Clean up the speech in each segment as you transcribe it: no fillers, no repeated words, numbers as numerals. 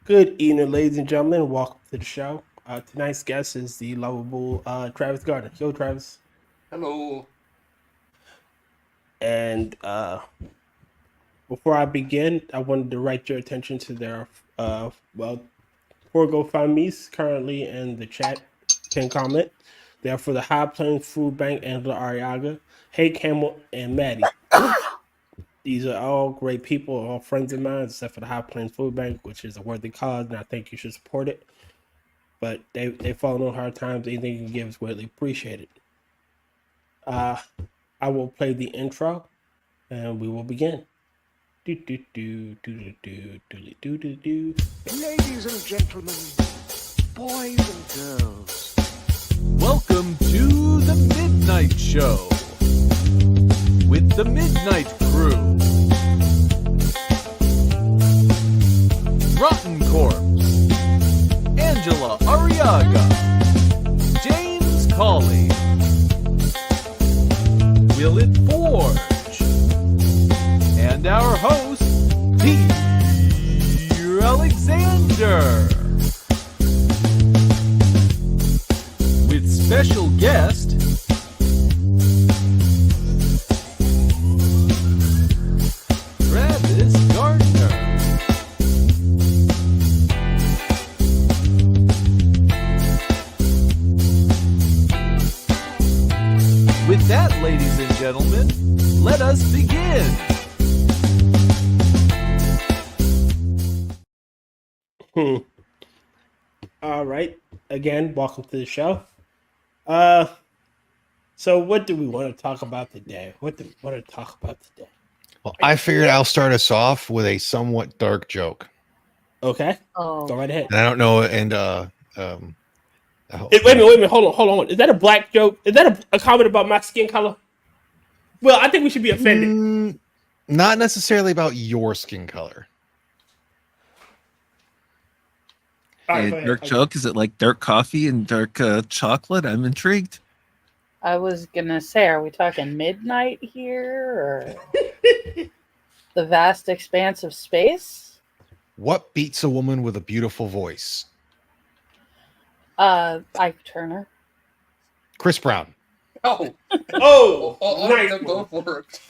Good evening, ladies and gentlemen. Welcome to the show. Tonight's guest is the lovable Travis Gardner. Yo, Travis. Hello. And before I begin, I wanted to direct your attention to their four GoFundMe's currently in the chat. Pin comment. They are for the High Plains Food Bank and the Ariaga. Hey, Camel and Maddy. These are all great people, all friends of mine, except for the High Plains Food Bank, which is a worthy cause, and I think you should support it. But they fallen on hard times. Anything you can give is greatly appreciated. I will play the intro, and we will begin. Ladies and gentlemen, boys and girls, welcome to the Midnight Show with the Midnight Crew. Rotncorpse, Angela Arriaga, James Colley, WillItForge, and our host, Peter Alexander, with special guest Travis Gardner. With that, ladies and gentlemen, let us begin. All right. Again, welcome to the show. So what do we want to talk about today? What do we want to talk about today? Well, I figured I'll start us off with a somewhat dark joke. Okay. Go right ahead. And I don't know, and wait a minute, hold on. Is that a black joke? Is that a comment about my skin color? Well, I think we should be offended. Not necessarily about your skin color. Right, dark joke? Is it like dark coffee and dark chocolate? I'm intrigued. I was gonna say, are we talking midnight here, or the vast expanse of space? What beats a woman with a beautiful voice? Ike Turner. Chris Brown. Oh, nice. Go for it.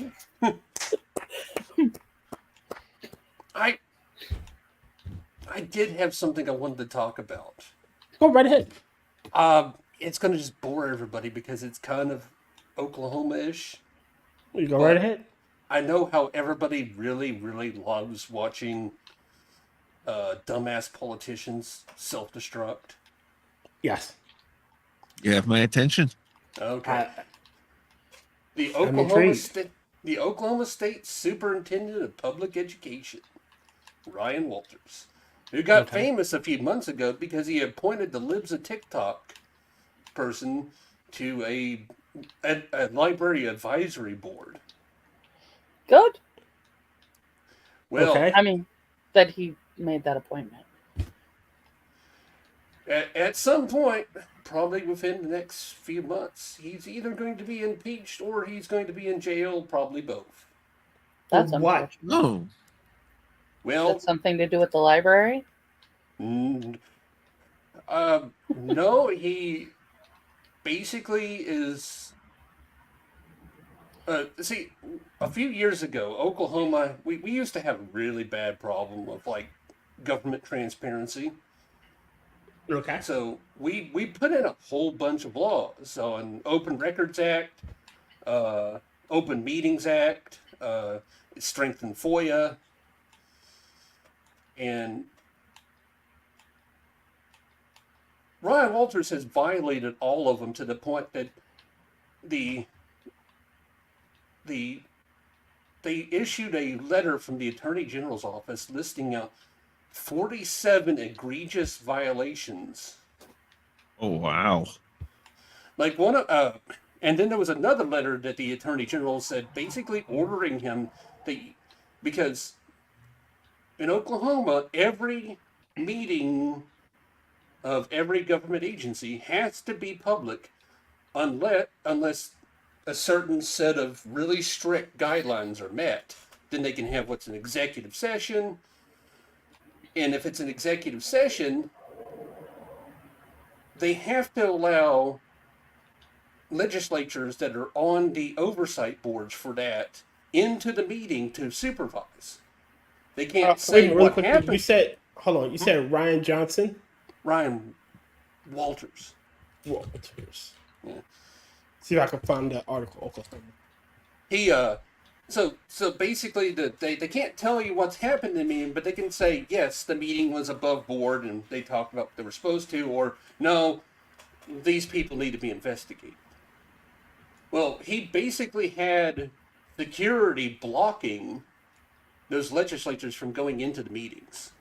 I did have something I wanted to talk about. Go right ahead. It's going to just bore everybody because it's kind of Oklahoma-ish. You go right ahead. I know how everybody really, really loves watching dumbass politicians self-destruct. Yes. You have my attention. Okay. The I'm Oklahoma State Superintendent of Public Education, Ryan Walters, who got famous a few months ago because he appointed the Libs of TikTok person to a library advisory board. Good. Well, okay. I mean, that he made that appointment. At some point, probably within the next few months, he's either going to be impeached or he's going to be in jail, probably both. That's what? unfortunate. No. Well, That's something to do with the library? no, he basically is. See, a few years ago, Oklahoma, we used to have a really bad problem of like government transparency. Okay. So we put in a whole bunch of laws on Open Records Act, Open Meetings Act, strengthened FOIA, and Ryan Walters has violated all of them to the point that they issued a letter from the Attorney General's office listing out 47 egregious violations. Oh, wow. Like one of, and then there was another letter that the Attorney General said basically ordering him because in Oklahoma, every meeting of every government agency has to be public unless a certain set of really strict guidelines are met. Then they can have what's an executive session. And if it's an executive session, they have to allow legislatures that are on the oversight boards for that into the meeting to supervise. They can't say Wait, really what quickly, happened. you said, hold on, you said Ryan Johnson? Ryan Walters. Walters. Yeah. See if I can find that article. Okay. He so basically they can't tell you what's happened in the meeting, but they can say yes, the meeting was above board and they talked about what they were supposed to, or no, these people need to be investigated. Well, he basically had security blocking those legislators from going into the meetings.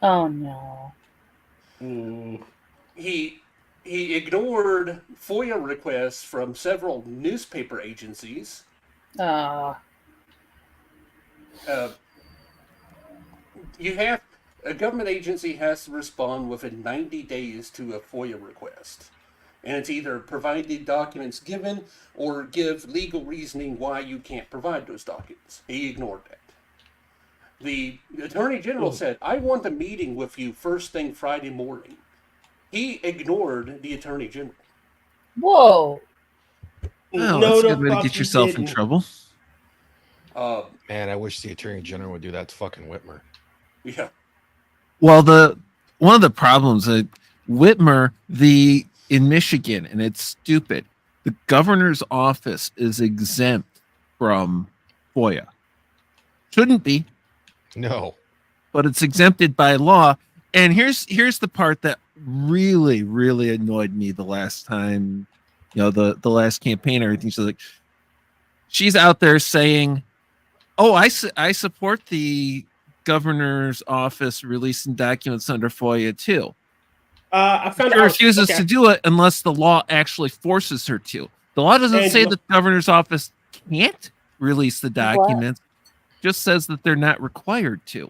Oh no. He ignored FOIA requests from several newspaper agencies. A government agency has to respond within 90 days to a FOIA request. And it's either provide the documents given or give legal reasoning why you can't provide those documents. He ignored that. The Attorney General said, I want a meeting with you first thing Friday morning. He ignored the Attorney General. Whoa. Oh, that's a good way to get yourself in trouble. Man, I wish the Attorney General would do that to fucking Whitmer. Yeah. Well, one of the problems at Whitmer, in Michigan, and it's stupid, the governor's office is exempt from FOIA. Shouldn't be, No. but it's exempted by law. And here's the part that really, really annoyed me the last time, the last campaign, everything. She's out there saying, oh, I support the governor's office releasing documents under FOIA too. I found She refuses to do it unless the law actually forces her to. The law doesn't say the governor's office can't release the documents. Just says that they're not required to.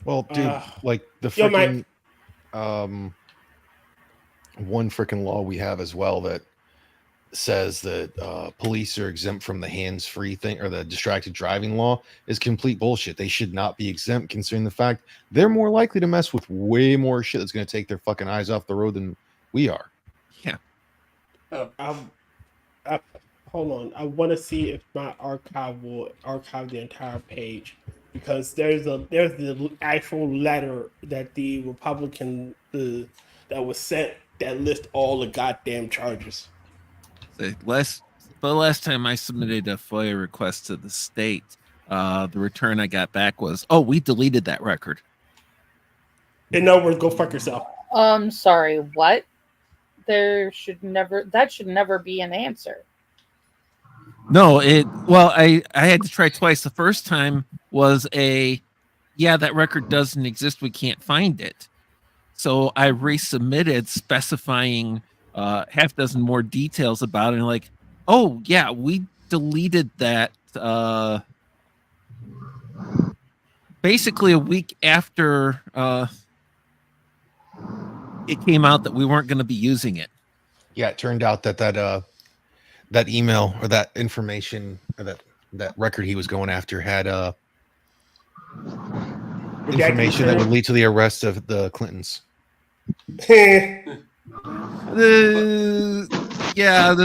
Well, dude, like the freaking one freaking law we have as well that says that police are exempt from the hands-free thing, or the distracted driving law, is complete bullshit. They should not be exempt, considering the fact they're more likely to mess with way more shit that's going to take their fucking eyes off the road than we are. Yeah. Hold on. I want to see if my archive will archive the entire page, because there's the actual letter that the Republican that was sent that lists all the goddamn charges. The last time I submitted a FOIA request to the state, the return I got back was, "Oh, we deleted that record." In other words, go fuck yourself. Sorry, what? That should never be an answer. No, I had to try twice. The first time was that record doesn't exist. We can't find it. So I resubmitted specifying half dozen more details about it. And like, oh yeah, we deleted that basically a week after it came out that we weren't going to be using it. Yeah, it turned out that email or that information or that record he was going after had information that would lead to the arrest of the Clintons.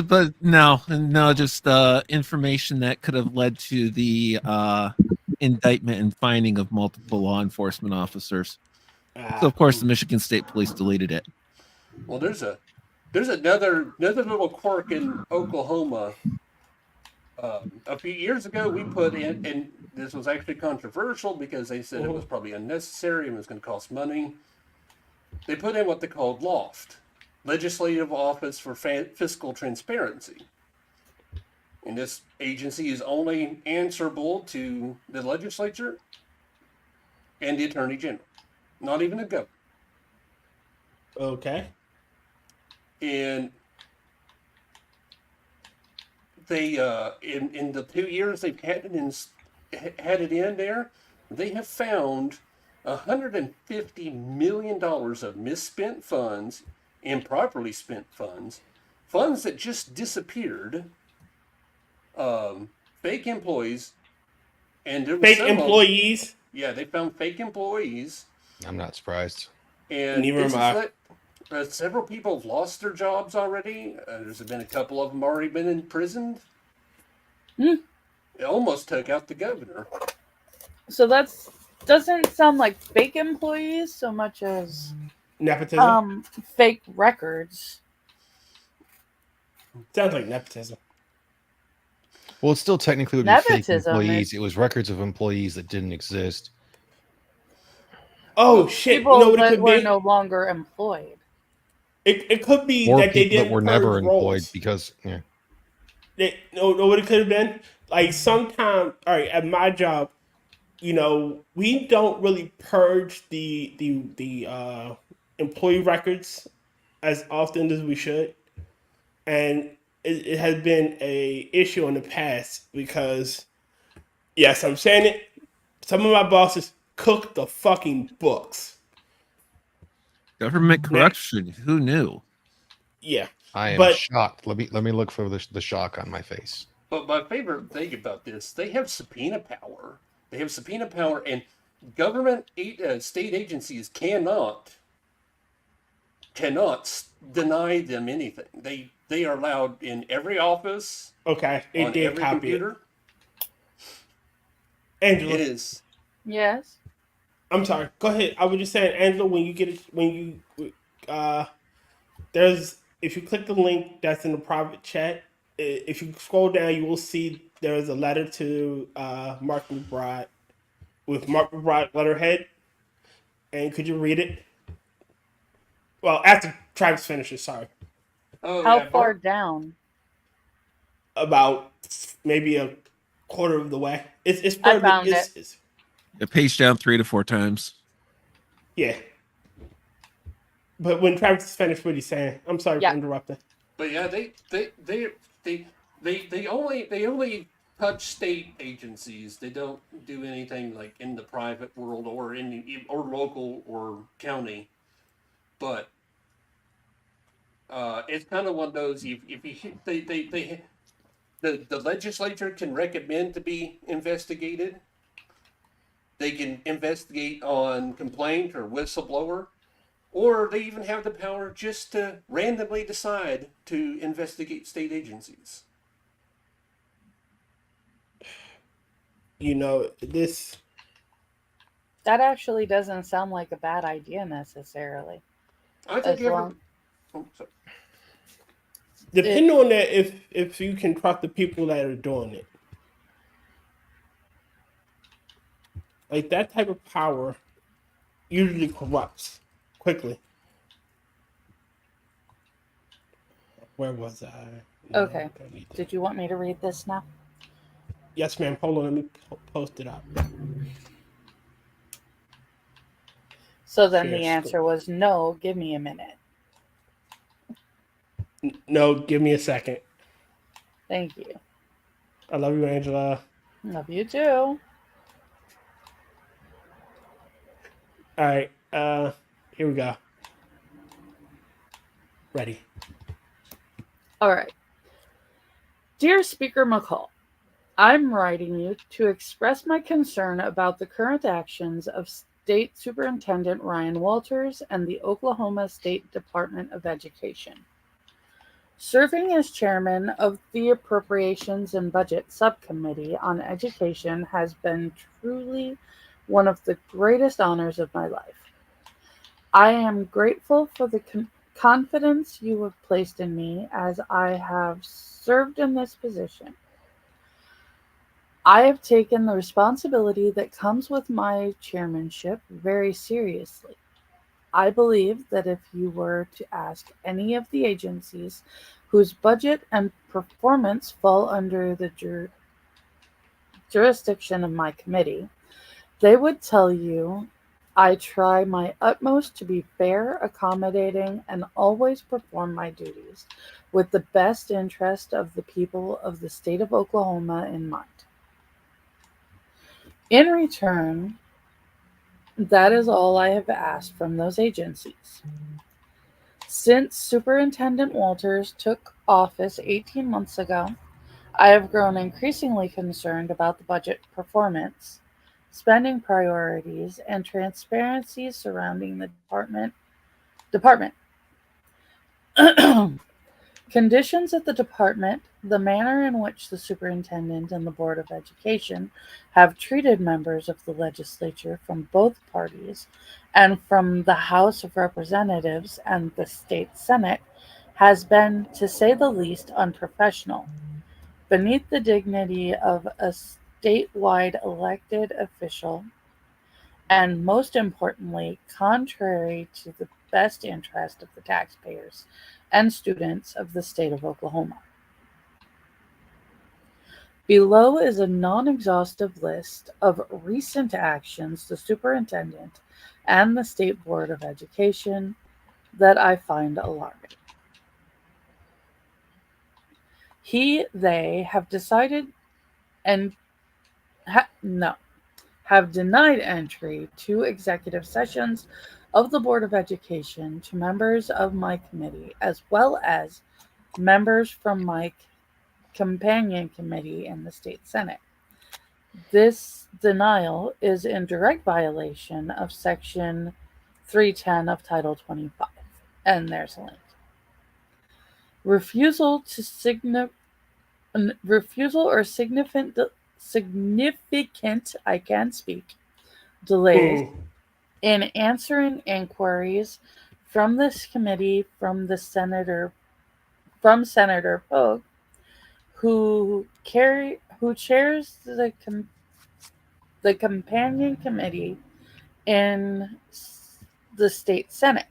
But no, just information that could have led to the indictment and finding of multiple law enforcement officers. So of course the Michigan State Police deleted it. Well, there's another little quirk in Oklahoma. A few years ago, we put in, and this was actually controversial because they said it was probably unnecessary and was going to cost money. They put in what they called LOFT, Legislative Office for Fiscal Transparency. And this agency is only answerable to the legislature and the Attorney General, not even a governor. Okay. And they, in the 2 years they've had it in there, they have found $150 million of misspent funds, improperly spent funds that just disappeared, fake employees, and there was fake employees. Yeah, they found fake employees, I'm not surprised. And Neither this am is I. what several people have lost their jobs already. There's been a couple of them already been imprisoned. Hmm. It almost took out the governor. So doesn't sound like fake employees so much as Nepotism. fake records. Sounds like nepotism. Well, it still technically would be fake Nepotism employees. is- It was records of employees that didn't exist. Oh shit! People You know what it that could were be? no longer employed. It could be Or that they people that didn't were never purge employed roles. because, yeah. Know what it could have been? Like sometime, all right, at my job, we don't really purge the employee records as often as we should, and it has been a issue in the past because, yes, I'm saying it. Some of my bosses cook the fucking books. Government corruption. Who knew? Yeah, I am but shocked. Let me look for the shock on my face. But my favorite thing about this, they have subpoena power. They have subpoena power, and government state agencies cannot deny them anything. They are allowed in every office, okay, they on did every copy computer. it. Angela, It is. Yes. I'm sorry. Go ahead. I was just saying, Angela, when you get it, there's if you click the link that's in the private chat, if you scroll down, you will see there's a letter to Mark McBride with Mark McBride letterhead. And could you read it? Well, after Travis finishes, sorry. Oh, How yeah, far down? About maybe a quarter of the way. It's I further. found it. It's It paged down 3 to 4 times. yeah. But when Travis is finished, what he's saying, I'm sorry Yeah. for interrupting. But yeah, they only touch state agencies. They don't do anything like in the private world or or local or county. But it's kind of one of those. If you the legislature can recommend to be investigated. They can investigate on complaint or whistleblower. Or they even have the power just to randomly decide to investigate state agencies. This. That actually doesn't sound like a bad idea necessarily. I think As long- Depending on that, if you can trust the people that are doing it, like that type of power, usually corrupts quickly. Where was I? No, Okay. don't need to. Did you want me to read this now? Yes, ma'am. Hold on, let me post it up. So then Share the screen. answer was no, give me a minute. No, give me a second. Thank you. I love you, Angela. Love you too. All right. Here we go. Ready. All right. Dear Speaker McCall, I'm writing you to express my concern about the current actions of State Superintendent Ryan Walters and the Oklahoma State Department of Education. Serving as chairman of the Appropriations and Budget Subcommittee on Education has been truly one of the greatest honors of my life. I am grateful for the confidence you have placed in me as I have served in this position. I have taken the responsibility that comes with my chairmanship very seriously. I believe that if you were to ask any of the agencies whose budget and performance fall under the jurisdiction of my committee, they would tell you I try my utmost to be fair, accommodating, and always perform my duties with the best interest of the people of the state of Oklahoma in mind. In return, that is all I have asked from those agencies. Since Superintendent Walters took office 18 months ago, I have grown increasingly concerned about the budget performance spending priorities, and transparency surrounding the department. Conditions at the department, the manner in which the superintendent and the Board of Education have treated members of the legislature from both parties and from the House of Representatives and the state Senate has been, to say the least, unprofessional, beneath the dignity of a statewide elected official, and most importantly, contrary to the best interest of the taxpayers and students of the state of Oklahoma. Below is a non-exhaustive list of recent actions the superintendent and the State Board of Education that I find alarming. They have decided and have denied entry to executive sessions of the Board of Education to members of my committee, as well as members from my companion committee in the state Senate. This denial is in direct violation of Section 310 of Title 25. And there's a link. Refusal or significant, I can speak, delays in answering inquiries from this committee from Senator Pogue, who chairs the companion committee in the state Senate.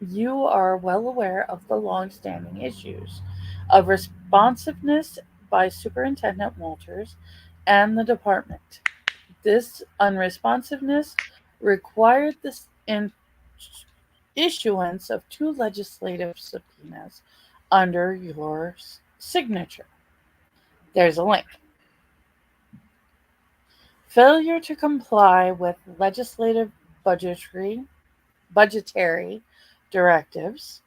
You are well aware of the long-standing issues of responsiveness by Superintendent Walters and the department. This unresponsiveness required the issuance of 2 legislative subpoenas under your signature. There's a link. Failure to comply with legislative budgetary directives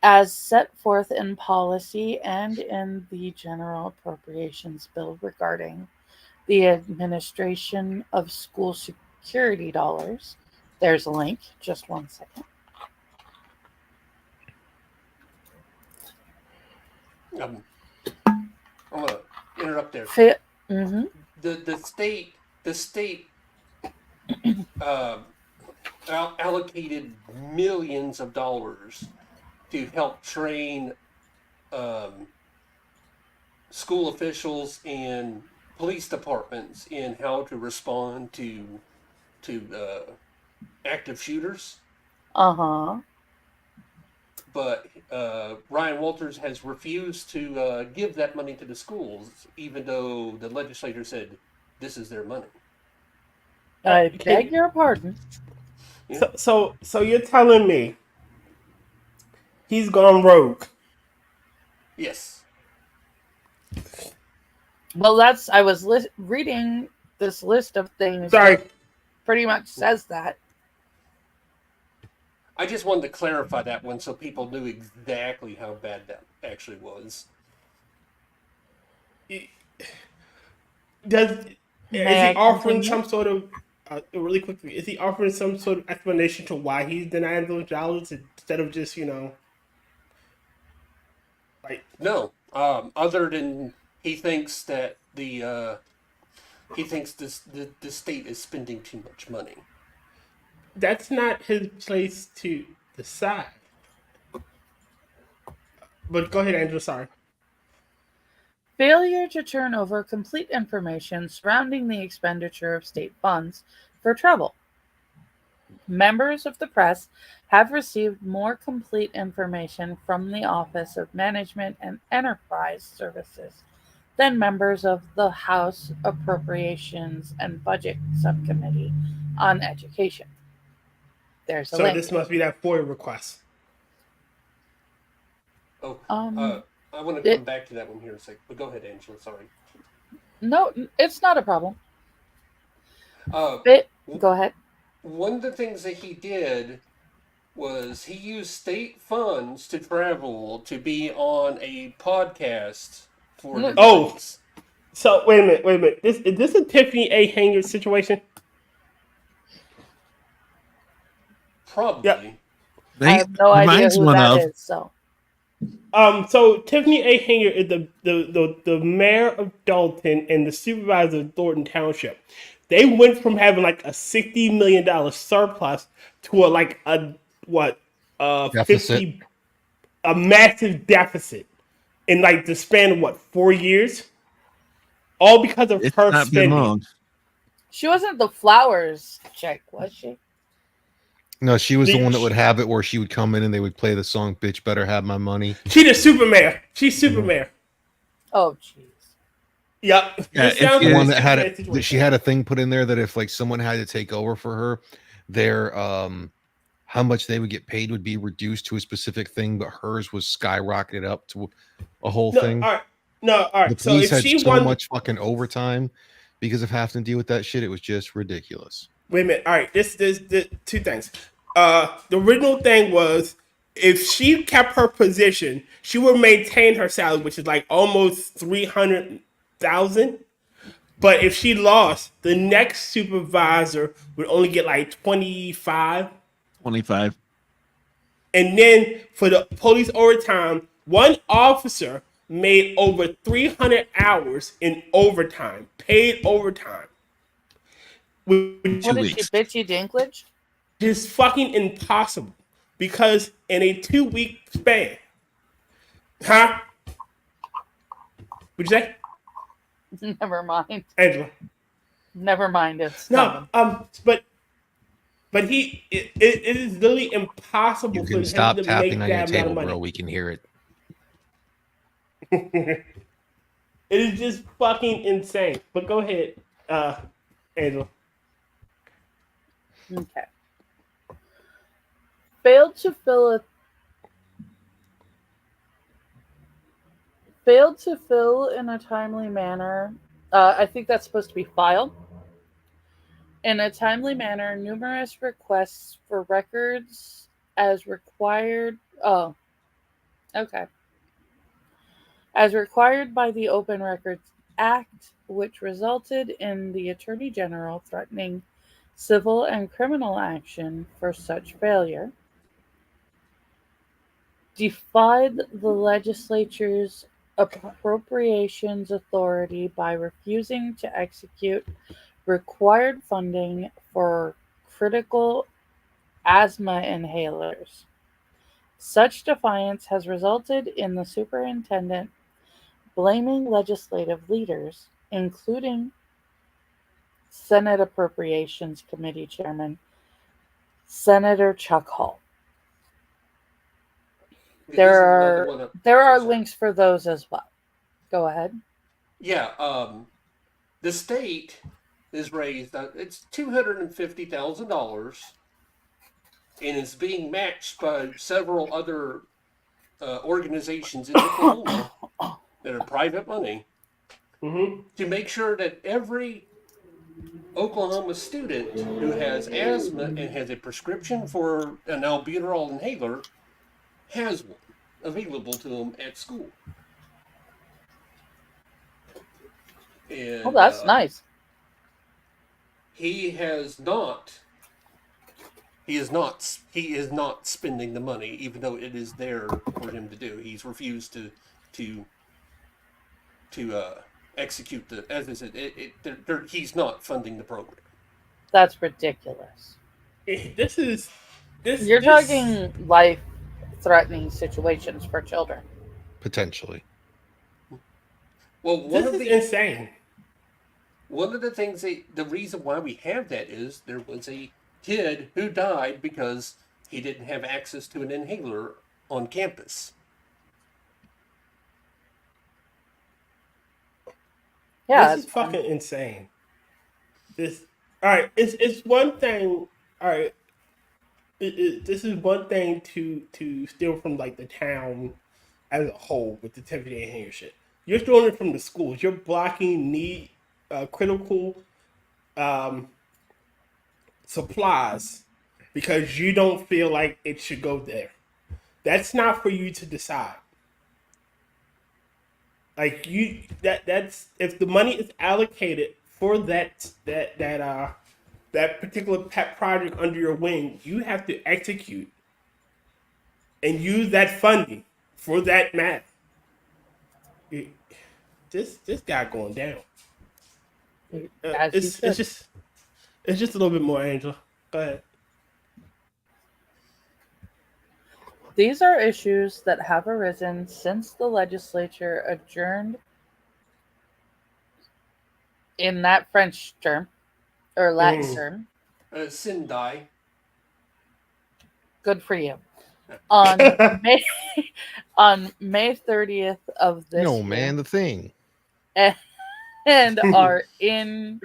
as set forth in policy and in the General Appropriations Bill regarding the administration of school security dollars. There's a link. Just one second. I'm going to interrupt there. Mm-hmm. The state allocated millions of dollars to help train school officials and police departments in how to respond to active shooters. Uh-huh. But Ryan Walters has refused to give that money to the schools, even though the legislature said this is their money. I beg your pardon. Yeah. So you're telling me he's gone rogue? Yes. Well, I was reading this list of things. Sorry. That pretty much says that. I just wanted to clarify that one so people knew exactly how bad that actually was. Is he offering some sort of really quickly? Is he offering some sort of explanation to why he's denying those dollars instead of just like no? Other than he thinks that the state is spending too much money. That's not his place to decide. But go ahead, Andrew. Sorry. Failure to turn over complete information surrounding the expenditure of state funds for travel. Members of the press have received more complete information from the Office of Management and Enterprise Services than members of the House Appropriations and Budget Subcommittee on Education. There's a link. This must be that FOIA request. Oh, I want to come back to that one here in a second. But go ahead, Angela. Sorry. No, it's not a problem. Go ahead. One of the things that he did was he used state funds to travel to be on a podcast for the So wait a minute. Is this a Tiffany A. Hanger situation? Probably. Yep. I have no idea Reminds who one that of. is. So So Tiffany A. Hanger is the mayor of Dalton and the supervisor of Thornton Township. They went from having like a $60 million surplus to Deficit. a massive deficit in like the span of 4 years, all because of It's her not been spending. long. she wasn't the flowers chick, was she? No, she was the The- one that would have it where she would come in and they would play the song "Bitch Better Have My Money." She the super mayor. She's super mayor. Oh, jeez. Yep. Yeah, This sounds The like one a that had Superman it. That situation. she had a thing put in there that if like someone had to take over for her, their how much they would get paid would be reduced to a specific thing, but hers was skyrocketed up to a whole No, thing. all right. No, all right. The So police if had she so won, much fucking overtime because of having to deal with that shit. It was just ridiculous. wait a minute. All right. This two things. The original thing was if she kept her position, she would maintain her salary, which is like almost 300,000. But if she lost, the next supervisor would only get like 25. 25. And then for the police overtime, one officer made over 300 hours in overtime, paid overtime. Which What did weeks. she bitch you Dinklage? is fucking impossible. Because in a 2-week span, huh? What'd you say, Never mind. Angela? Never mind. It's No, but it is literally impossible You for can him stop to tapping make on your that amount table, of money. bro. We can hear it. It is just fucking insane. But go ahead, Angela. Okay. Failed to fill in a timely manner. I think that's supposed to be filed. In a timely manner, numerous requests for records as required. Oh, okay. As required by the Open Records Act, which resulted in the Attorney General threatening civil and criminal action for such failure. Defied the legislature's appropriations authority by refusing to execute required funding for critical asthma inhalers. Such defiance has resulted in the superintendent blaming legislative leaders, including Senate Appropriations Committee Chairman Senator Chuck Hall. There are links for those as well. Go ahead. Yeah, the state is raised. It's $250,000, and is being matched by several other organizations in Oklahoma that are private money to make sure that every Oklahoma student who has asthma and has a prescription for an albuterol inhaler has one available to them at school. And, Oh, that's nice. He is not spending the money, even though it is there for him to do. He's refused to execute the. As I said, he's not funding the program. That's ridiculous. You're talking life-threatening situations for children. Potentially. Well, This is insane. One of the things, the reason why we have that is there was a kid who died because he didn't have access to an inhaler on campus. Yeah, This is fucking insane. All right. It's one thing. All right. This is one thing to steal from like the town as a whole with the Tiffany and Hanger shit. You're stealing it from the schools. You're blocking critical supplies because you don't feel like it should go there. That's not for you to decide. Like that's if the money is allocated for that particular pet project under your wing, you have to execute and use that funding for that matter. This guy going down. As you It's should. just a little bit more, Angel. Go ahead. These are issues that have arisen since the legislature adjourned in that French term, or Latin term. Sindai. Good for you. On May on May 30th of this No, year, man, the thing. and are in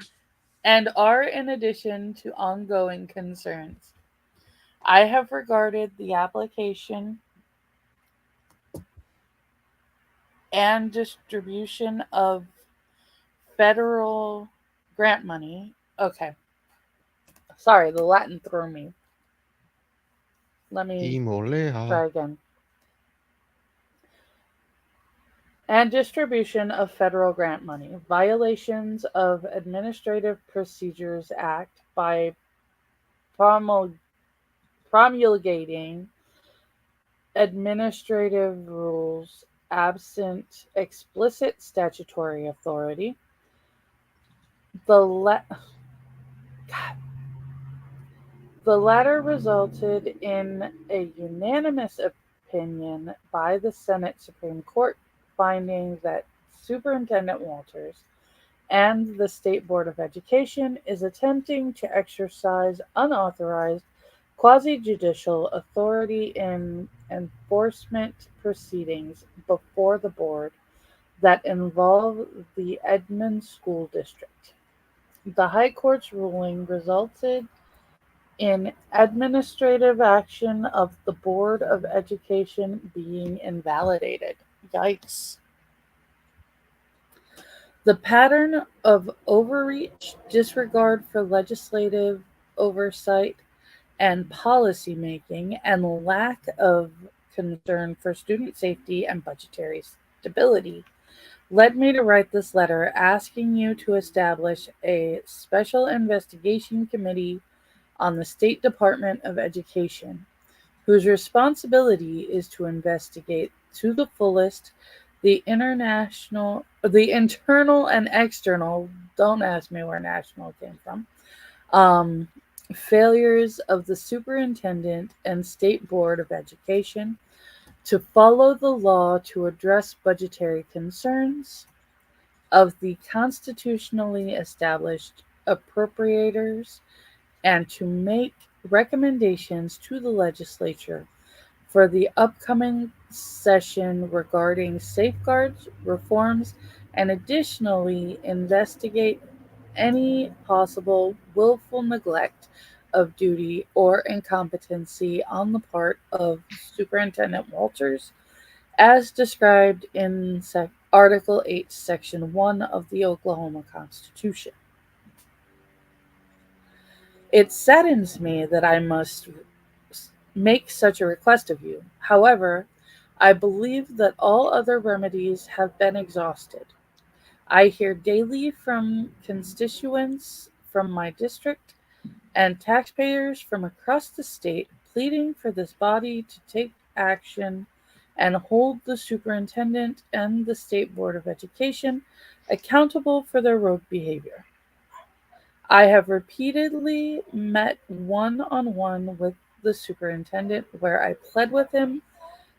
addition to ongoing concerns. I have regarded the application and distribution of federal grant money. Okay. Sorry, the Latin threw me. Let me try again. And distribution of federal grant money. Violations of Administrative Procedures Act by promulgating administrative rules absent explicit statutory authority. The latter resulted in a unanimous opinion by the Senate Supreme Court finding that Superintendent Walters and the State Board of Education is attempting to exercise unauthorized quasi-judicial authority in enforcement proceedings before the board that involve the Edmond School District. The High Court's ruling resulted in administrative action of the Board of Education being invalidated. Yikes. The pattern of overreach, disregard for legislative oversight and policy making, and lack of concern for student safety and budgetary stability led me to write this letter asking you to establish a special investigation committee on the State Department of Education, whose responsibility is to investigate to the fullest the internal and external, don't ask me where national came from, failures of the superintendent and State Board of Education to follow the law to address budgetary concerns of the constitutionally established appropriators and to make recommendations to the legislature for the upcoming session regarding safeguards, reforms, and additionally investigate any possible willful neglect of duty or incompetency on the part of Superintendent Walters, as described in Article 8, Section 1 of the Oklahoma Constitution. It saddens me that I must make such a request of you. However, I believe that all other remedies have been exhausted. I hear daily from constituents from my district and taxpayers from across the state pleading for this body to take action and hold the superintendent and the State Board of Education accountable for their rogue behavior. I have repeatedly met one-on-one with the superintendent where I pled with him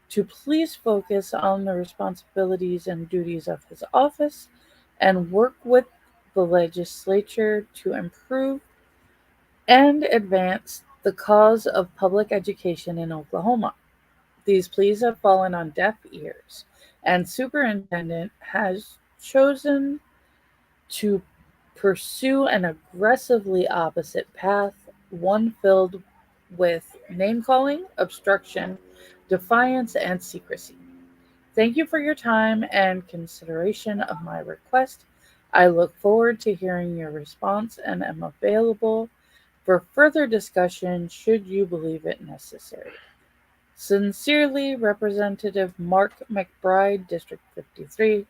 to please focus on the responsibilities and duties of his office and work with the legislature to improve and advance the cause of public education in Oklahoma. These pleas have fallen on deaf ears, and superintendent has chosen to pursue an aggressively opposite path, one filled with name-calling, obstruction, defiance, and secrecy. Thank you for your time and consideration of my request. I look forward to hearing your response and am available for further discussion should you believe it necessary. Sincerely, Representative Mark McBride, District 53,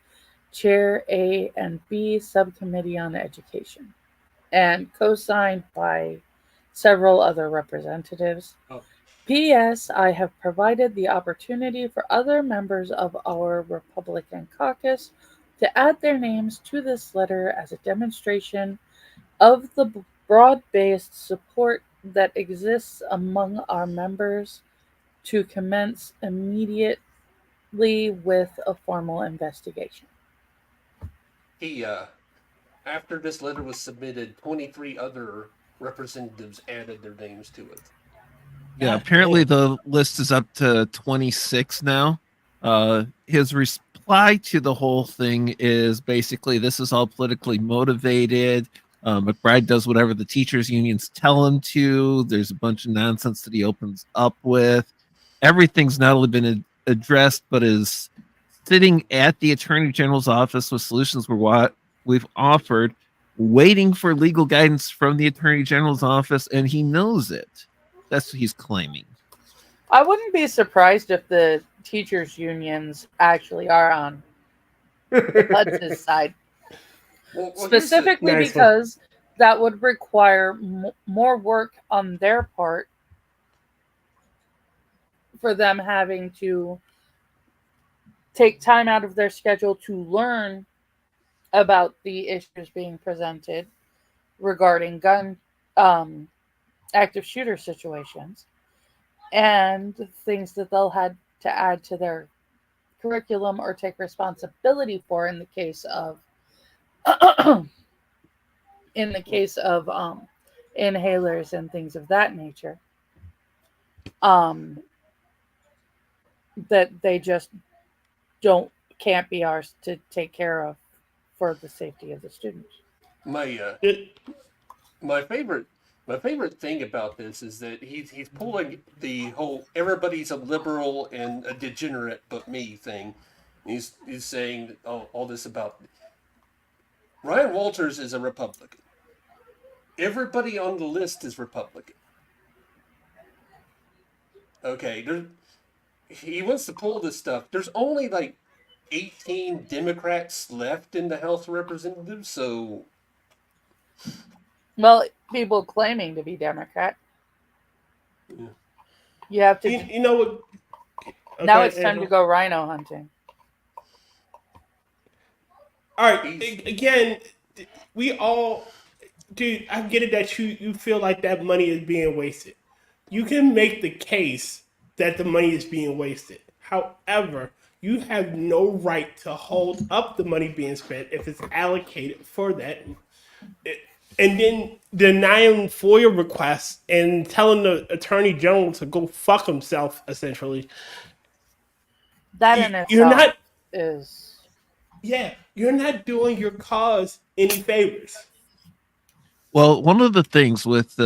Chair A and B Subcommittee on Education, and co-signed by several other representatives. Oh. P.S. I have provided the opportunity for other members of our Republican caucus to add their names to this letter as a demonstration of the broad-based support that exists among our members to commence immediately with a formal investigation. He, after this letter was submitted, 23 other representatives added their names to it. Yeah, apparently the list is up to 26 now. His reply to the whole thing is basically this is all politically motivated. McBride does whatever the teachers' unions tell him to. There's a bunch of nonsense that he opens up with. Everything's not only been addressed, but is sitting at the Attorney General's office with solutions for what we've offered, waiting for legal guidance from the Attorney General's office, and he knows it. That's what he's claiming. I wouldn't be surprised if the teachers' unions actually are on Hudson's side. Well, Specifically Nice one. because that would require more work on their part for them having to take time out of their schedule to learn about the issues being presented regarding gun active shooter situations and things that they'll have to add to their curriculum or take responsibility for in the case of inhalers and things of that nature, that they just can't be ours to take care of for the safety of the students. My favorite thing about this is that he's pulling the whole everybody's a liberal and a degenerate but me thing. He's saying all this about Ryan Walters is a Republican. Everybody on the list is Republican. Okay, he wants to pull this stuff. There's only like 18 Democrats left in the House of Representatives, so... Well, people claiming to be Democrat. Yeah. You have to... You know what? Now Okay, it's time to go rhino hunting. All right, again, we all... Dude, I get it that you feel like that money is being wasted. You can make the case that the money is being wasted. However, you have no right to hold up the money being spent if it's allocated for that. And then denying FOIA requests and telling the Attorney General to go fuck himself, essentially. That in itself You're not... is... Yeah, you're not doing your cause any favors. Well, one of the things with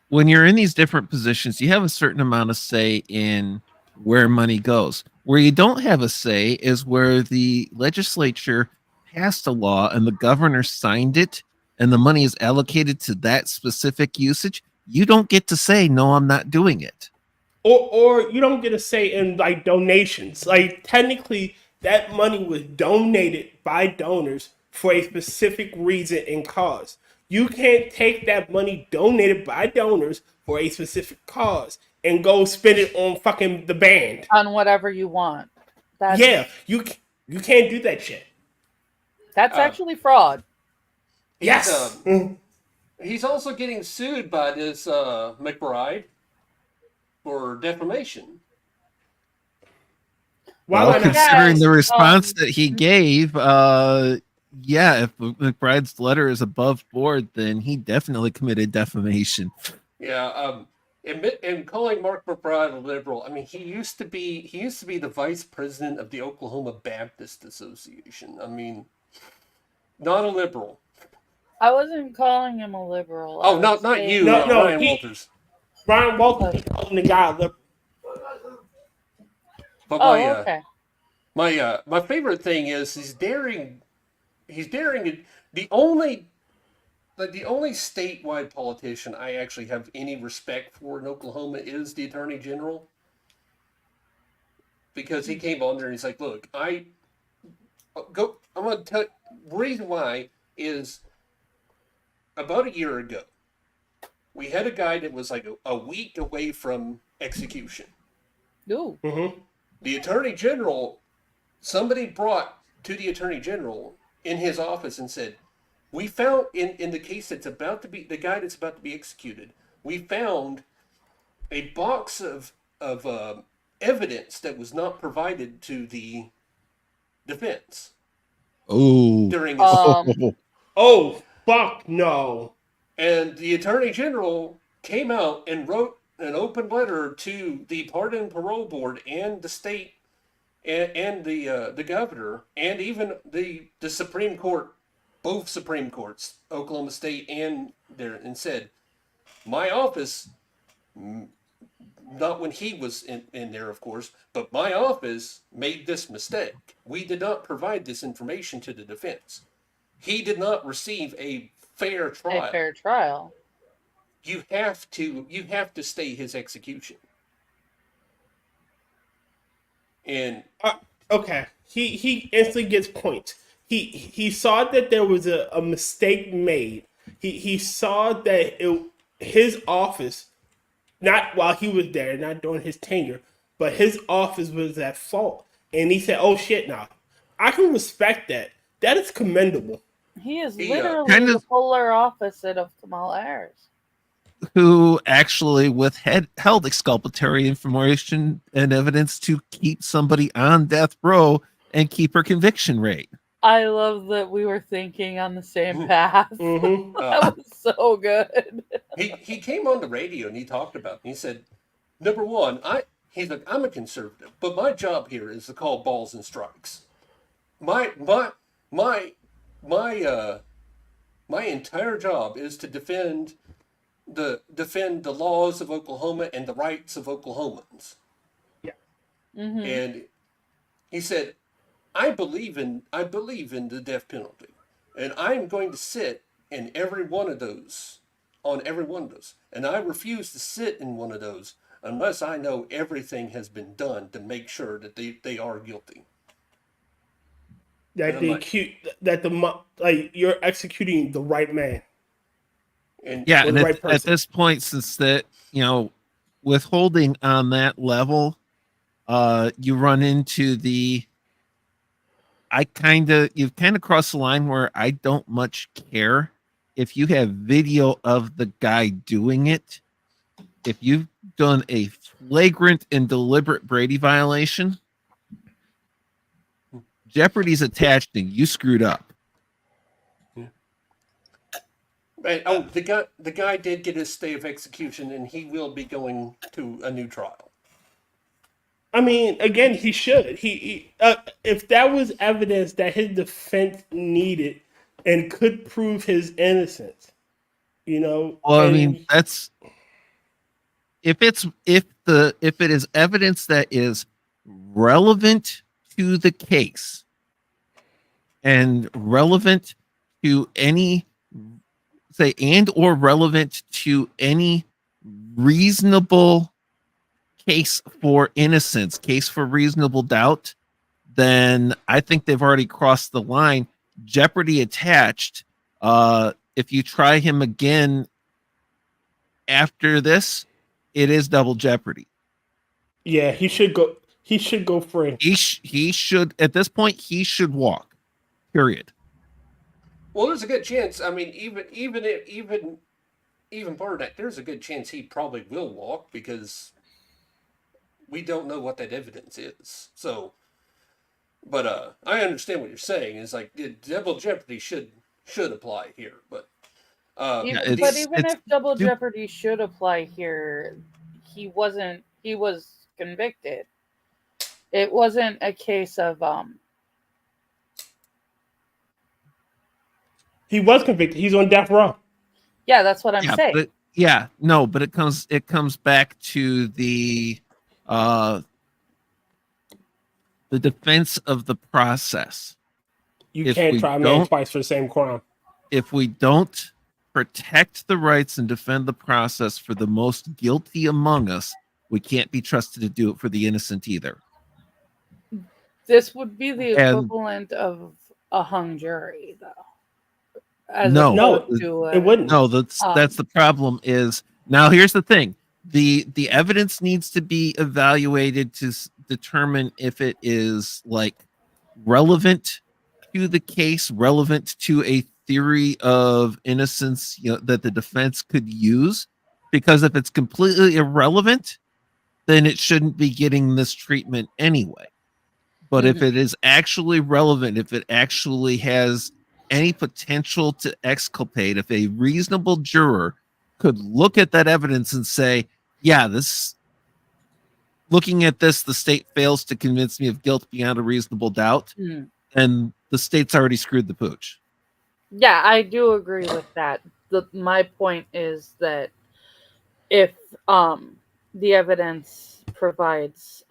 when you're in these different positions, you have a certain amount of say in where money goes. Where you don't have a say is where the legislature passed a law and the governor signed it and the money is allocated to that specific usage. You don't get to say, no, I'm not doing it. Or you don't get a say in like donations. Like technically that money was donated by donors for a specific reason and cause. You can't take that money donated by donors for a specific cause and go spend it on fucking the band. On whatever you want. Yeah, you can't do that shit. That's actually fraud. Yes. He's also getting sued by this McBride for defamation. Well, considering the response that he gave, yeah, if McBride's letter is above board, then he definitely committed defamation. Yeah, and calling Mark McBride a liberal. I mean, he used to be the vice president of the Oklahoma Baptist Association. I mean, not a liberal. I wasn't calling him a liberal. Oh, not you. No, Ryan Walters. Ryan Walters calling the guy a liberal. But okay. My favorite thing is he's daring the only statewide politician I actually have any respect for in Oklahoma is the Attorney General. Because he came on there and he's like, look, I'm going to tell you, reason why is about a year ago, we had a guy that was like a week away from execution. Ooh. Mm-hmm. The Attorney General, somebody brought to the Attorney General in his office and said, we found in the case that's about to be, the guy that's about to be executed, we found a box of evidence that was not provided to the defense Oh, during his, Oh, fuck no. and the Attorney General came out and wrote an open letter to the Pardon and Parole Board and the state and the governor and even the Supreme Court, both Supreme Courts, Oklahoma State and there, and said, my office, not when he was in there, of course, but my office made this mistake. We did not provide this information to the defense. He did not receive a fair trial. A fair trial. You have to stay his execution. And Okay. He instantly gets points. He saw that there was a mistake made. He saw that his office, not while he was there, not during his tenure, but his office was at fault. And he said, oh shit, now. I can respect that. That is commendable. He is He, literally kind the of- polar opposite of Kamala Harris. who actually held exculpatory information and evidence to keep somebody on death row and keep her conviction rate. I love that we were thinking on the same path. Mm-hmm. That was so good. he came on the radio and he talked about it. He said, number one, he's like, I'm a conservative, but my job here is to call balls and strikes. My entire job is to defend the laws of Oklahoma and the rights of Oklahomans. Mhm. And he said, I believe in the death penalty, and I'm going to sit in every one of those, and I refuse to sit in one of those unless I know everything has been done to make sure that they are guilty. That you're executing the right man. And Yeah, Or and the right at person. this point, since that, withholding on that level, you run into you've kind of crossed the line where I don't much care if you have video of the guy doing it. If you've done a flagrant and deliberate Brady violation, jeopardy's attached and you screwed up. and the guy did get his stay of execution, and he will be going to a new trial. I mean, again, he should. If that was evidence that his defense needed and could prove his innocence, Well, I and- mean, that's if it is evidence that is relevant to the case and relevant to any or relevant to any reasonable case for innocence, case for reasonable doubt, then I think they've already crossed the line. Jeopardy attached. If you try him again after this, it is double jeopardy. yeah, he should go. He should go free. He should, at this point, he should walk. Period. Well, there's a good chance. I mean, even part of that, there's a good chance he probably will walk because we don't know what that evidence is. So, but I understand what you're saying. It's like double jeopardy should apply here, but Even it's- if double jeopardy should apply here, he was convicted. It wasn't a case of He was convicted. He's on death row. yeah, that's what I'm saying. But it comes back to the defense of the process. You If can't we try a man don't- twice for the same crime. If we don't protect the rights and defend the process for the most guilty among us, we can't be trusted to do it for the innocent either. This would be the And- equivalent of a hung jury, though. As No. opposed to It wouldn't. No, that's the problem. Is now here's the thing: the evidence needs to be evaluated to determine if it is like relevant to the case, relevant to a theory of innocence, that the defense could use. Because if it's completely irrelevant, then it shouldn't be getting this treatment anyway. But if it is actually relevant, if it actually has any potential to exculpate, if a reasonable juror could look at that evidence and say, yeah, looking at this, the state fails to convince me of guilt beyond a reasonable doubt, and the state's already screwed the pooch. Yeah, I do agree with that. My point is that if the evidence provides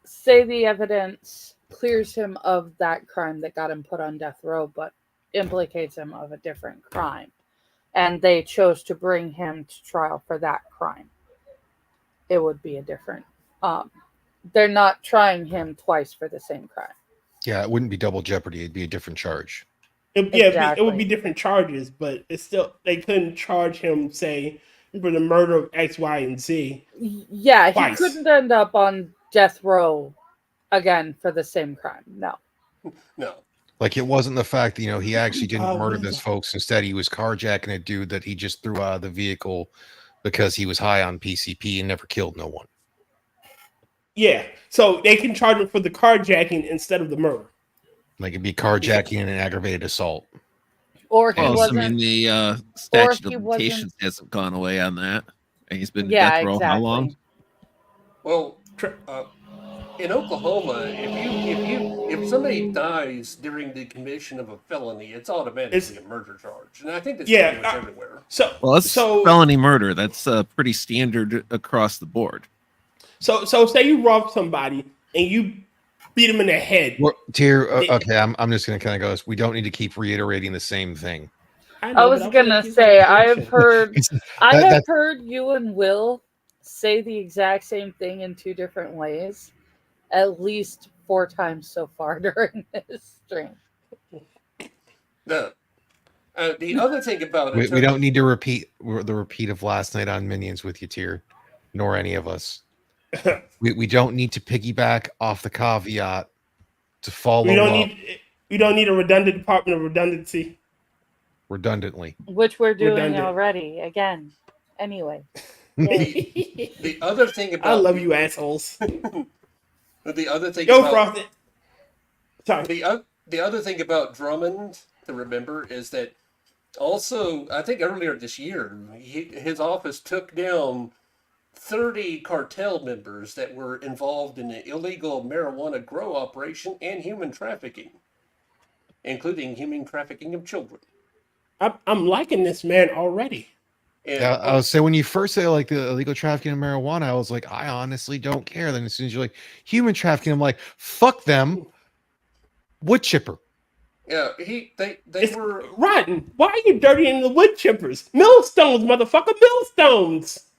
say the evidence clears him of that crime that got him put on death row, but implicates him of a different crime, and they chose to bring him to trial for that crime, it would be a different. They're not trying him twice for the same crime. Yeah, it wouldn't be double jeopardy. It'd be a different charge. It would be different charges, but it's still they couldn't charge him, say, for the murder of X, Y, and Z. Yeah, twice. He couldn't end up on death row again for the same crime. No. Like, it wasn't the fact that, he actually didn't Oh, murder yeah. this folks. Instead, he was carjacking a dude that he just threw out of the vehicle because he was high on PCP and never killed no one. Yeah, so they can charge him for the carjacking instead of the murder. Like, it'd be carjacking and an aggravated assault. Or he Well, wasn't. I mean, the statute he of wasn't- limitations hasn't gone away on that. And he's been in Yeah, death row exactly. how long? Well, in Oklahoma, if somebody dies during the commission of a felony, it's automatically a murder charge, and I think that's pretty much everywhere. Well, that's felony murder. That's pretty standard across the board. So say you rob somebody and you beat him in the head. Okay, I'm just going to kind of go. We don't need to keep reiterating the same thing. I was gonna say I have heard heard you and Will say the exact same thing in two different ways, at least 4 times so far during this stream. The other thing about it, We don't need to repeat the repeat of last night on Minions with you, Tier, nor any of us. we don't need to piggyback off the caveat to follow We don't need a redundant department of redundancy. Redundantly. Which we're doing Redundant. already again. Anyway. the other thing about I love you assholes. The other thing Go about Frosted. Sorry. The other thing about Drummond to remember is that also, I think earlier this year, his office took down 30 cartel members that were involved in an illegal marijuana grow operation and human trafficking, including human trafficking of children. I'm liking this man already. And, Yeah, I would say when you first say like the illegal trafficking of marijuana, I was like, I honestly don't care. Then as soon as you're like human trafficking, I'm like, fuck them. Wood chipper. Yeah, they were rotten. Why are you dirtying the wood chippers? Millstones, motherfucker, millstones.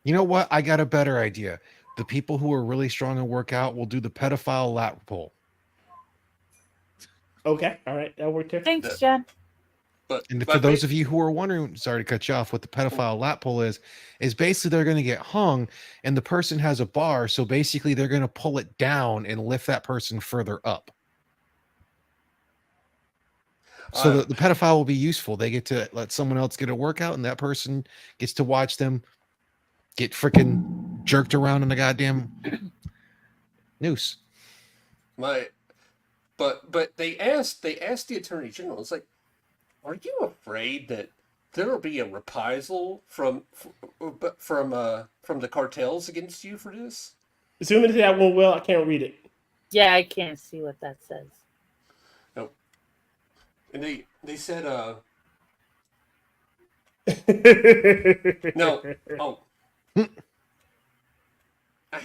You know what? I got a better idea. The people who are really strong and work out will do the pedophile lat pull. Okay, all right, that worked too. Thanks, Jen. And for those of you who are wondering, sorry to cut you off, what the pedophile lat pull is basically they're going to get hung and the person has a bar. So basically they're going to pull it down and lift that person further up. So the pedophile will be useful. They get to let someone else get a workout and that person gets to watch them get freaking jerked around in the goddamn noose. But they asked the attorney general, it's like, are you afraid that there will be a reprisal from the cartels against you for this? Zoom into that one, Will. I can't read it. Yeah, I can't see what that says. No. And they said no. Oh. I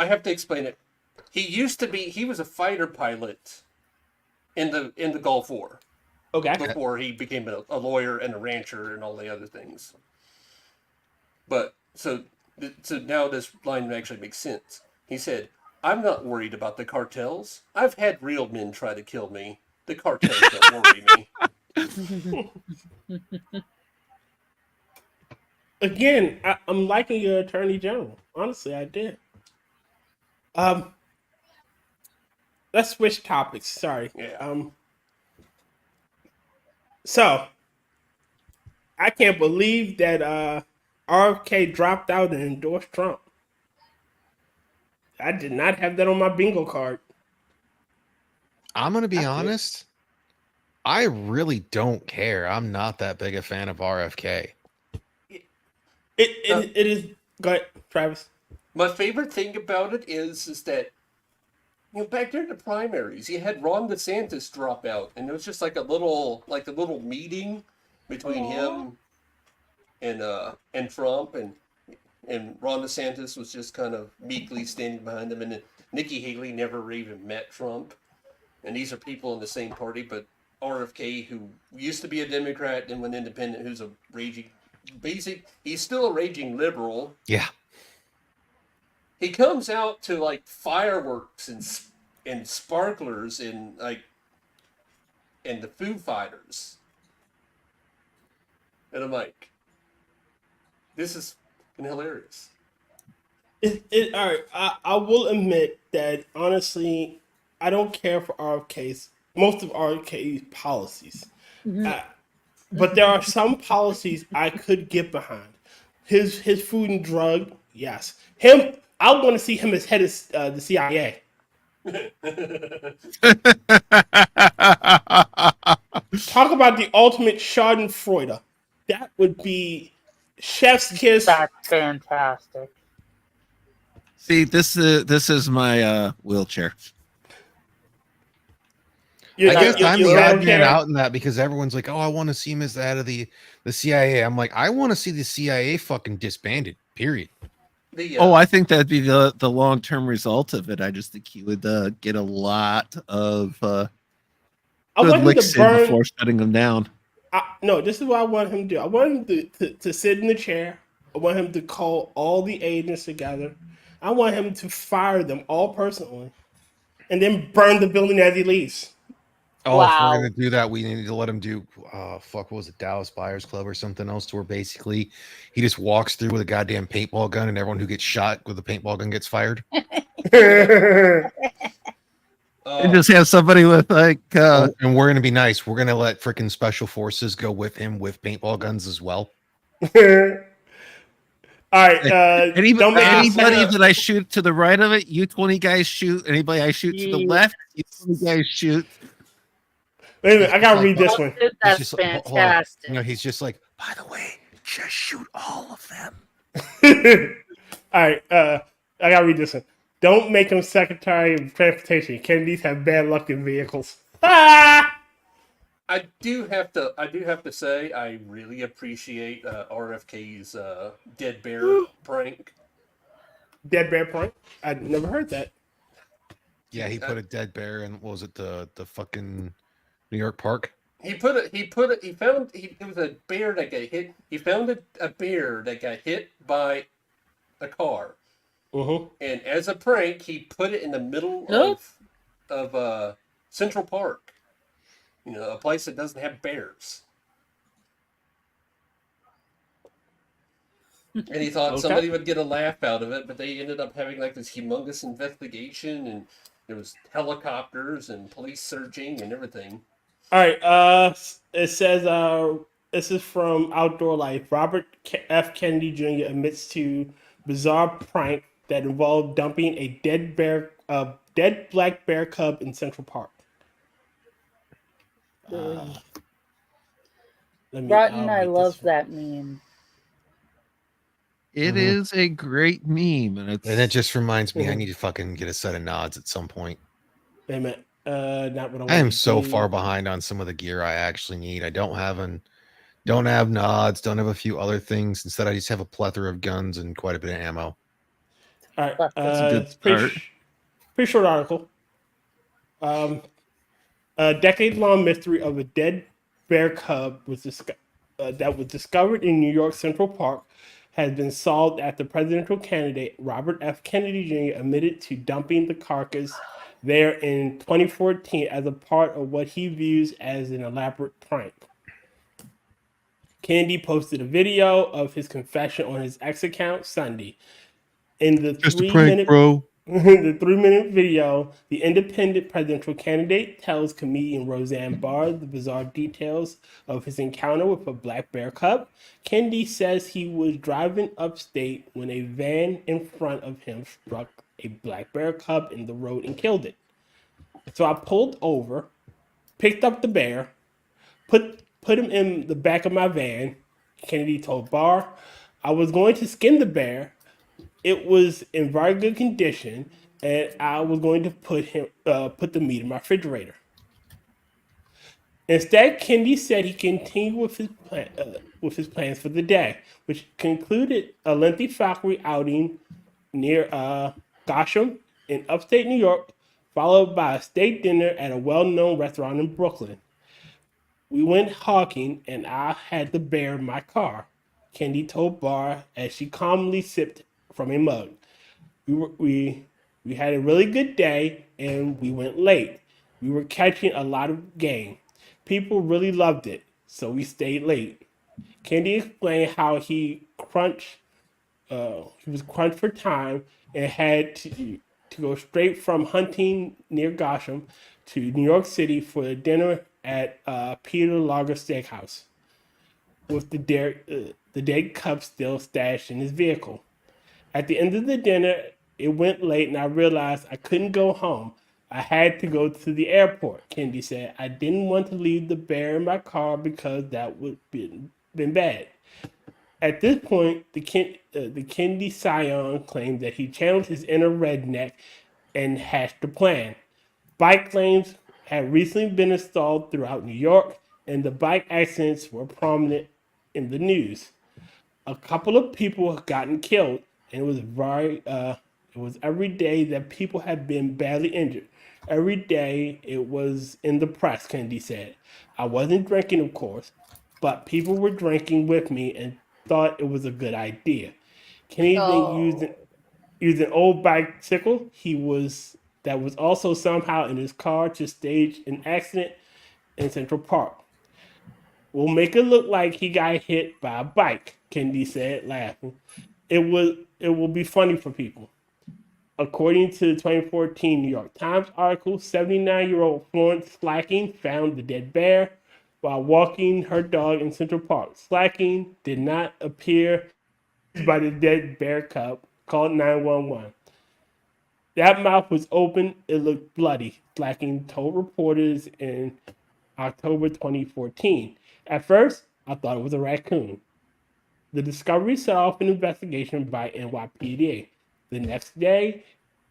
have to explain it. He was a fighter pilot in the Gulf War. Okay. Before he became a lawyer and a rancher and all the other things. But so now this line actually makes sense. He said, "I'm not worried about the cartels. I've had real men try to kill me. The cartels don't worry me." Again, I'm liking your attorney general. Honestly, I did. Let's switch topics. Sorry. Yeah. So I can't believe that RFK dropped out and endorsed Trump. I did not have that on my bingo card. I'm gonna be That's it. honest. I really don't care. I'm not that big a fan of RFK. It is. Go ahead, Travis. My favorite thing about it is that, back during the primaries, you had Ron DeSantis drop out, and it was just like a little meeting between him and Trump, and Ron DeSantis was just kind of meekly standing behind him, and then Nikki Haley never even met Trump, and these are people in the same party, but RFK, who used to be a Democrat and went independent, who's a raging, he's still a raging liberal. Yeah. He comes out to like fireworks and sparklers and the Foo Fighters, and I'm like, this is hilarious. All right. I will admit that honestly, I don't care for most of RFK's policies. But there are some policies I could get behind. His food and drug, yes. Him, I want to see him as head of the CIA. Talk about the ultimate Schadenfreude. That would be chef's kiss. That's fantastic. See, this is my wheelchair. I guess I'm the odd man out in that because everyone's like, "Oh, I want to see him as the head of the CIA." I'm like, I want to see the CIA fucking disbanded. Period. I think that'd be the long-term result of it. I just think he would get a lot of good licks in before shutting them down. No, this is what I want him to do. I want him to sit in the chair. I want him to call all the agents together. I want him to fire them all personally, and then burn the building as he leaves. Oh, wow. If we're gonna do that, we need to let him do what was it, Dallas Buyers Club or something else, to where basically he just walks through with a goddamn paintball gun, and everyone who gets shot with a paintball gun gets fired. And just have somebody with like and we're gonna be nice. We're gonna let freaking special forces go with him with paintball guns as well. All right. Anybody that I shoot to the right of it, you 20 guys shoot. Anybody I shoot to the left, you 20 guys shoot. Wait a minute, I gotta read this one. That's fantastic. He's just like, by the way, just shoot all of them. All right, I gotta read this one. Don't make him Secretary of Transportation. Kennedys have bad luck in vehicles. I do have to say I really appreciate RFK's dead bear prank. Dead bear prank? I'd never heard that. Yeah, he put a dead bear in. What was it, the fucking New York Park? It was a bear that got hit. He found a bear that got hit by a car. And as a prank, he put it in the middle of Central Park. A place that doesn't have bears. And he thought somebody would get a laugh out of it, but they ended up having like this humongous investigation, and there was helicopters and police searching and everything. All right. It says this is from Outdoor Life. Robert F. Kennedy Jr. admits to bizarre prank that involved dumping a dead black bear cub in Central Park. Rotten, I love that meme. It is a great meme, and it just reminds me I need to fucking get a set of nods at some point. Wait a minute. Not what I am so far behind on some of the gear I actually need. I don't have nods, don't have a few other things. Instead, I just have a plethora of guns and quite a bit of ammo. All right, it's pretty short article. A decade-long mystery of a dead bear cub that was discovered in New York Central Park has been solved after presidential candidate Robert F. Kennedy Jr. admitted to dumping the carcass there in 2014 as a part of what he views as an elaborate prank. Kennedy posted a video of his confession on his X account Sunday. In the Just a prank, 3-minute bro. the 3-minute video, the independent presidential candidate tells comedian Roseanne Barr the bizarre details of his encounter with a black bear cub. Kennedy says he was driving upstate when a van in front of him struck a black bear cub in the road and killed it. So I pulled over, picked up the bear, put him in the back of my van. Kennedy told Barr, I was going to skin the bear. It was in very good condition, and I was going to put the meat in my refrigerator. Instead, Kennedy said he continued with his plans for the day, which concluded a lengthy falconry outing near Gosham in upstate New York, followed by a steak dinner at a well-known restaurant in Brooklyn. We went hawking, and I had the bear in my car, Kennedy told Barr as she calmly sipped from a mug. We had a really good day, and we went late. We were catching a lot of game. People really loved it, so we stayed late. Kennedy explained how he was crunched for time and had to go straight from hunting near Gosham to New York City for a dinner at Peter Lager Steakhouse, with the dead cub still stashed in his vehicle. At the end of the dinner, it went late and I realized I couldn't go home. I had to go to the airport, Kennedy said. I didn't want to leave the bear in my car because that would have been bad. At this point, the Kennedy scion claimed that he channeled his inner redneck and hatched a plan. Bike lanes had recently been installed throughout New York, and the bike accidents were prominent in the news. A couple of people had gotten killed, and it was every day that people had been badly injured. Every day it was in the press, Kennedy said. I wasn't drinking, of course, but people were drinking with me and thought it was a good idea. Kennedy then used an old bicycle that was also somehow in his car to stage an accident in Central Park. We'll make it look like he got hit by a bike, Kennedy said, laughing. It will be funny for people. According to the 2014 New York Times article, 79-year-old Florence Slacking found the dead bear while walking her dog in Central Park. Slacking did not appear by the dead bear cub, called 911. That mouth was open, it looked bloody, Slacking told reporters in October 2014. At first, I thought it was a raccoon. The discovery set off an investigation by NYPD. The next day,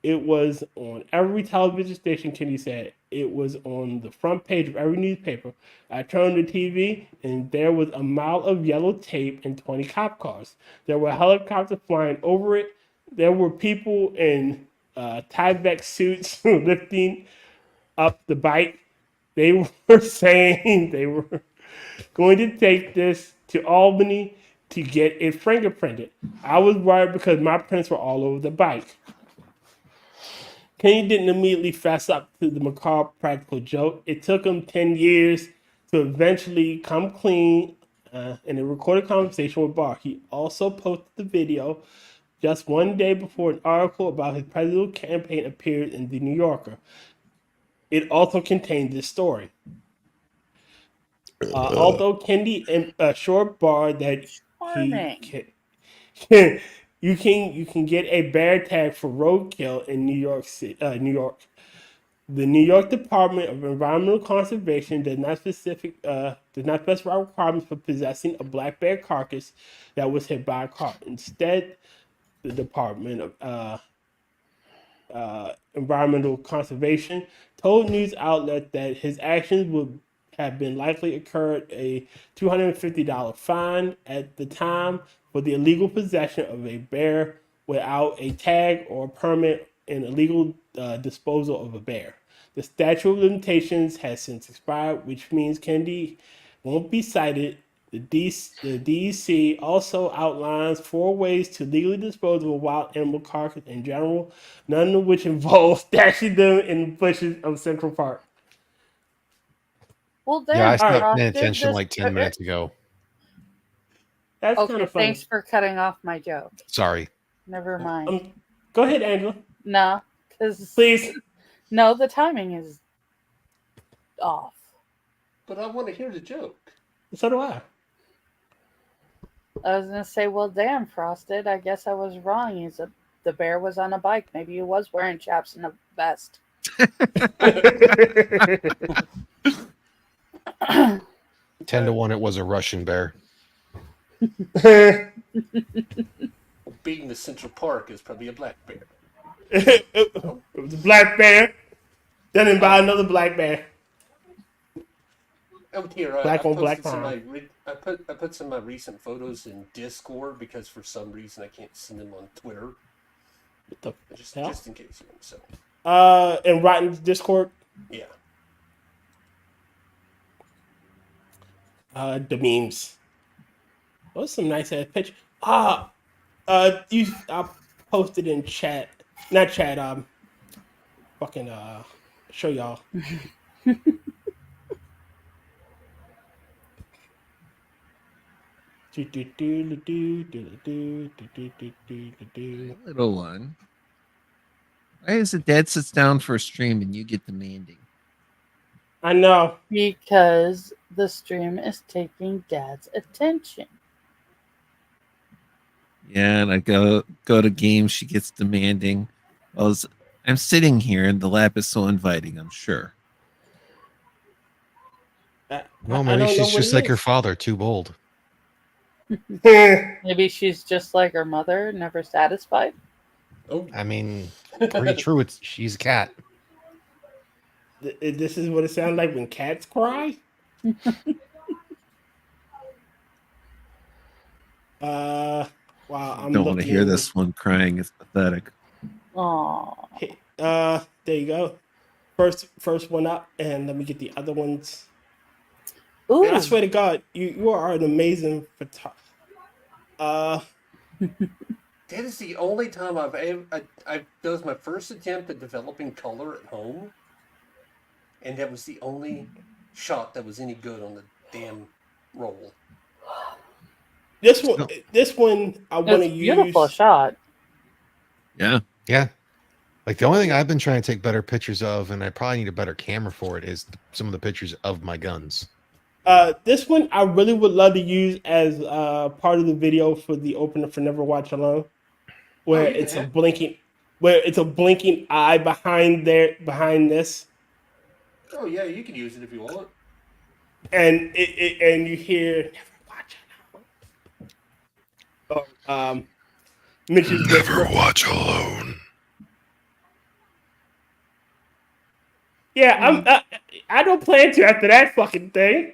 it was on every television station, Kennedy said. It was on the front page of every newspaper. I turned the TV, and there was a mile of yellow tape and 20 cop cars. There were helicopters flying over it. There were people in Tyvek suits lifting up the bike. They were saying they were going to take this to Albany to get it fingerprinted. I was worried because my prints were all over the bike. Kennedy didn't immediately fess up to the macabre practical joke. It took him 10 years to eventually come clean in a recorded conversation with Barr. He also posted the video just one day before an article about his presidential campaign appeared in The New Yorker. It also contained this story. Although Kennedy assured Barr that you can get a bear tag for roadkill in New York City, New York. The New York Department of Environmental Conservation does not specify requirements for possessing a black bear carcass that was hit by a car. Instead, the Department of Environmental Conservation told news outlet that his actions would have been likely incurred a $250 fine at the time for the illegal possession of a bear without a tag or permit and illegal disposal of a bear. The statute of limitations has since expired, which means Kennedy won't be cited The DC also outlines 4 ways to legally dispose of a wild animal carcass in general, none of which involve stashing them in the bushes of Central Park. Well, Yeah, I then, stopped Ross, paying did attention this- like 10 minutes ago. That's kind Okay, of funny. thanks for cutting off my joke. Sorry. Never mind. Go ahead, Angela. No, because Please. no, the timing is off. But I want to hear the joke. So do I. I was gonna say, well, damn, Frosted. I guess I was wrong. The bear was on a bike. Maybe he was wearing chaps and a vest. 10-1, it was a Russian bear. Being the Central Park is probably a black bear. It was a black bear. Then they buy another black bear. Oh dear, Black I on black posted some crime. of my I put some of my recent photos in Discord because for some reason I can't send them on Twitter. What the Just hell? in case you want. So And Rotten's Discord. yeah. The memes. Those some nice ass pictures. I posted in chat. Not chat, fucking show y'all. Little one. Why is it Dad sits down for a stream and you get demanding? I know. Because the stream is taking Dad's attention. Yeah, and I go to games, she gets demanding. I'm sitting here and the lap is so inviting, I'm sure. Well, I maybe don't know she's what just it like her is. father, too bold. Maybe she's just like her mother, never satisfied. Oh, I mean, pretty true. She's a cat. This is what it sounds like when cats cry. Wow, I'm Don't want to hear looking- this one crying. It's pathetic. Aww. There you go. First one up, and let me get the other ones. Ooh. And I swear to God, you are an amazing photographer. that is the only time I've ever. That was my first attempt at developing color at home, and that was the only shot that was any good on the damn roll. This one I want to It's a use. beautiful shot. Yeah. Yeah. Like the only thing I've been trying to take better pictures of, and I probably need a better camera for it, is some of the pictures of my guns. This one I really would love to use as part of the video for the opener for Never Watch Alone, where you it's can a blinking eye behind this, Oh yeah, you can use it if you want. and and you hear Never Watch Alone. Mitch's whisper. Watch Alone. Yeah, I don't plan to after that fucking thing.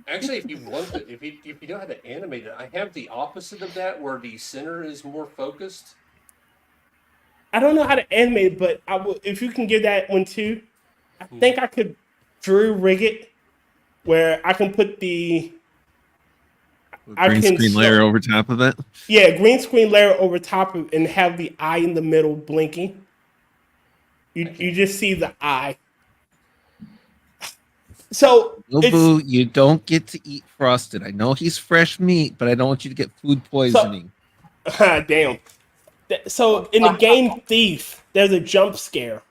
Actually, if you want to, if you know how to animate it, I have the opposite of that, where the center is more focused. I don't know how to animate it, but I will. If you can give that one too, I think I could jury rig it where I can put the Green screen layer over top of it. green screen layer over top of and have the eye in the middle blinking. You just see the eye. So Boo, you don't get to eat Frosted. I know he's fresh meat, but I don't want you to get food poisoning. damn. So in the game Thief, there's a jump scare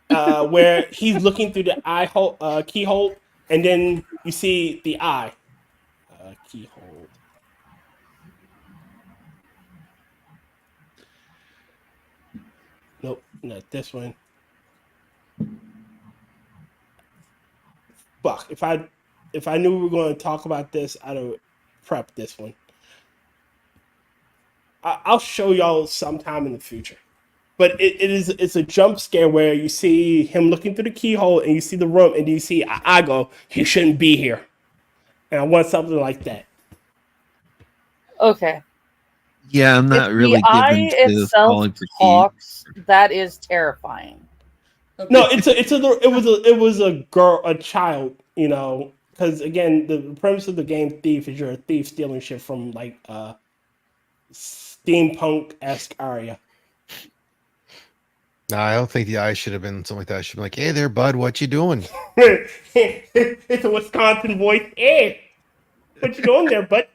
where he's looking through the eye hole, keyhole, and then you see the eye. Keyhole. Nope, not this one. Fuck! If I knew we were going to talk about this, I'd have prepped this one. I'll show y'all sometime in the future. But it's a jump scare where you see him looking through the keyhole and you see the room and you see I go, he shouldn't be here. And I want something like that. Okay. Yeah, I'm not If really the eye given to itself falling for key. talks, that is terrifying. No, it was a girl, a child You know, because again, the premise of the game Thief is you're a thief stealing shit from like steampunk-esque area. No, I don't think the eye should have been something like that. It should be like, hey there, bud, what you doing? It's a Wisconsin voice. Hey, what you doing there, bud?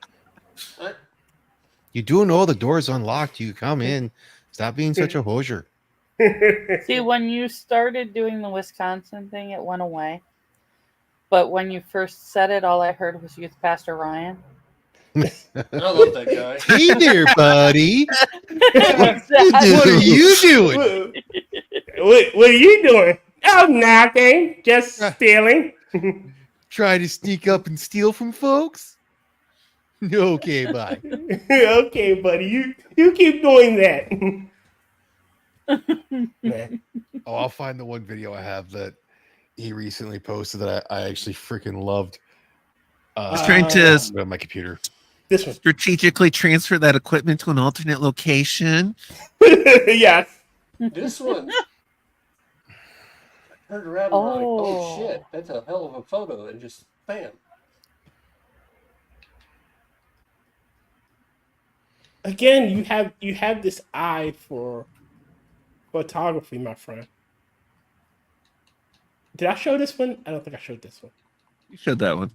You do know the door's unlocked. You come in. Stop being such a hosier. See, when you started doing the Wisconsin thing, it went away. But when you first said it, all I heard was Youth Pastor Ryan. I love that guy. Hey there, buddy. Exactly. What are you doing? What are you doing? Oh, nothing. Just stealing. Try to sneak up and steal from folks? Okay, bye. Okay, buddy. You keep doing that. Man. Oh, I'll find the one video I have that he recently posted that I actually freaking loved. He's trying to on my computer. This one. strategically transfer that equipment to an alternate location. Yes. This one. I turned around and like, oh shit, that's a hell of a photo, and just bam. Again, you have this eye for photography, my friend. Did I show this one? I don't think I showed this one. You showed that one.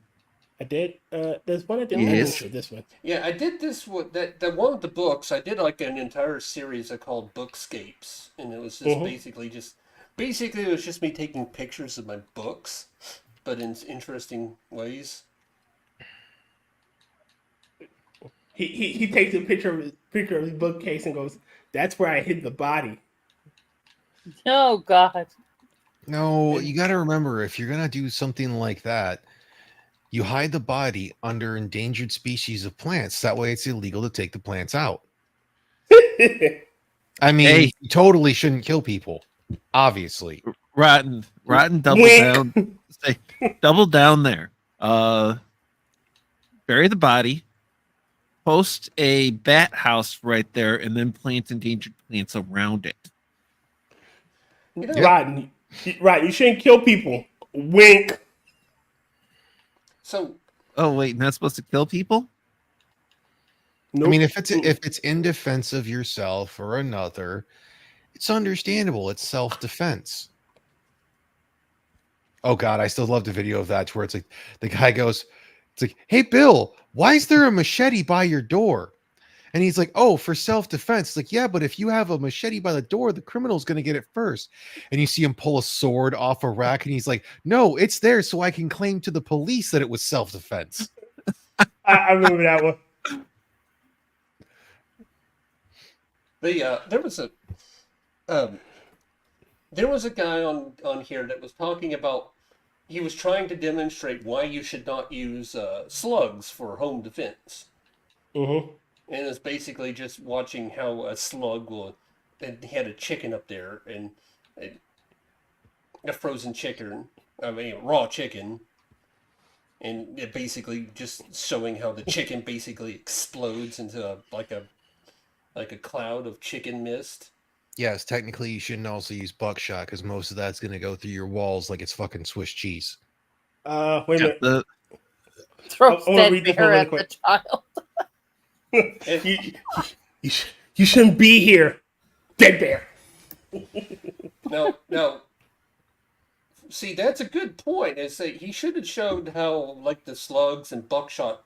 I did. There's one I didn't Yes. show this one. Yeah, I did this one. That one of the books. I did like an entire series I called Bookscapes, and it was just basically it was just me taking pictures of my books, but in interesting ways. He takes a picture of his bookcase and goes, "That's where I hid the body." Oh, God. No, you got to remember, if you're going to do something like that, you hide the body under endangered species of plants. That way it's illegal to take the plants out. I mean, you totally shouldn't kill people, obviously. Rotten, double Wink. down. Say, double down there. Bury the body, post a bat house right there, and then plant endangered plants around it. You know, Rotten. You shouldn't kill people. Wink. so Oh wait, not supposed to kill people? Nope. I mean, if it's in defense of yourself or another, it's understandable. It's self-defense. Oh God, I still love the video of that where it's like the guy goes, it's like, hey Bill, why is there a machete by your door? And he's like, oh, for self-defense. It's like, yeah, but if you have a machete by the door, the criminal's going to get it first. And you see him pull a sword off a rack, and he's like, no, it's there so I can claim to the police that it was self-defense. I remember that one. there was a guy on here that was talking about. He was trying to demonstrate why you should not use slugs for home defense. Mm-hmm. And it's basically just watching how a slug will. And he had a chicken up there, and a frozen chicken. I mean, raw chicken. And it basically just showing how the chicken basically explodes into like a cloud of chicken mist. Yes, technically you shouldn't also use buckshot because most of that's going to go through your walls like it's fucking Swiss cheese. Wait a minute. Throw I wanna read this one bear really at the quick. child. You shouldn't be here, dead bear. Now, see, that's a good point. Is that he should have showed how like the slugs and buckshot,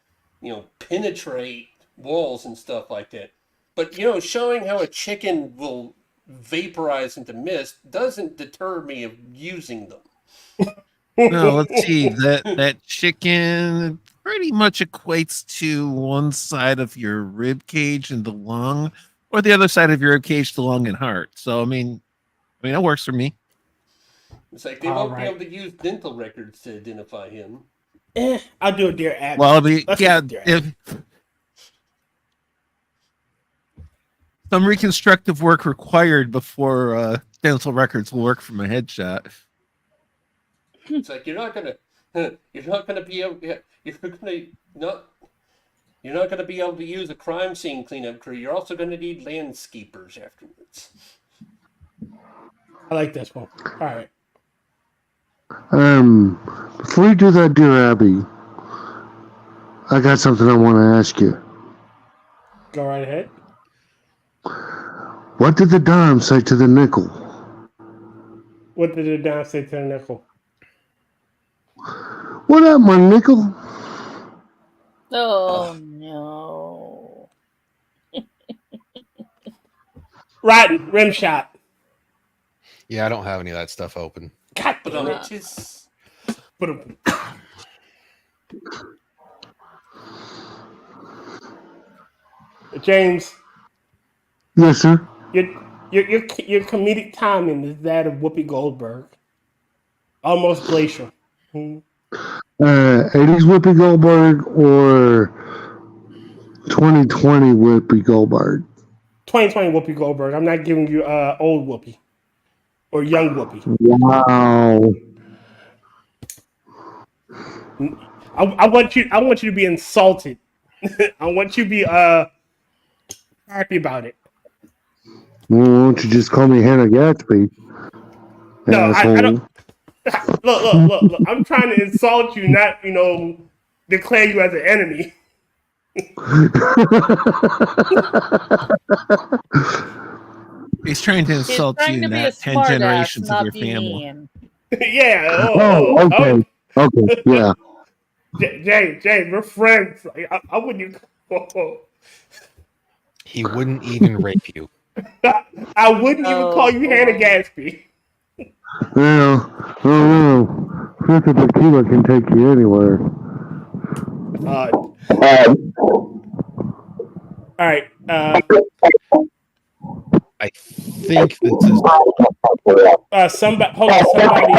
penetrate walls and stuff like that. But showing how a chicken will vaporize into mist doesn't deter me of using them. No, let's see. That chicken pretty much equates to one side of your rib cage and the lung, or the other side of your rib cage, the lung and heart. So I mean, that works for me. It's like they won't be able to use dental records to identify him. I'll do a Dear Abby. Well, I mean, Let's yeah, do Dear Abby. if some reconstructive work required before dental records will work for my headshot. It's like you're not gonna be able to use a crime scene cleanup crew. You're also gonna need landscapers afterwards. I like this one. All right. Before you do that, dear Abby, I got something I want to ask you. Go right ahead. What did the dime say to the nickel? What did the dime say to the nickel? What up, my nickel? Oh no. Rotten rim shot. Yeah, I don't have any of that stuff open. God But damn it. it is. Put him. James, Yes, sir. your comedic timing is that of Whoopi Goldberg. Almost glacial. 80s Whoopi Goldberg or 2020 Whoopi Goldberg? 2020 Whoopi Goldberg. I'm not giving you old Whoopi or young Whoopi. Wow. I want you to be insulted. I want you to be happy about it. Well, why don't you just call me Hannah Gatsby? No, I asshole. don't. Look. I'm trying to insult you, not declare you as an enemy. He's trying to He's insult trying you, to be a not 10 smart ass, generations of not your be family. mean. Yeah. Oh, okay. Okay, yeah. James, we're friends. I wouldn't. He wouldn't even rape you. I wouldn't even call you boy. Hannah Gatsby. Well, I don't know. Fifth of tequila can take you anywhere. All right. I think this is. Somebody. Hold on. Somebody.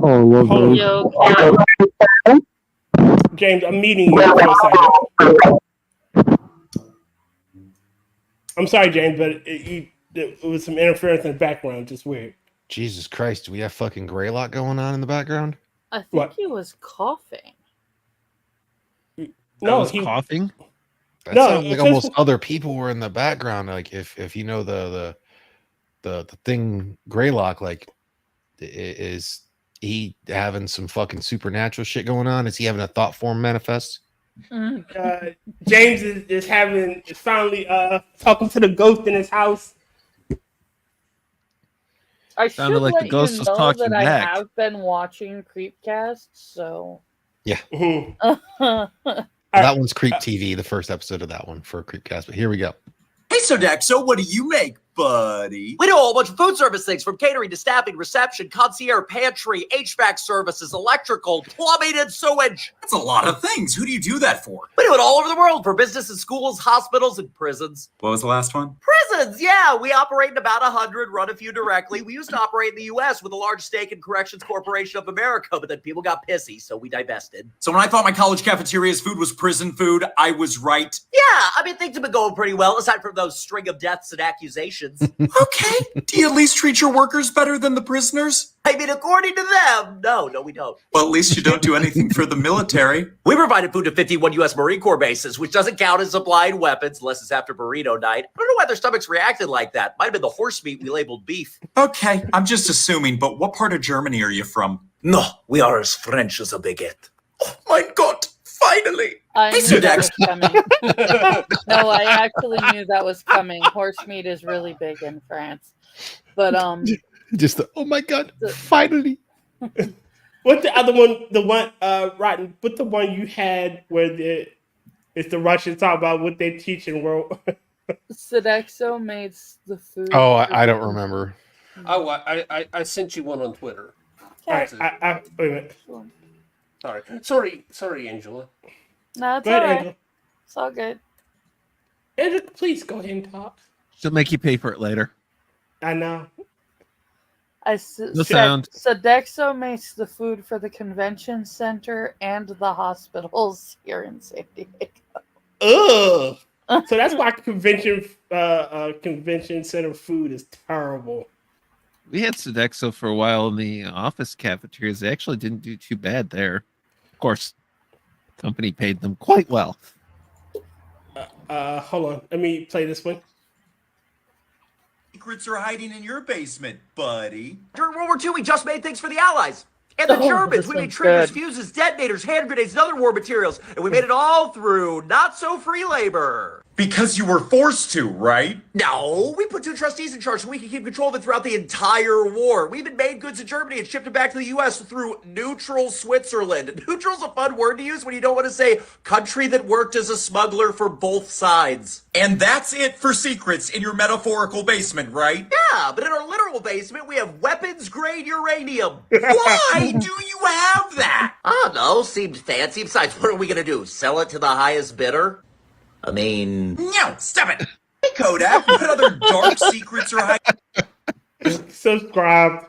Oh, I love Hold on. those. You okay? James, I'm meeting you for a second. I'm sorry, James, but it was some interference in the background. Just weird. Jesus Christ, do we have fucking Greylock going on in the background? I think What? he was coughing. No, was coughing. That No, sounds like it's almost just- other people were in the background. Like if you know the thing Greylock, like is he having some fucking supernatural shit going on? Is he having a thought form manifest? James is finally talking to the ghost in his house. I Sounded should like let the ghost you was know talking that back. I have been watching Creepcast, so. Mhm. That one's Creep TV, the first episode of that one for Creepcast. But here we go. Hey, Sodexo, what do you make, buddy? We do a whole bunch of food service things, from catering to staffing, reception, concierge, pantry, HVAC services, electrical, plumbing, and sewage. That's a lot of things. Who do you do that for? We do it all over the world for businesses, schools, hospitals, and prisons. What was the last one? Prisons, yeah. We operate in about 100, run a few directly. We used to operate in the U.S. with a large stake in Corrections Corporation of America, but then people got pissy, so we divested. So when I thought my college cafeteria's food was prison food, I was right. Yeah, I mean, things have been going pretty well, aside from those string of deaths and accusations. Okay. Do you at least treat your workers better than the prisoners? I mean, according to them, no, we don't. Well, at least you don't do anything for the military. We provided food to 51 U.S. Marine Corps bases, which doesn't count as supplying weapons unless it's after burrito night. I don't know why their stomachs reacted like that. Might have been the horse meat we labeled beef. Okay, I'm just assuming, but what part of Germany are you from? No, we are as French as a baguette. Oh my god, finally! I Hey, knew that was Sodexo. coming. No, I actually knew that was coming. Horse meat is really big in France. But Just oh my god, The- finally. What's the other one? The one, Rotten. What's the one you had where it's the Russians talk about what they teach in world? Sodexo made the food. Oh, for I don't the- remember. Oh, I sent you one on Twitter. All right, wait a minute. Sorry, Angela. No, it's Go ahead, all right. Angela. It's all good. Angela, please go ahead and talk. She'll make you pay for it later. I know. No sound. Sodexo makes the food for the convention center and the hospitals here in San Diego. Ugh. So that's why convention center food is terrible. We had Sodexo for a while in the office cafeterias. They actually didn't do too bad there. Of course, the company paid them quite well. Hold on. Let me play this one. secrets are hiding in your basement, buddy? During World War II, we just made things for the Allies. And the Germans, we made triggers, fuses, detonators, hand grenades, and other war materials. And we made it all through not-so-free labor. Because you were forced to, right? No, we put 2 trustees in charge so we could keep control of it throughout the entire war. We even made goods in Germany and shipped them back to the U.S. through neutral Switzerland. Neutral's a fun word to use when you don't want to say country that worked as a smuggler for both sides. And that's it for secrets in your metaphorical basement, right? Yeah, but in our literal basement, we have weapons-grade uranium. Why do you have that? I don't know, seemed fancy. Besides, what are we going to do, sell it to the highest bidder? I mean... No, stop it! Hey, Kodak, what other dark secrets are hiding? Subscribe.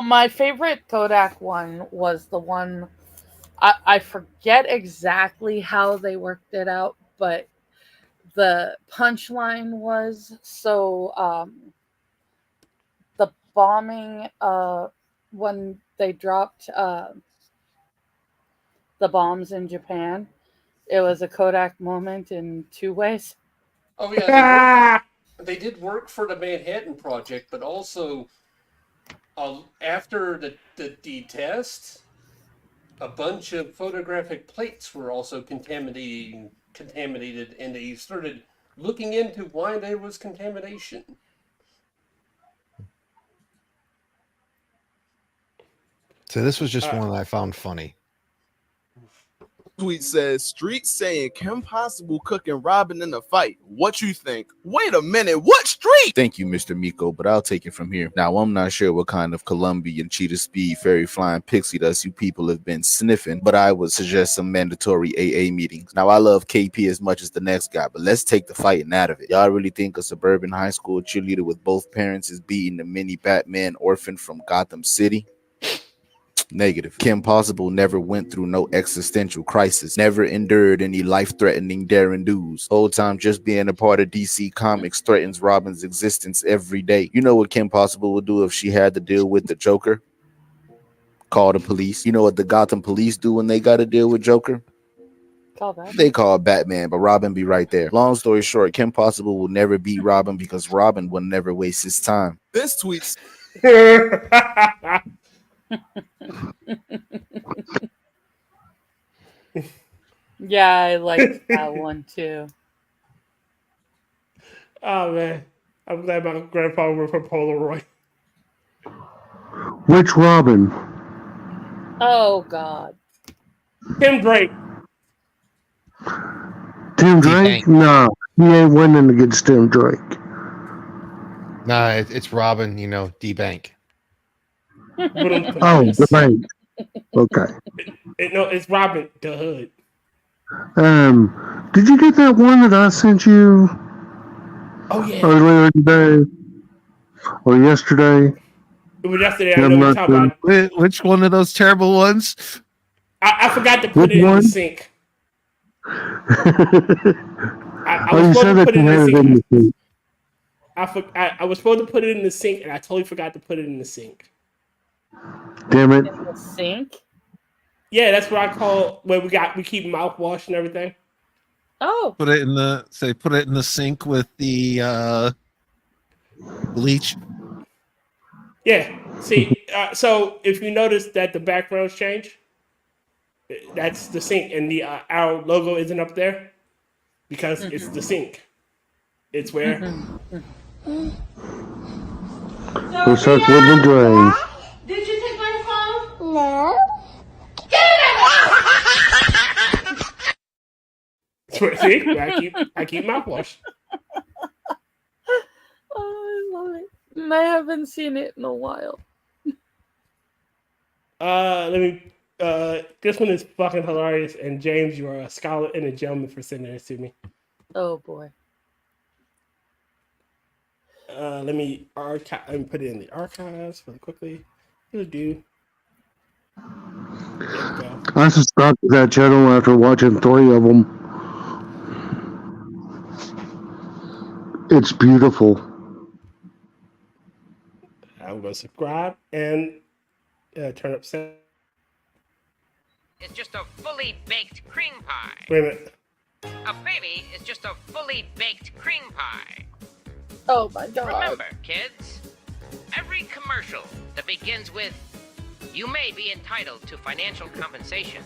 My favorite Kodak one was the one... I forget exactly how they worked it out, but the punchline was, so the bombing, when they dropped the bombs in Japan, it was a Kodak moment in 2 ways. Oh yeah, they did work for the Manhattan Project, but also after the test, a bunch of photographic plates were also contaminated, and they started looking into why there was contamination. So this was just one that I found funny. Tweet says, Street saying Kim Possible cooking Robin in a fight. What you think? Wait a minute, what Street? Thank you, Mr. Miko, but I'll take it from here. Now, I'm not sure what kind of Colombian cheetah speed fairy flying pixie dust you people have been sniffing, but I would suggest some mandatory AA meetings. Now, I love KP as much as the next guy, but let's take the fighting out of it. Y'all really think a suburban high school cheerleader with both parents is beating a mini Batman orphan from Gotham City? Negative. Kim Possible never went through no existential crisis, never endured any life-threatening daring do's. Whole time just being a part of DC Comics threatens Robin's existence every day. You know what Kim Possible would do if she had to deal with the Joker? Call the police. You know what the Gotham police do when they got to deal with Joker? They call Batman, but Robin be right there. Long story short, Kim Possible will never beat Robin because Robin will never waste his time. This tweet's Yeah, I like that one too. Oh man, I'm glad my grandpa worked for Polaroid. Which Robin? Oh God. Tim Drake. Tim Drake? No, he ain't winning against Tim Drake. Nah, it's Robin, you know, D-Bank. Oh, the bank. Okay. No, it's Robin the Hood. Did you get that one that I sent you? Oh yeah. Earlier today or yesterday? It was yesterday. I know what you're talking about. Which one of those terrible ones? I forgot to put it in the sink. I was supposed to put it in the sink. I was supposed to put it in the sink, and I totally forgot to put it in the sink. Damn it! In the sink? Yeah, that's what I call where we keep mouthwash and everything. Oh. Put it in the sink with the bleach. Yeah. See, so if you notice that the backgrounds change, that's the sink, and our logo isn't up there because it's the sink. It's where. We're circling the drain. Did you take my phone? No. See, I keep mouthwash. Oh, I love it. And I haven't seen it in a while. This one is fucking hilarious, and James, you are a scholar and a gentleman for sending this to me. Oh boy. Let me put it in the archives really quickly. It'll do. I subscribed to that channel after watching 3 of them. It's beautiful. I'm gonna subscribe and turn up sound. It's just a fully baked cream pie. Wait a minute. A baby is just a fully baked cream pie. Oh my god. Remember, kids, every commercial that begins with, "You may be entitled to financial compensation,"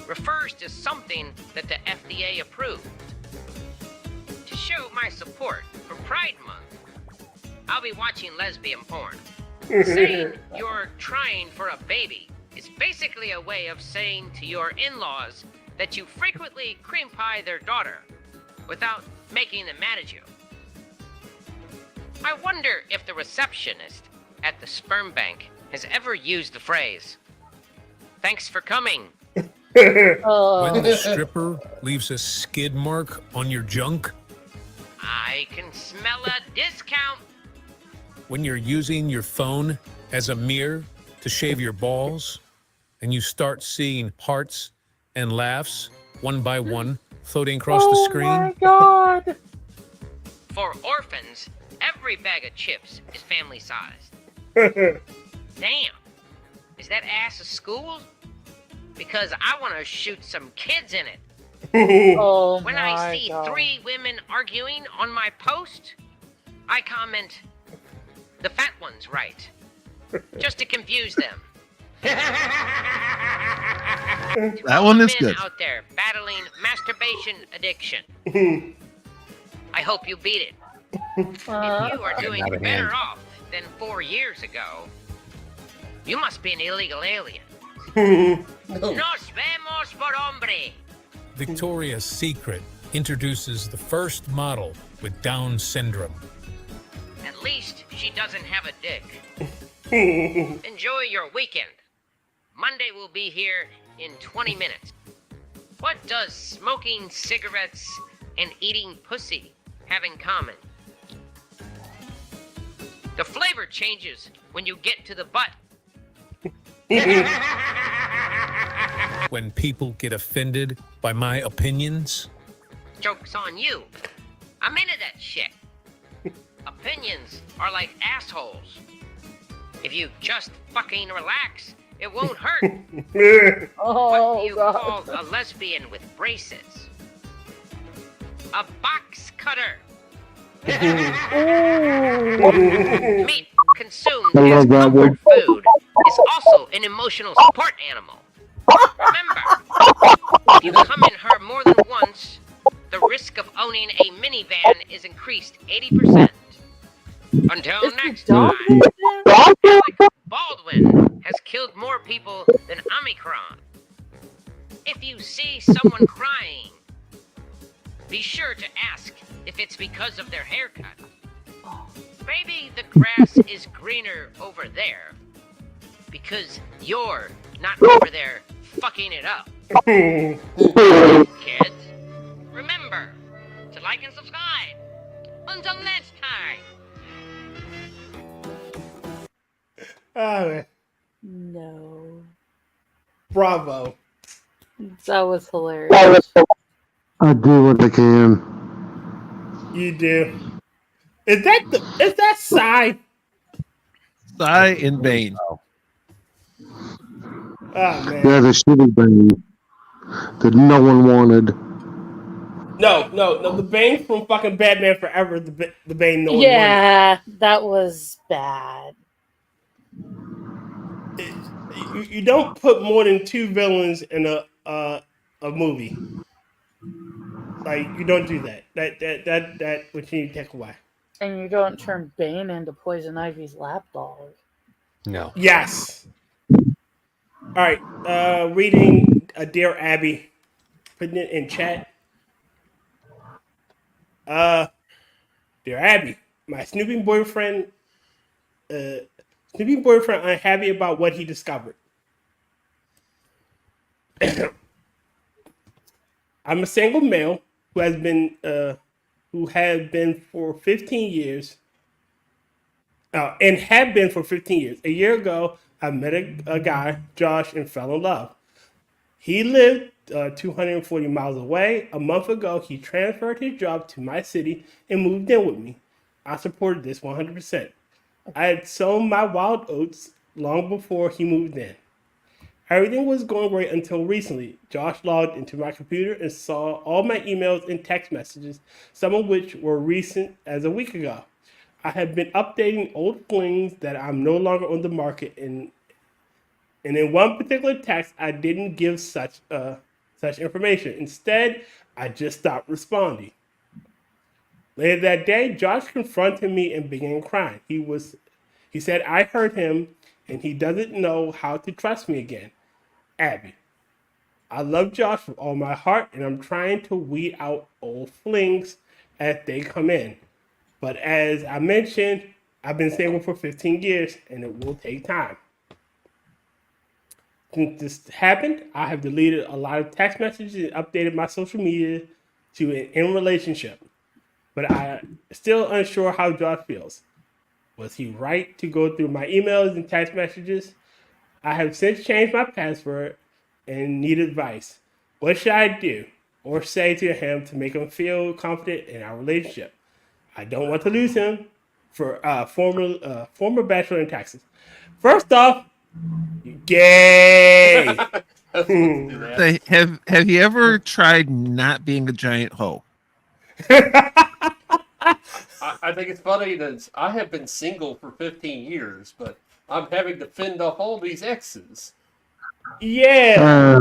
refers to something that the FDA approved. To show my support for Pride Month, I'll be watching lesbian porn. Saying you're trying for a baby is basically a way of saying to your in-laws that you frequently cream pie their daughter without making them mad at you. I wonder if the receptionist at the sperm bank has ever used the phrase, "Thanks for coming." When the stripper leaves a skid mark on your junk, I can smell a discount. when you're using your phone as a mirror to shave your balls, and you start seeing hearts and laughs one by one floating across the screen. Oh my god. For orphans, every bag of chips is family sized. Damn. Is that ass a school? Because I want to shoot some kids in it. Oh When my I see god. 3 women arguing on my post, I comment, "The fat one's right." Just to confuse them. That one is Men good. out there battling masturbation addiction. I hope you beat it. If you are doing Out of better hand. off than 4 years ago, you must be an illegal alien. Nos vemos por hombre. Victoria's Secret introduces the first model with Down syndrome. At least she doesn't have a dick. Enjoy your weekend. Monday will be here in 20 minutes. What does smoking cigarettes and eating pussy have in common? The flavor changes when you get to the butt. When people get offended by my opinions, Joke's on you. I'm into that shit. Opinions are like assholes. If you just fucking relax, it won't hurt. Oh What do you god. call a lesbian with braces? A box cutter. Meat consumed I as love that comfort food is also an emotional support animal. Remember, if you come in her more than once, the risk of owning a minivan is increased 80%. Until Is the next dog time, there? Alec Baldwin has killed more people than Omicron. If you see someone crying, be sure to ask if it's because of their haircut. Maybe the grass is greener over there because you're not over there fucking it up. Kids, remember to like and subscribe. Until next time. Oh, man. No. Bravo. That was hilarious. I do what I can. You do. Is that Psy? Sigh in vain. Oh man. Yeah, the shitty thing that no one wanted. No. The Bane from fucking Batman Forever. The Bane no one Yeah, that was bad. wanted. You don't put more than 2 villains in a movie. Like you don't do that. That what you need to take away. And you don't turn Bane into Poison Ivy's lapdog. No. Yes. All right. Reading Dear Abby, putting it in chat. Dear Abby, my snooping boyfriend unhappy about what he discovered. I'm a single male who had been for 15 years. And had been for 15 years. A year ago, I met a guy, Josh, and fell in love. He lived 240 miles away. A month ago, he transferred his job to my city and moved in with me. I supported this 100%. I had sown my wild oats long before he moved in. Everything was going great until recently. Josh logged into my computer and saw all my emails and text messages, some of which were recent as a week ago. I have been updating old flings that I'm no longer on the market, and in one particular text, I didn't give such information. Instead, I just stopped responding. Later that day, Josh confronted me and began crying. He said I hurt him and he doesn't know how to trust me again. Abby, I love Josh with all my heart and I'm trying to weed out old flings as they come in. But as I mentioned, I've been single for 15 years and it will take time. Since this happened, I have deleted a lot of text messages and updated my social media to an in relationship. But I'm still unsure how Josh feels. Was he right to go through my emails and text messages? I have since changed my password and need advice. What should I do or say to him to make him feel confident in our relationship? I don't want to lose him for former bachelor in taxes. First off, gay. Say, have you ever tried not being a giant hoe? I think it's funny that I have been single for 15 years, but I'm having to fend off all these exes. Yeah.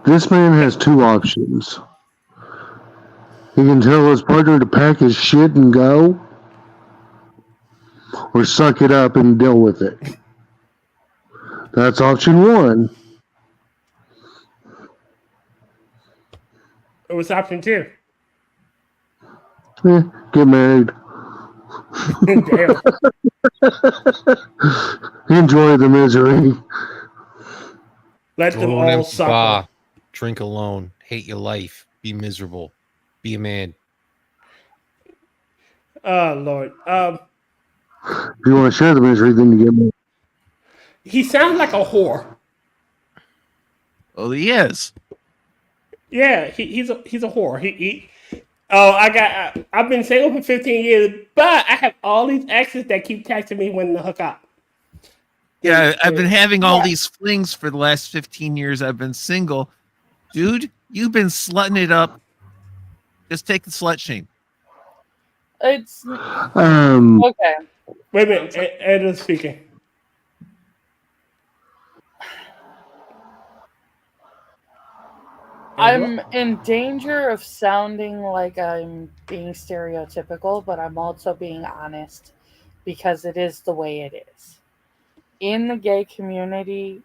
This man has two options. He can tell his partner to pack his shit and go, or suck it up and deal with it. That's option one. It was option two. Get married. Damn. Enjoy the misery. Let them Go to an all empty suffer. bar, drink alone, hate your life, be miserable, be a man. Oh Lord. If you want to share the misery, then you get married. He sounds like a whore. Oh, he is. Yeah, he's a whore. I've been single for 15 years, but I have all these exes that keep texting me when to hook up. Yeah, I've been having all these flings for the last 15 years I've been single. Dude, you've been slutting it up. Just take the slut shame. It's okay. Wait a minute, Ed's speaking. I'm in danger of sounding like I'm being stereotypical, but I'm also being honest because it is the way it is. In the gay community,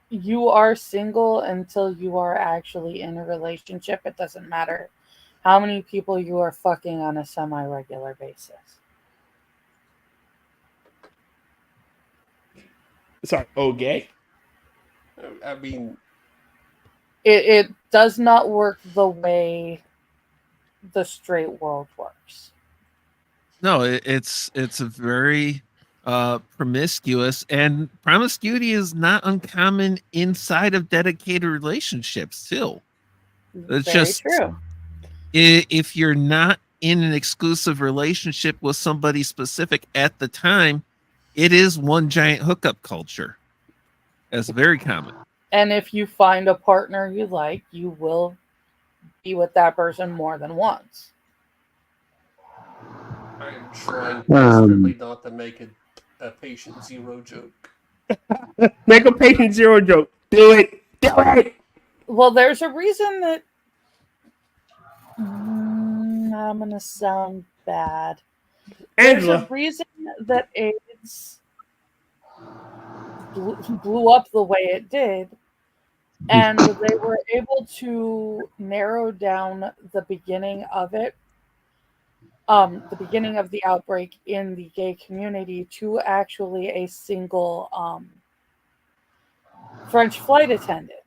you are single until you are actually in a relationship. It doesn't matter how many people you are fucking on a semi-regular basis. Sorry, gay? I mean, it does not work the way the straight world works. No, it's a very promiscuous, and promiscuity is not uncommon inside of dedicated relationships too. It's Very just true. If you're not in an exclusive relationship with somebody specific at the time, it is one giant hookup culture. That's very common. And if you find a partner you like, you will be with that person more than once. I am trying desperately not to make a patient zero joke. Make a patient zero joke. Do it. Do it. Well, there's a reason that I'm gonna sound bad. Angela. There's a reason that AIDS blew up the way it did, and they were able to narrow down the beginning of it, the beginning of the outbreak in the gay community to actually a single French flight attendant.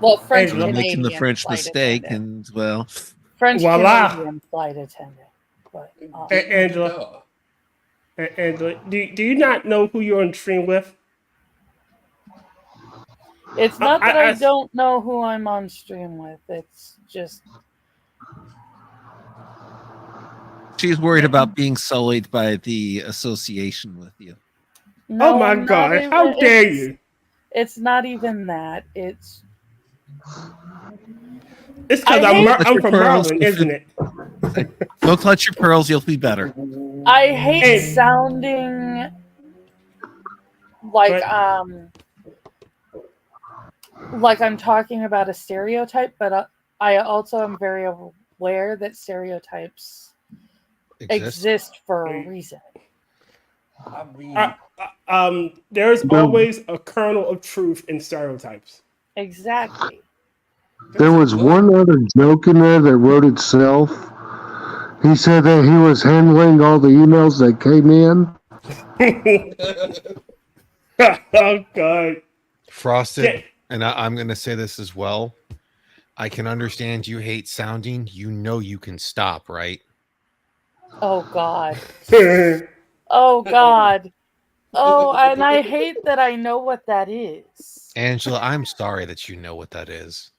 Well, French Angela Canadian making the French flight mistake, attendant. and well, French Voila. Canadian flight attendant. But, Angela, do you not know who you're on stream with? It's not that I don't know who I'm on stream with. It's just She's worried about being sullied by the association with you. No, oh my I'm not God! even- How dare it's- you? It's not even that. It's It's because I hate- I'm from Maryland, isn't it? Go clutch your pearls, you'll be better. I hate Hey. sounding like I'm talking about a stereotype, but I also am very aware that stereotypes exist for a reason. I mean, There's always a kernel of truth in stereotypes. Exactly. There was one other joke in there that wrote itself. He said that he was handling all the emails that came in. Oh God. Frosted, and I'm going to say this as well. I can understand you hate sounding. You know you can stop, right? Oh God. Oh God. Oh, and I hate that I know what that is. Angela, I'm sorry that you know what that is.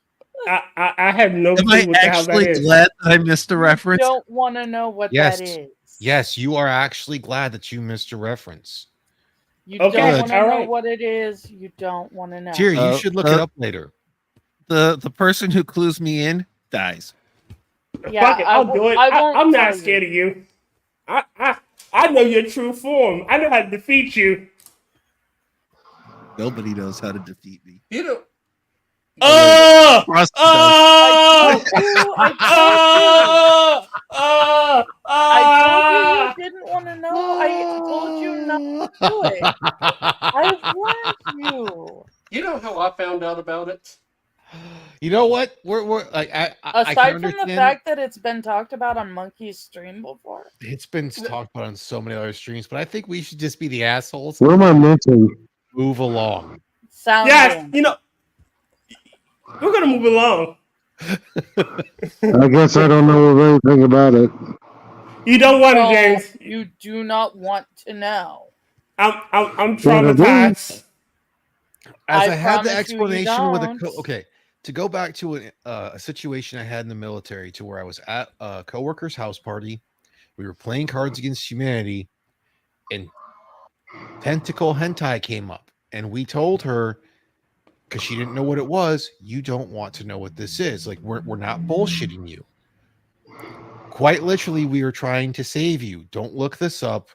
I have no Am clue I what the hell that actually is. glad that I missed a reference? Don't want to know what Yes. that is. Yes, you are actually glad that you missed a reference. You Okay, don't want to all know right. what it is. You don't want to know. Dear, you should look it up later. The person who clues me in dies. Yeah, Fuck it, I'll do it. won't I'm not tell you. scared of you. I know your true form. I know how to defeat you. Nobody knows how to defeat me. you know, Oh! Frosted I told you you didn't want to know. I told you not to do it. I warned you. you know how I found out about it? You know what? We're like I Aside can from the understand. fact that it's been talked about on Monkey's stream before. It's been talked about on so many other streams, but I think we should just be the assholes. What am I missing? Move along. Sound Yes, in. you know, we're gonna move along. I guess I don't know anything about it. You don't want No, it, James. you do not want to know. I'm traumatized. As I I had the promise you, you explanation with don't. okay, to go back to a situation I had in the military, to where I was at a coworker's house party, we were playing Cards Against Humanity, and tentacle hentai came up, and we told her, because she didn't know what it was, you don't want to know what this is. Like, we're not bullshitting you. Quite literally, we were trying to save you. Don't look this up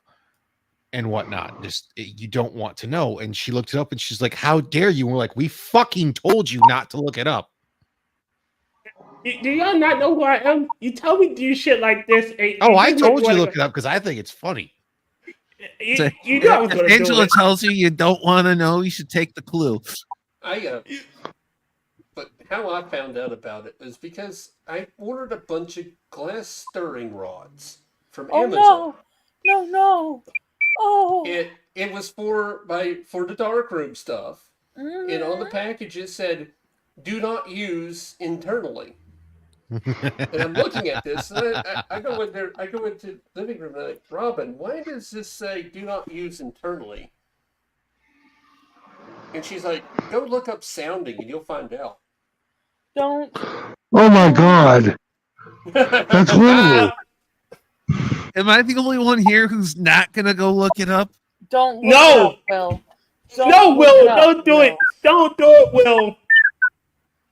and whatnot. Just you don't want to know. And she looked it up and she's like, how dare you? And we're like, we fucking told you not to look it up. Do y'all not know who I am? You tell me to do shit like this. And Oh, I just told you wanna to look go- it up because I think it's funny. You know I was If gonna do Angela it. tells you you don't want to know, you should take the clue. But how I found out about it was because I ordered a bunch of glass stirring rods from Oh Amazon. no. Oh. It was for the darkroom stuff, and on the package it said, "Do not use internally." And I'm looking at this, and I go in there. I go into the living room, and I'm like, Robin, why does this say "Do not use internally"? And she's like, "Go look up sounding, and you'll find out." Don't. Oh my God. That's horrible. Am I the only one here who's not gonna go look it up? Don't. Look No! it up, Will. Don't No, look Will, it up, don't do it. Don't do it, Will.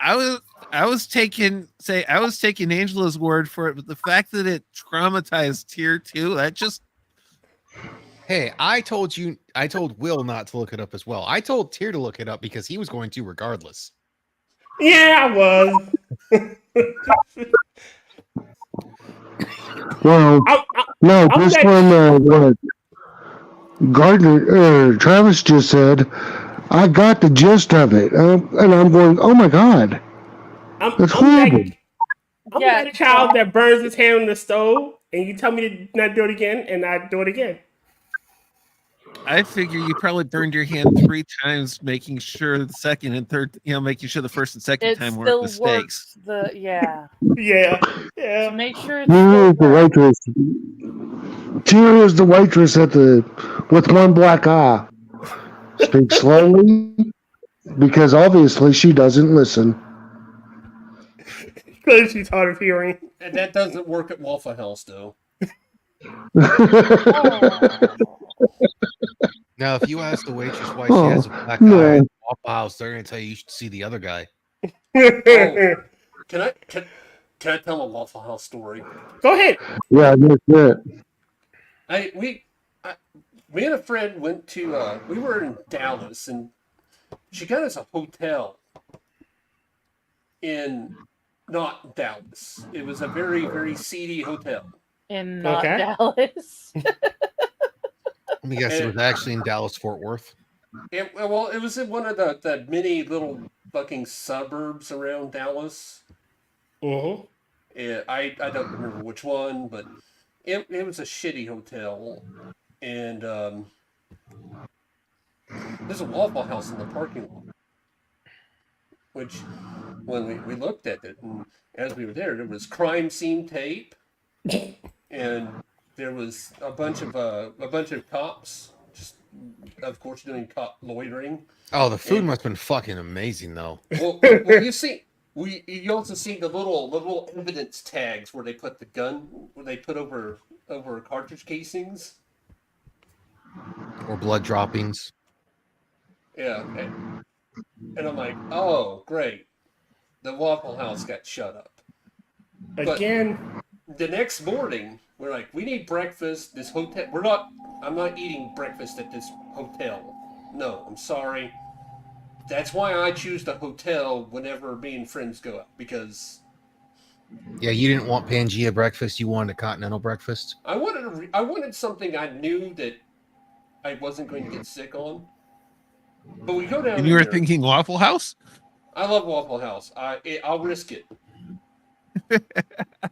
I was taking Angela's word for it, but the fact that it traumatized tier 2, that just Hey, I told Will not to look it up as well. I told Tyr to look it up because he was going to regardless. Yeah, I was. Well, no, I'm this like- one, what Gardner, Travis just said, I got the gist of it. And I'm going, oh my God. That's horrible. I'm that child that burns his hand on the stove, and you tell me to not do it again, and I do it again. I figure you probably burned your hand 3 times, making sure the second and third, making sure the first and second It time still weren't mistakes. works. Yeah. Yeah. So make sure it's Tyr still is the waitress. Tyr is the waitress with one black eye. Speak slowly, because obviously she doesn't listen. Because she's hard of hearing. And that doesn't work at Waffle House, though. Now, if you ask the waitress why Oh, she has a black no. eye at Waffle House, they're going to tell you should see the other guy. Oh, can I tell a Waffle House story? Go ahead. Yeah, that's it. Me and a friend went to we were in Dallas, and she got us a hotel in not Dallas. It was a very, very seedy hotel. In not Okay. Dallas. Let me guess, it was actually in Dallas, Fort Worth. It was in one of the many little fucking suburbs around Dallas. Mm-hmm. I don't remember which one, but it was a shitty hotel, and there's a Waffle House in the parking lot. Which, when we looked at it, and as we were there was crime scene tape, and there was a bunch of cops, just of course doing cop loitering. Oh, the food must have been fucking amazing, though. Well, you also see the little evidence tags where they put the gun, where they put over cartridge casings. Or blood droppings. Yeah. And I'm like, oh, great. The Waffle House got shut up. Again. But the next morning, we're like, we need breakfast. This hotel, I'm not eating breakfast at this hotel. No, I'm sorry. That's why I choose the hotel whenever me and friends go out, because... Yeah, you didn't want Pangea breakfast. You wanted a continental breakfast. I wanted something I knew that I wasn't going to get sick on. But we go down. And you were thinking Waffle House? I love Waffle House. I'll risk it.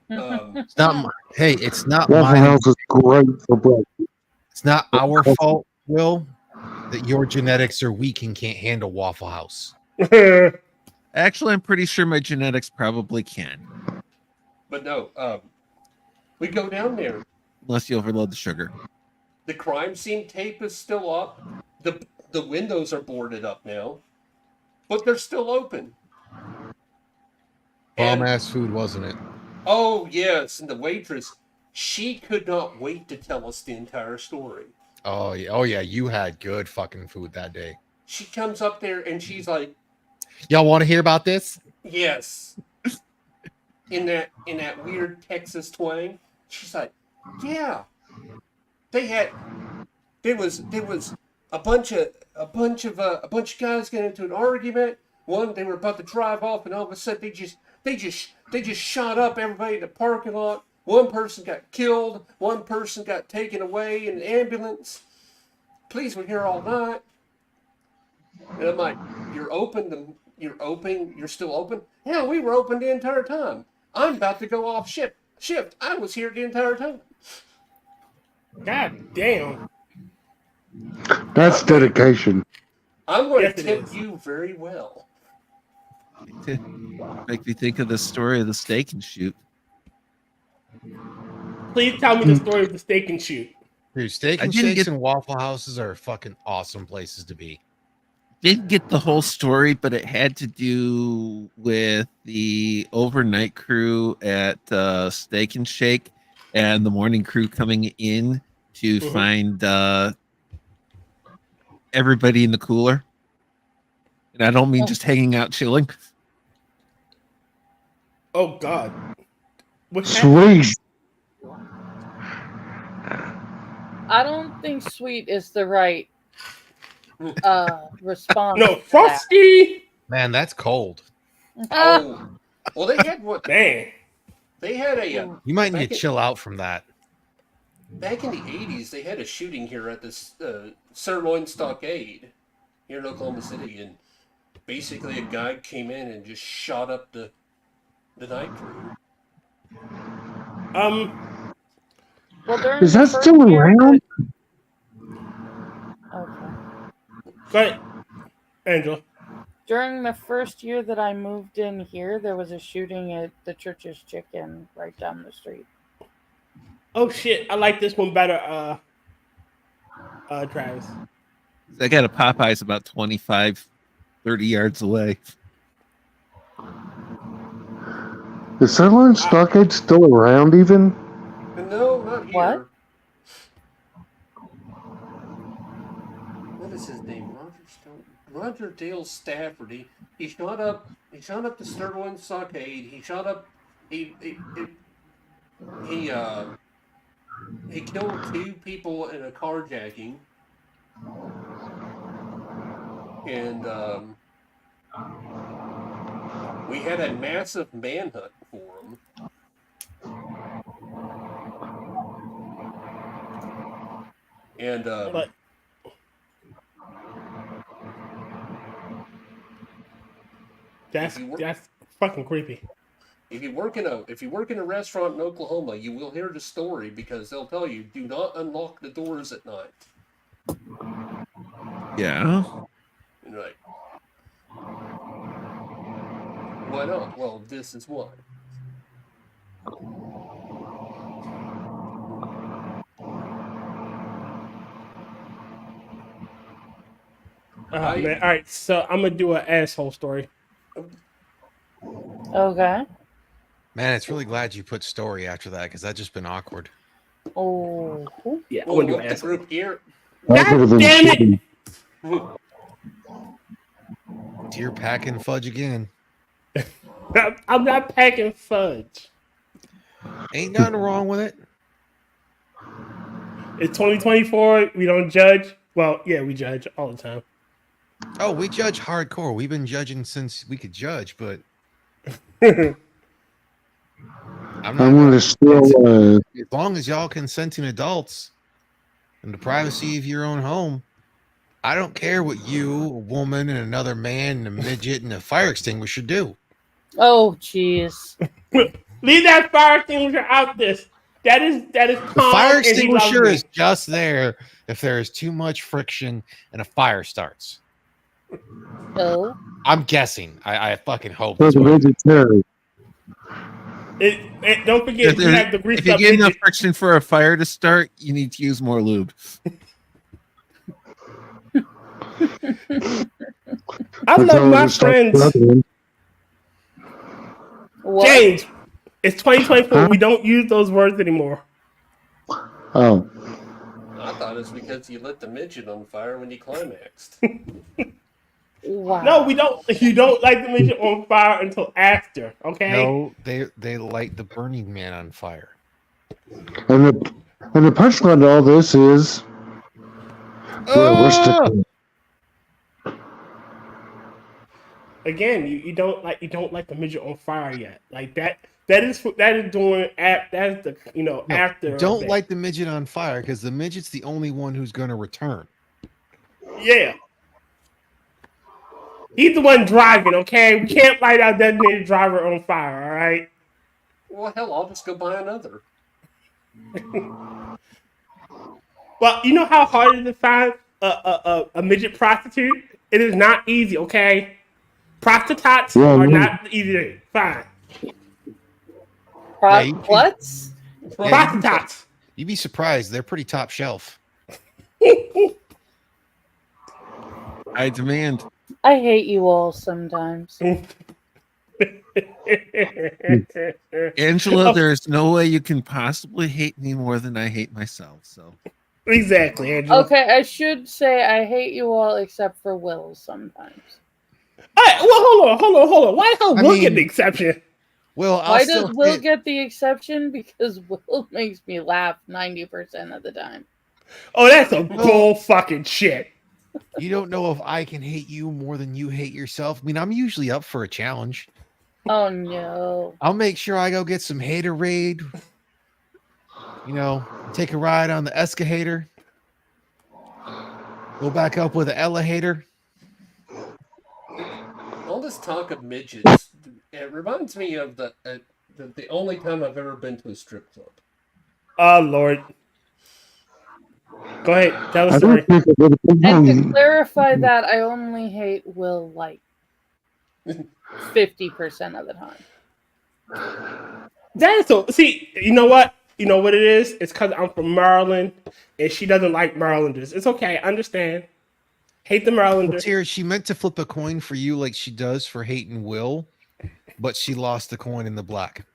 It's not. Hey, it's not Waffle mine. House is great for breakfast. It's not our fault, Will, that your genetics are weak and can't handle Waffle House. Actually, I'm pretty sure my genetics probably can. But no, we go down there. Unless you overload the sugar. The crime scene tape is still up. The windows are boarded up now, but they're still open. Bomb ass food, wasn't it? Oh yes, and the waitress, she could not wait to tell us the entire story. Oh yeah, you had good fucking food that day. She comes up there and she's like, "Y'all want to hear about this?" Yes. In that weird Texas twang, she's like, "Yeah, there was a bunch of guys getting into an argument. One, they were about to drive off, and all of a sudden they just shot up everybody in the parking lot. One person got killed. One person got taken away in an ambulance. Police were here all night." And I'm like, You're still open? Yeah, we were open the entire time. I'm about to go off shift. I was here the entire time. God damn. That's dedication. I'm going Yes, to it tip is. you very well. Make me think of the story of the steak and shoot. Please tell me the story of the steak and shoot. Dude, steak I and didn't shakes get- and Waffle Houses are fucking awesome places to be. Didn't get the whole story, but it had to do with the overnight crew at Steak and Shake and the morning crew coming in to find everybody in the cooler. And I don't mean just hanging out chilling. Oh God. What happened? Sweet. I don't think sweet is the right response. No, to that. Frosty. Man, that's cold. Oh, well, they had what? Dang. They had a. You might need Back to in- chill out from that. Back in the 80s, they had a shooting here at this Sirloin Stockade here in Oklahoma City, and basically a guy came in and just shot up the night crew. Well, during Is the that first still year around? Okay. Go ahead, Angela. During the first year that I moved in here, there was a shooting at the Church's Chicken right down the street. Oh shit, I like this one better, Travis. I got a Popeyes about 25, 30 yards away. Is Sirloin Stockade still around even? No, not here. What? what is his name? Roger Dale Stafford. He shot up the Sterling Stockade. He shot up he killed 2 people in a carjacking. And we had a massive manhunt for him. And that's fucking creepy. If you work in a restaurant in Oklahoma, you will hear the story because they'll tell you do not unlock the doors at night. Yeah. Right. Why not? Well, this is why. Man. All right, so I'm gonna do an asshole story. Okay. Man, it's really glad you put story after that because that's just been awkward. Oh. Yeah, I Well, want to do look, an the asshole. group here. God damn it! You're packing fudge again. I'm not packing fudge. Ain't nothing wrong with it. It's 2024. We don't judge. Well, yeah, we judge all the time. Oh, we judge hardcore. We've been judging since we could judge, but I'm going to steal. as long as y'all consenting adults in the privacy of your own home, I don't care what you, a woman, and another man, and a midget, and a fire extinguisher do. Oh, jeez. Leave that fire extinguisher out this. That is The calm fire and he extinguisher loves is just there if there is too much friction and a fire starts. Oh. I'm guessing. I fucking hope. That's That's what vegetarian. Don't forget, we have the If greased you up get enough midget. friction for a fire to start, you need to use more lube. I love my friends. What? James, it's 2024. Huh? We don't use those words anymore. Oh, I thought it's because you lit the midget on fire when you climaxed. Wow. No, we don't. You don't light the midget on fire until after. Okay. No, they light the Burning Man on fire. and the punchline to all this is we're sticking. Again, you don't light the midget on fire yet. Like that. That is doing that is the No, after. don't event. light the midget on fire because the midget's the only one who's going to return. Yeah. He's the one driving, okay? We can't light our designated driver on fire, all right? Well, hell, I'll just go buy another. Well, you know how hard it is to find a midget prostitute? It is not easy, okay? Prostitutes are not easy to find. What? Prostitutes. You'd be surprised. They're pretty top shelf. I demand. I hate you all sometimes. Angela, there's no way you can possibly hate me more than I hate myself. So exactly, Angela. Okay, I should say I hate you all except for Will sometimes. All right, well, hold on. Why the hell Will get the exception? Why does Will get the exception? Because Will makes me laugh 90% of the time. Oh, that's a bull fucking shit. You don't know if I can hate you more than you hate yourself. I mean, I'm usually up for a challenge. Oh no. I'll make sure I go get some haterade. You know, take a ride on the Escahator. Go back up with the Elevator. All this talk of midgets, it reminds me of the only time I've ever been to a strip club. Oh, Lord. Go ahead, tell the story. And to clarify that, I only hate Will like 50% of the time. That is so. See, you know what? You know what it is? It's because I'm from Maryland, and she doesn't like Marylanders. It's okay. I understand. Hate the Marylanders. Here, she meant to flip a coin for you like she does for hating Will, but she lost the coin in the black.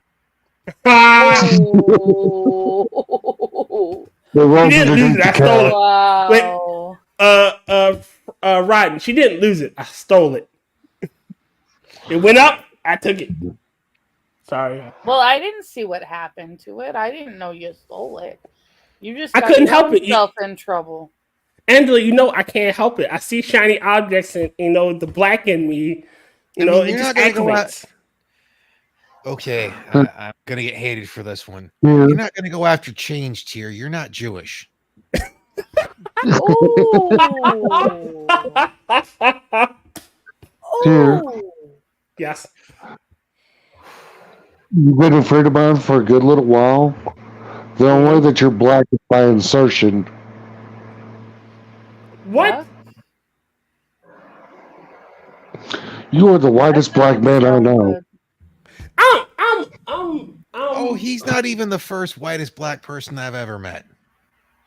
Oh. She didn't lose it. I stole it. Wow. Rotten. She didn't lose it. I stole it. It went up. I took it. Sorry. Well, I didn't see what happened to it. I didn't know you stole it. You just I got couldn't your help own it. self in trouble. Angela, I can't help it. I see shiny objects and the black in me. It just activates. Okay, I'm gonna get hated for this one. Yeah. You're not gonna go after change tier. You're not Jewish. Here, Yes. you've been afraid of mine for a good little while. The only way that you're black is by insertion. What? You are the whitest black man I know. Oh, he's not even the first whitest black person I've ever met.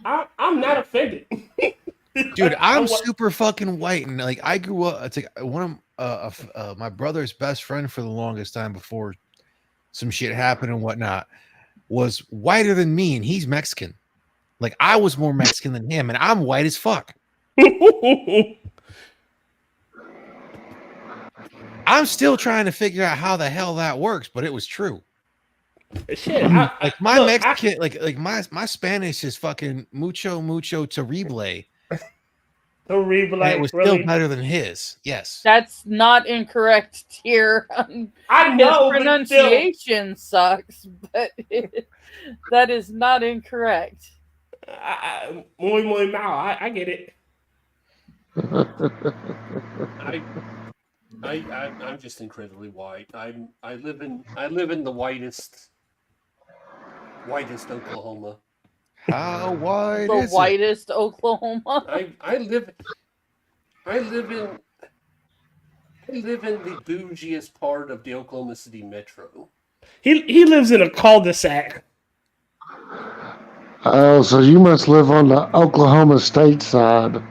I'm not offended. Dude, I'm super fucking white, and like I grew up. It's like one of my brother's best friend for the longest time before some shit happened and whatnot was whiter than me, and he's Mexican. Like I was more Mexican than him, and I'm white as fuck. I'm still trying to figure out how the hell that works, but it was true. Shit, like my Mexican, like my Spanish is fucking mucho terrible. Terrible, it was really? still better than his. Yes, That's not incorrect here. I know, his pronunciation sucks, but that is not incorrect. Muy mal. I get it. I'm just incredibly white. I live in the whitest Oklahoma. How white The is whitest Oklahoma. I live in the bougiest part of the Oklahoma City metro. He lives in a cul-de-sac. Oh, so you must live on the Oklahoma State side.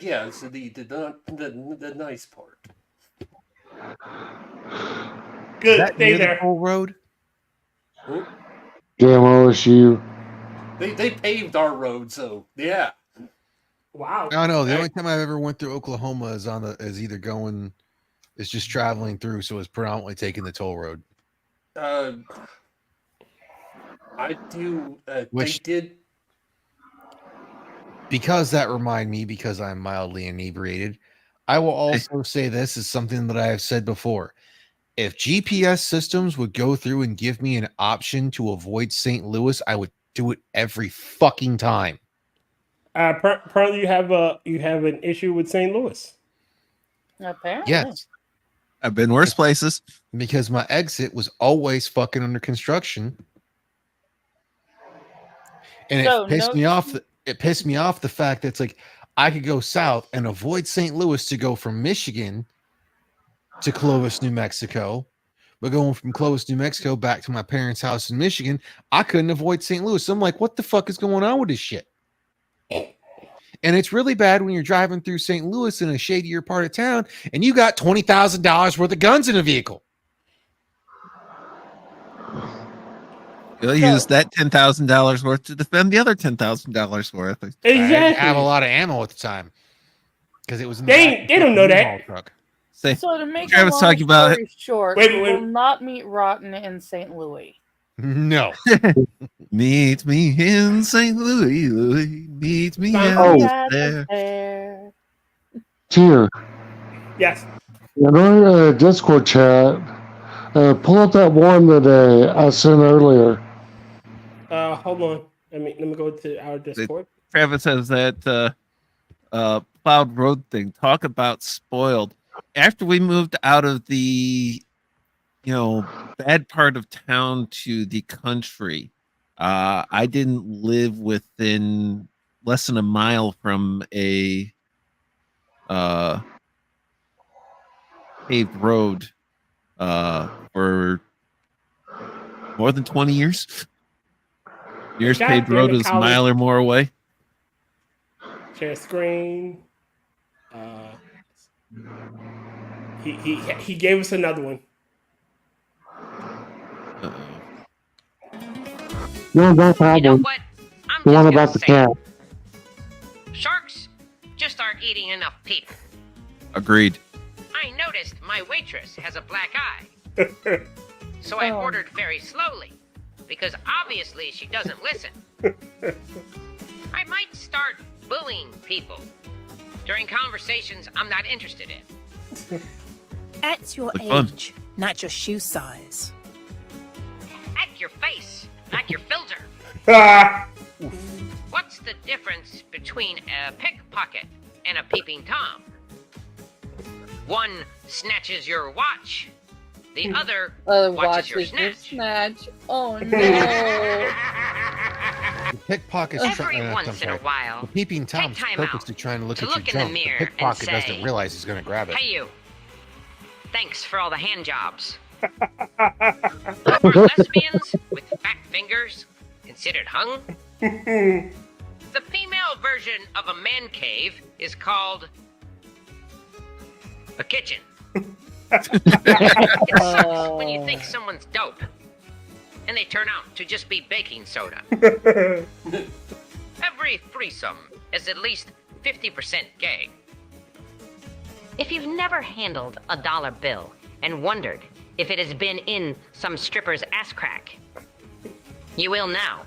Yeah, it's the nice part. Good, stay there. Whole road. Oh, Damn OSU. they paved our road, so yeah. Wow. I don't know. The only time I've ever went through Oklahoma is just traveling through, so it's predominantly taking the toll road. I do. Which they did. Because that remind me, because I'm mildly inebriated, I will also say this is something that I have said before. If GPS systems would go through and give me an option to avoid St. Louis, I would do it every fucking time. Apparently you have an issue with St. Louis. Apparently. Yes. I've been worse places. Because my exit was always fucking under construction. And it pissed me off. It pissed me off the fact that it's like I could go south and avoid St. Louis to go from Michigan to Clovis, New Mexico. But going from Clovis, New Mexico back to my parents' house in Michigan, I couldn't avoid St. Louis. So I'm like, what the fuck is going on with this shit? And it's really bad when you're driving through St. Louis in a shadier part of town and you got $20,000 worth of guns in a vehicle. You'll use that $10,000 worth to defend the other $10,000 worth. Exactly. I didn't have a lot of ammo at the time because it was in they don't know that. Truck. So to make Travis a long talking about story short, Wait. we will not meet Rotten in St. Louis. No. Meet me in St. Louis, Louis. Meet me out there. Here. Yes. In our Discord chat, pull up that one that I sent earlier. Hold on. Let me go to our Discord. Travis has that plowed road thing. Talk about spoiled. After we moved out of the bad part of town to the country, I didn't live within less than a mile from a paved road for more than 20 years. Yours paved road is a mile or more away. Share screen. He gave us another one. No problem. You know what? The one about the cat. start eating enough people. Agreed. I noticed my waitress has a black eye. So I ordered very slowly, because obviously she doesn't listen. I might start bullying people during conversations I'm not interested in. At your Like fun. age, not your shoe size. At your face, not your filter. What's the difference between a pickpocket and a peeping Tom? One snatches your watch. The other watches your snatch. Oh no. The pickpocket's Every once in a while, the peeping Tom's take time out purposely trying to look to at look your in the junk. mirror The and pickpocket say, doesn't realize he's going to grab it. Hey you. Thanks for all the hand jobs. Are lesbians with fat fingers considered hung? The female version of a man cave is called a kitchen. It sucks when you think someone's dope and they turn out to just be baking soda. Every threesome is at least 50% gay. If you've never handled a dollar bill and wondered if it has been in some stripper's ass crack, you will now.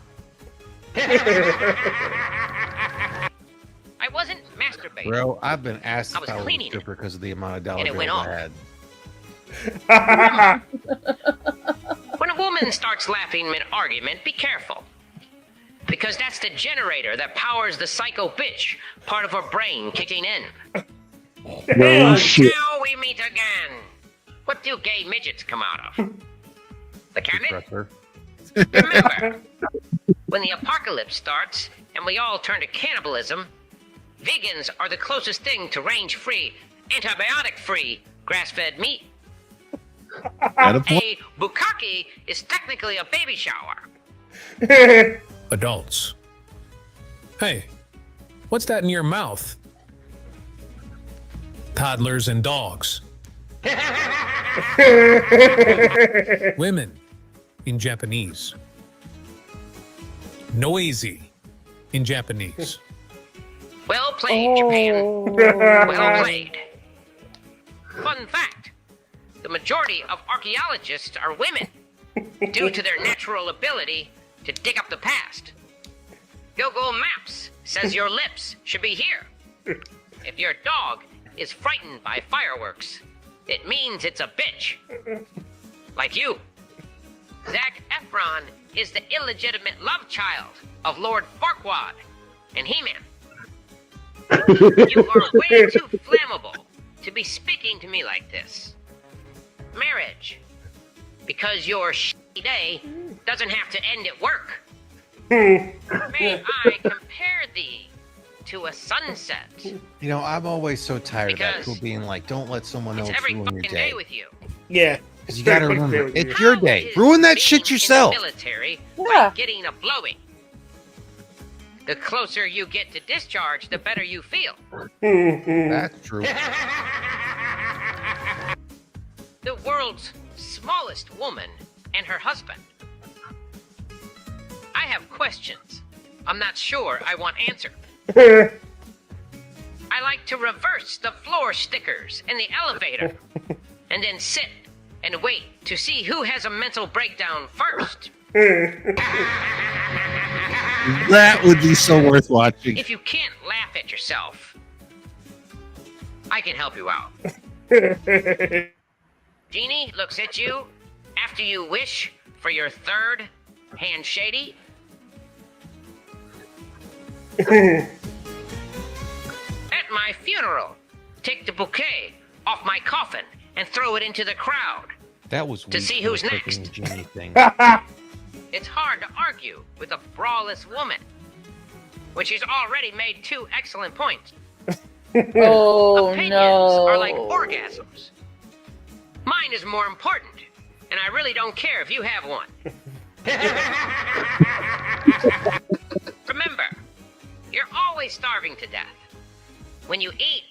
I wasn't masturbating. Bro, I've been asked I if was I was a cleaning stripper because of the amount of dollar and it bills went I off. had. When a woman starts laughing mid-argument, be careful. Because that's the generator that powers the psycho bitch, part of her brain kicking in. No shit. Now we meet again. What do gay midgets come out of? The cabinet? Dresser. Remember, when the apocalypse starts and we all turn to cannibalism, vegans are the closest thing to range-free, antibiotic-free, grass-fed meat. A bukkake is technically a baby shower. Adults. Hey, what's that in your mouth? Toddlers and dogs. Women in Japanese. Noisy in Japanese. Well played, Japan. Well played. Fun fact, the majority of archaeologists are women due to their natural ability to dig up the past. Google Maps says your lips should be here. If your dog is frightened by fireworks, it means it's a bitch. Like you. Zac Efron is the illegitimate love child of Lord Farquaad and He-Man. You are way too flammable to be speaking to me like this. Marriage. Because your shitty day doesn't have to end at work. May I compare thee to a sunset? You know, I'm always so tired of that Because people being like, don't let someone It's else every ruin your fucking day. day with you. Yeah. Because you got to Very remember, much it's agree. your day. Ruin that shit yourself. In the military, Yeah. like getting a blowing. The closer you get to discharge, the better you feel. That's true. The world's smallest woman and her husband. I have questions. I'm not sure I want answered. I like to reverse the floor stickers in the elevator and then sit and wait to see who has a mental breakdown first. That would be so worth watching. If you can't laugh at yourself, I can help you out. Jeannie looks at you after you wish for your third hand shady. At my funeral, take the bouquet off my coffin and throw it into the crowd. That was To weak see for who's the freaking next. Genie thing. It's hard to argue with a braless woman when she's already made 2 excellent points. Oh Opinions no. are like orgasms. Mine is more important, and I really don't care if you have one. Remember, you're always starving to death. When you eat,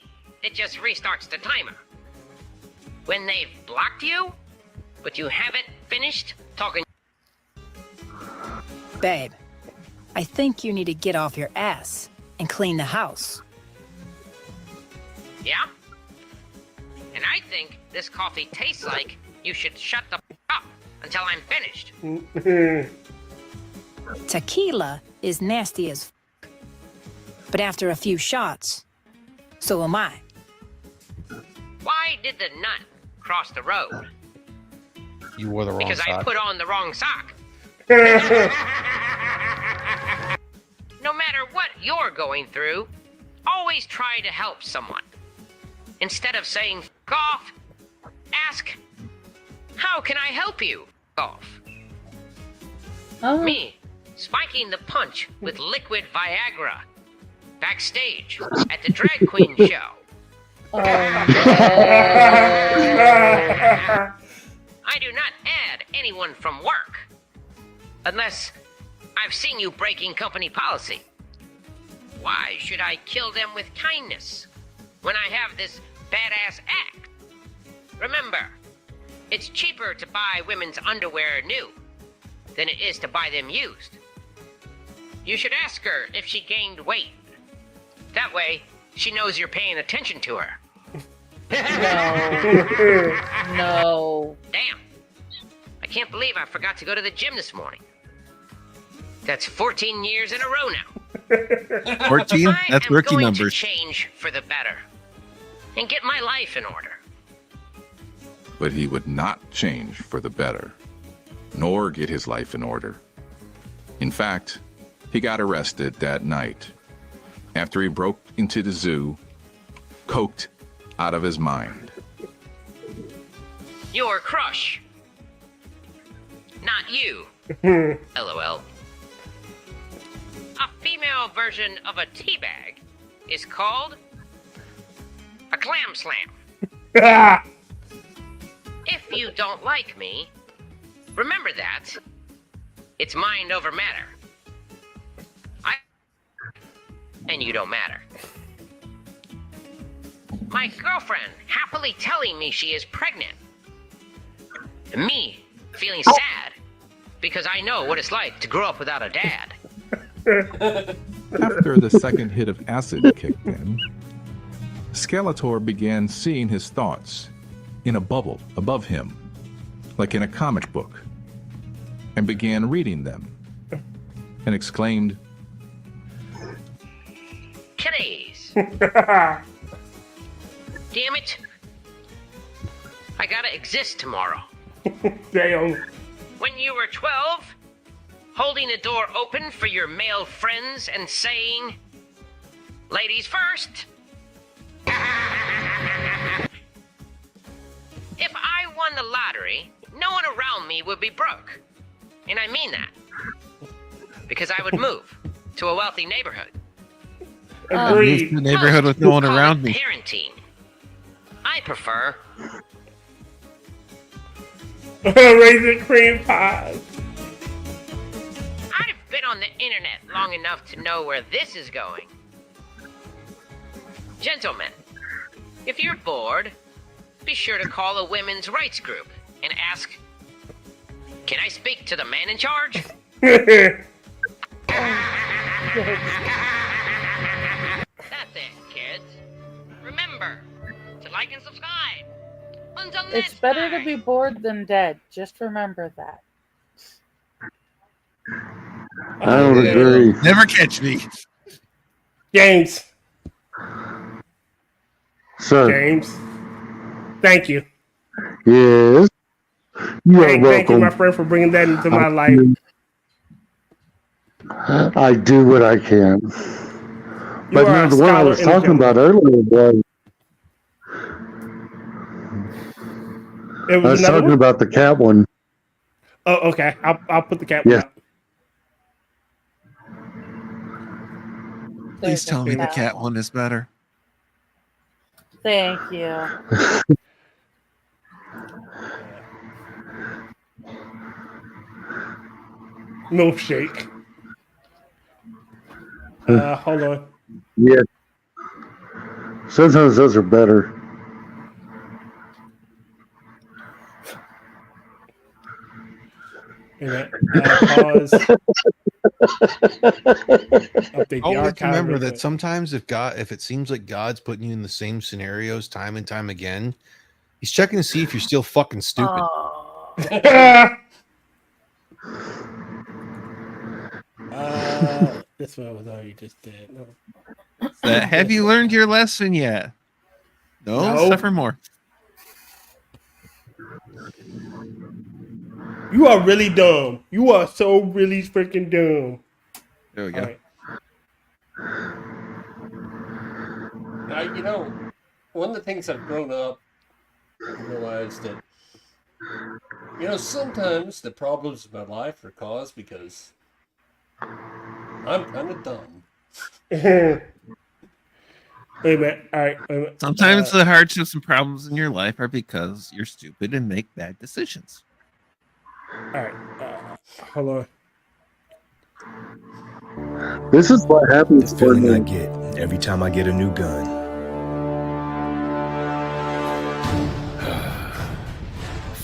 it just restarts the timer. When they've blocked you, but you haven't finished talking. Babe, I think you need to get off your ass and clean the house. Yeah? And I think this coffee tastes like you should shut the up until I'm finished. Tequila is nasty as but after a few shots, so am I. Why did the nut cross the road? You wore the wrong Because I sock. put on the wrong sock. No matter what you're going through, always try to help someone. Instead of saying, "F off," ask, "How can I help you?" Off. Me, spiking the punch with liquid Viagra. Backstage at the drag queen show. I do not add anyone from work. Unless I've seen you breaking company policy. Why should I kill them with kindness when I have this badass act? Remember, it's cheaper to buy women's underwear new than it is to buy them used. You should ask her if she gained weight. That way, she knows you're paying attention to her. No. Damn. I can't believe I forgot to go to the gym this morning. That's 14 years in a row now. 14? That's rookie going numbers. To change for the better and get my life in order. But he would not change for the better, nor get his life in order. In fact, he got arrested that night after he broke into the zoo, coked out of his mind. Your crush. Not you. LOL. A female version of a teabag is called a clam slam. If you don't like me, remember that. It's mind over matter. And you don't matter. My girlfriend happily telling me she is pregnant. And me feeling sad because I know what it's like to grow up without a dad. After the second hit of acid kicked in, Skeletor began seeing his thoughts in a bubble above him, like in a comic book, and began reading them, and exclaimed, Kitties. Damn it. I gotta exist tomorrow. Damn. When you were 12, holding the door open for your male friends and saying, "Ladies first." If I won the lottery, no one around me would be broke. And I mean that. Because I would move to a wealthy neighborhood. Agreed. The neighborhood with no one Call around it me. Parenting. I prefer Raisin cream pies. I've been on the internet long enough to know where this is going. Gentlemen, if you're bored, be sure to call a women's rights group and ask, "Can I speak to the man in charge?" That's it, kids. Remember to like and subscribe. Until It's next better time. to be bored than dead. Just remember that. I don't agree. Never catch me. James. Sir. James. Thank you. Yes. You are Thank you, welcome. my friend, for bringing that into my life. I do what I can. But are no, a the one I scholar was in the talking jungle. about earlier was It I was was another talking one? about the cat one. Oh, okay. I'll put the cat one Yes. up. Please tell me the cat one is better. Thank you. Milkshake. Hold on. Yeah. Sometimes those are better. Pause. Update the Always archive. remember real that quick. sometimes if it seems like God's putting you in the same scenarios time and time again, he's checking to see if you're still fucking stupid. This one was already just dead. No. Have you learned your lesson yet? No. Suffer more. You are really dumb. You are so really freaking dumb. There we go. Now, one of the things I've grown up and realized that, sometimes the problems of my life are caused because I'm kind of dumb. Wait a minute. All right. Wait a minute. Sometimes the hardships and problems in your life are because you're stupid and make bad decisions. All right. Hold on. This is what happens. The feeling I get every time I get a new gun.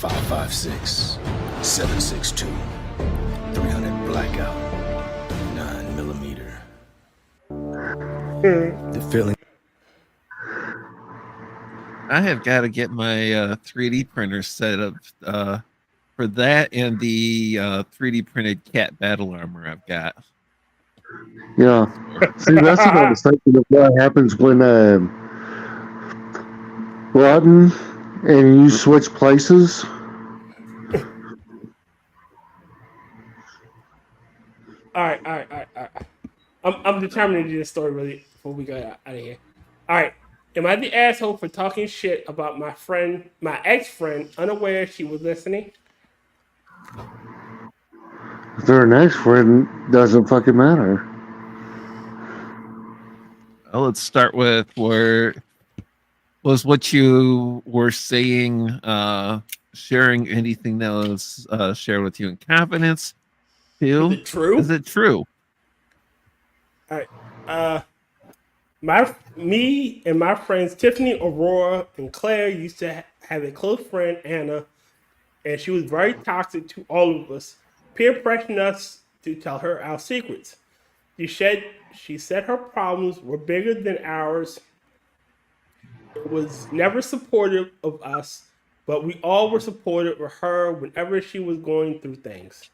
5.56, 7.62, 300 blackout, 9mm. The feeling. I have got to get my 3D printer set up for that and the 3D printed cat battle armor I've got. Yeah. See, that's what I was thinking of what happens when Rotten and you switch places. All right. I'm determined to do this story really before we go out of here. All right. Am I the asshole for talking shit about my ex-friend, unaware she was listening? If they're an ex-friend, doesn't fucking matter. Well, let's start with where was what you were saying, sharing anything that was shared with you in confidence. Is it true? Is it true? All right. Me and my friends Tiffany, Aurora, and Claire used to have a close friend, Anna, and she was very toxic to all of us, peer pressuring us to tell her our secrets. She said her problems were bigger than ours. It was never supportive of us, but we all were supportive of her whenever she was going through things.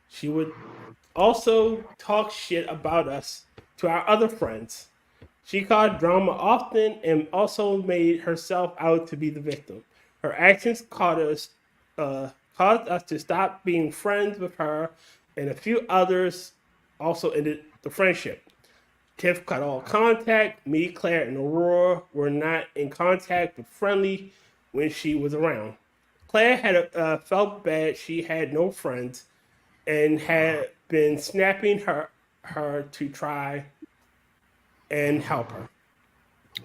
She would also talk shit about us to our other friends. She caused drama often and also made herself out to be the victim. Her actions caused us to stop being friends with her, and a few others also ended the friendship. Tiff cut all contact. Me, Claire, and Aurora were not in contact but friendly when she was around. Claire had felt bad she had no friends and had been snapping her to try and help her.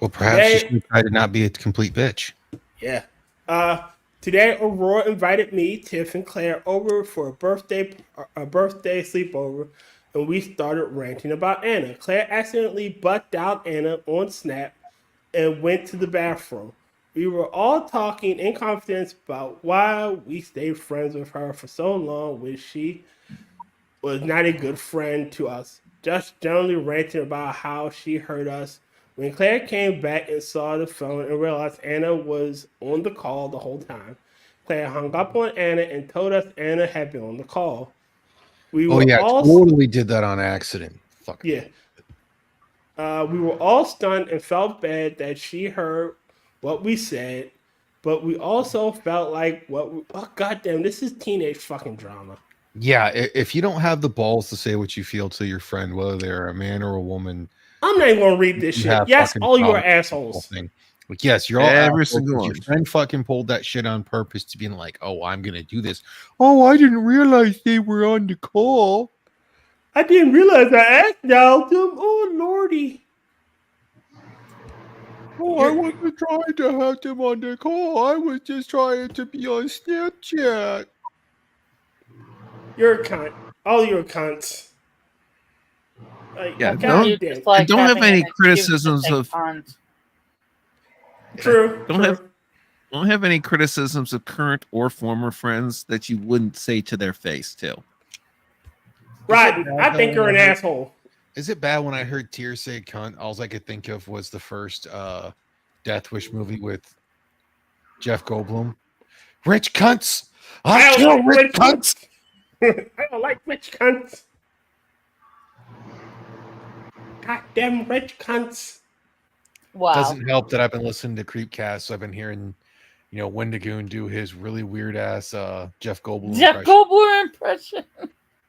Well, perhaps you should try to not be a complete bitch. Yeah. Today, Aurora invited me, Tiff, and Claire over for a birthday sleepover, and we started ranting about Anna. Claire accidentally butt out Anna on Snap and went to the bathroom. We were all talking in confidence about why we stayed friends with her for so long when she was not a good friend to us. Just generally ranting about how she hurt us. When Claire came back and saw the phone and realized Anna was on the call the whole time, Claire hung up on Anna and told us Anna had been on the call. Totally did that on accident. Yeah. We were all stunned and felt bad that she heard what we said, but we also felt like oh goddamn, this is teenage fucking drama. Yeah, if you don't have the balls to say what you feel to your friend, whether they're a man or a woman, I'm not even gonna read this shit. Yes, all you are assholes. Like, yes, you're all every assholes. single one. Your friend fucking pulled that shit on purpose to being like, "Oh, I'm gonna do this." Oh, I didn't realize they were on the call. I didn't realize I asked out them. Oh lordy. Oh, I wasn't trying to have them on the call. I was just trying to be on Snapchat. You're a cunt. All you're cunts. Yeah, don't have any criticisms of. True. Don't have don't have any criticisms of current or former friends that you wouldn't say to their face too. Right. I think you're an asshole. Is it bad when I heard Tears say cunt? All I could think of was the first Death Wish movie with Jeff Goldblum. Rich cunts! I kill rich cunts! I don't like rich cunts. Goddamn rich cunts. Wow. Doesn't help that I've been listening to Creepcast, so I've been hearing, Wendigoon do his really weird ass Jeff Goldblum impression.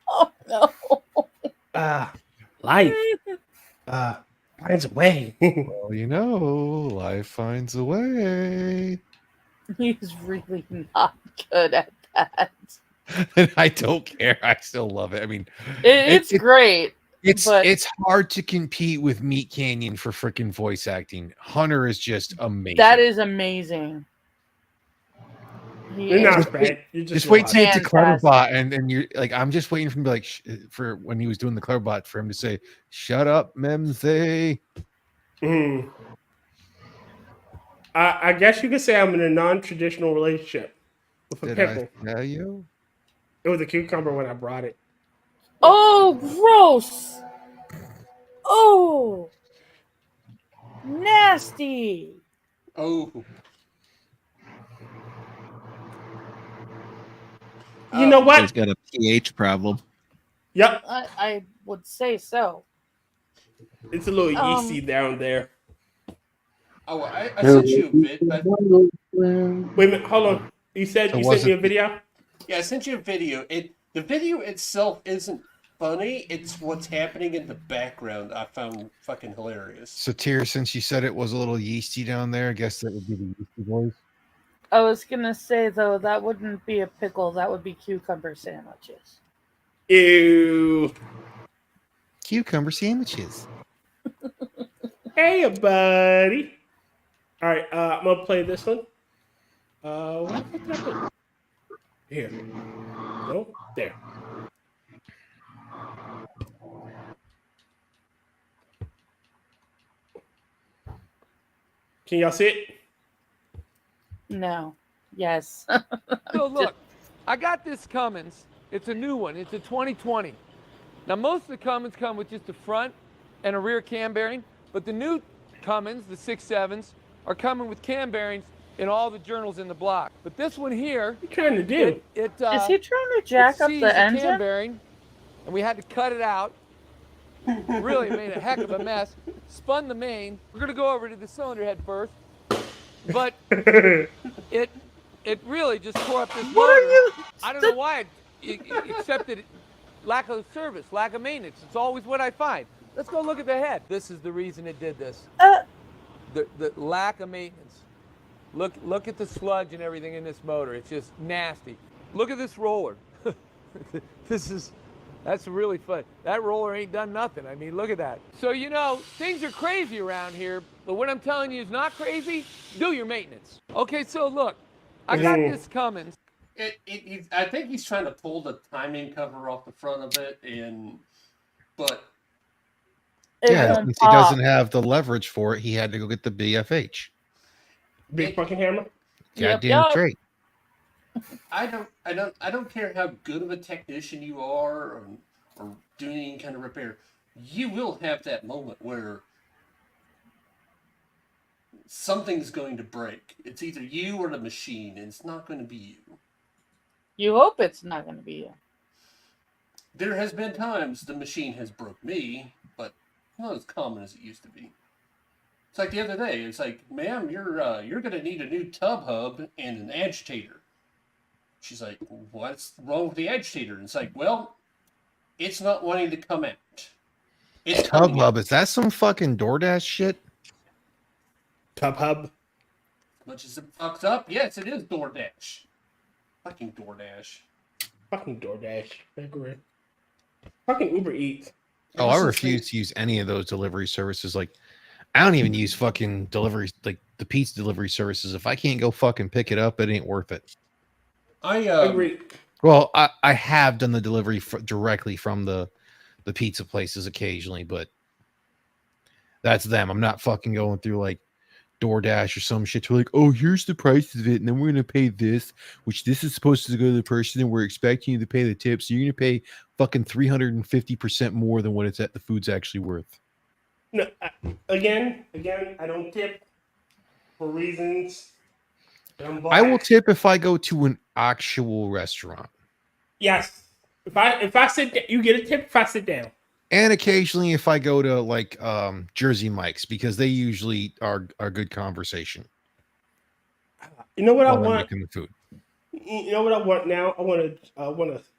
Oh no. Life finds a way. Well, life finds a way. He's really not good at that. And I don't care. I still love it. I mean, It's great. It's hard to compete with Meat Canyon for freaking voice acting. Hunter is just amazing. That is amazing. You're not bad. Just wait till it's a Cleverbot, and you're like, I'm just waiting for him to be like, for when he was doing the Cleverbot, for him to say, "Shut up, Memsey." I guess you could say I'm in a non-traditional relationship with a pickle. Tell you? It was a cucumber when I brought it. Oh, gross! Oh, nasty! Oh. You know what? He's got a pH problem. Yep. I would say so. It's a little yeasty down there. Oh, I sent you a vid. Wait a minute, hold on. You sent me a video? Yeah, I sent you a video. The video itself isn't funny. It's what's happening in the background I found fucking hilarious. So, Tyr, since you said it was a little yeasty down there, I guess that would be the yeasty voice. I was gonna say though that wouldn't be a pickle. That would be cucumber sandwiches. Ew. Cucumber sandwiches. Hey, buddy. All right, I'm gonna play this one. What did I put? Here. No, there. Can y'all see it? No. Yes. So look, I got this Cummins. It's a new one. It's a 2020. Now most of the Cummins come with just a front and a rear cam bearing, but the new Cummins, the 6.7s, are coming with cam bearings in all the journals in the block. But this one here, what are you trying to do? Is he trying to jack up the engine? Cam bearing, and we had to cut it out. Really made a heck of a mess. Spun the main. We're gonna go over to the cylinder head first. But it really just tore up this motor. What are you? I don't know why, except that lack of service, lack of maintenance. It's always what I find. Let's go look at the head. This is the reason it did this. The lack of maintenance. Look at the sludge and everything in this motor. It's just nasty. Look at this roller. That's really fun. That roller ain't done nothing. I mean, look at that. So, things are crazy around here, but what I'm telling you is not crazy. Do your maintenance. Okay, so look, I got this Cummins. I think he's trying to pull the timing cover off the front of it, but since he doesn't have the leverage for it, he had to go get the BFH. Big fucking hammer. Goddamn straight. I don't care how good of a technician you are or doing any kind of repair. You will have that moment where something's going to break. It's either you or the machine, and it's not going to be you. You hope it's not going to be you. There has been times the machine has broke me, but not as common as it used to be. It's like the other day. It's like, ma'am, you're going to need a new tub hub and an agitator. She's like, what's wrong with the agitator? And it's like, well, it's not wanting to come out. It's Tub Hub, is that some fucking DoorDash shit? Tub Hub? As much as it fucks up, yes, it is DoorDash. Fucking DoorDash. Fucking DoorDash. Fucking Uber Eats. Oh, I refuse to use any of those delivery services. Like, I don't even use fucking deliveries, like the pizza delivery services. If I can't go fucking pick it up, it ain't worth it. I agree. Well, I have done the delivery directly from the pizza places occasionally, but that's them. I'm not fucking going through like DoorDash or some shit to like, oh, here's the price of it, and then we're gonna pay this, which this is supposed to go to the person, and we're expecting you to pay the tip, so you're gonna pay fucking 350% more than what it's at the food's actually worth. No, again, I don't tip for reasons. I will tip if I go to an actual restaurant. Yes, if I sit down, you get a tip if I sit down. And occasionally if I go to like Jersey Mike's, because they usually are good conversation. You know what I while they're want? making the food. You know what I want now? I want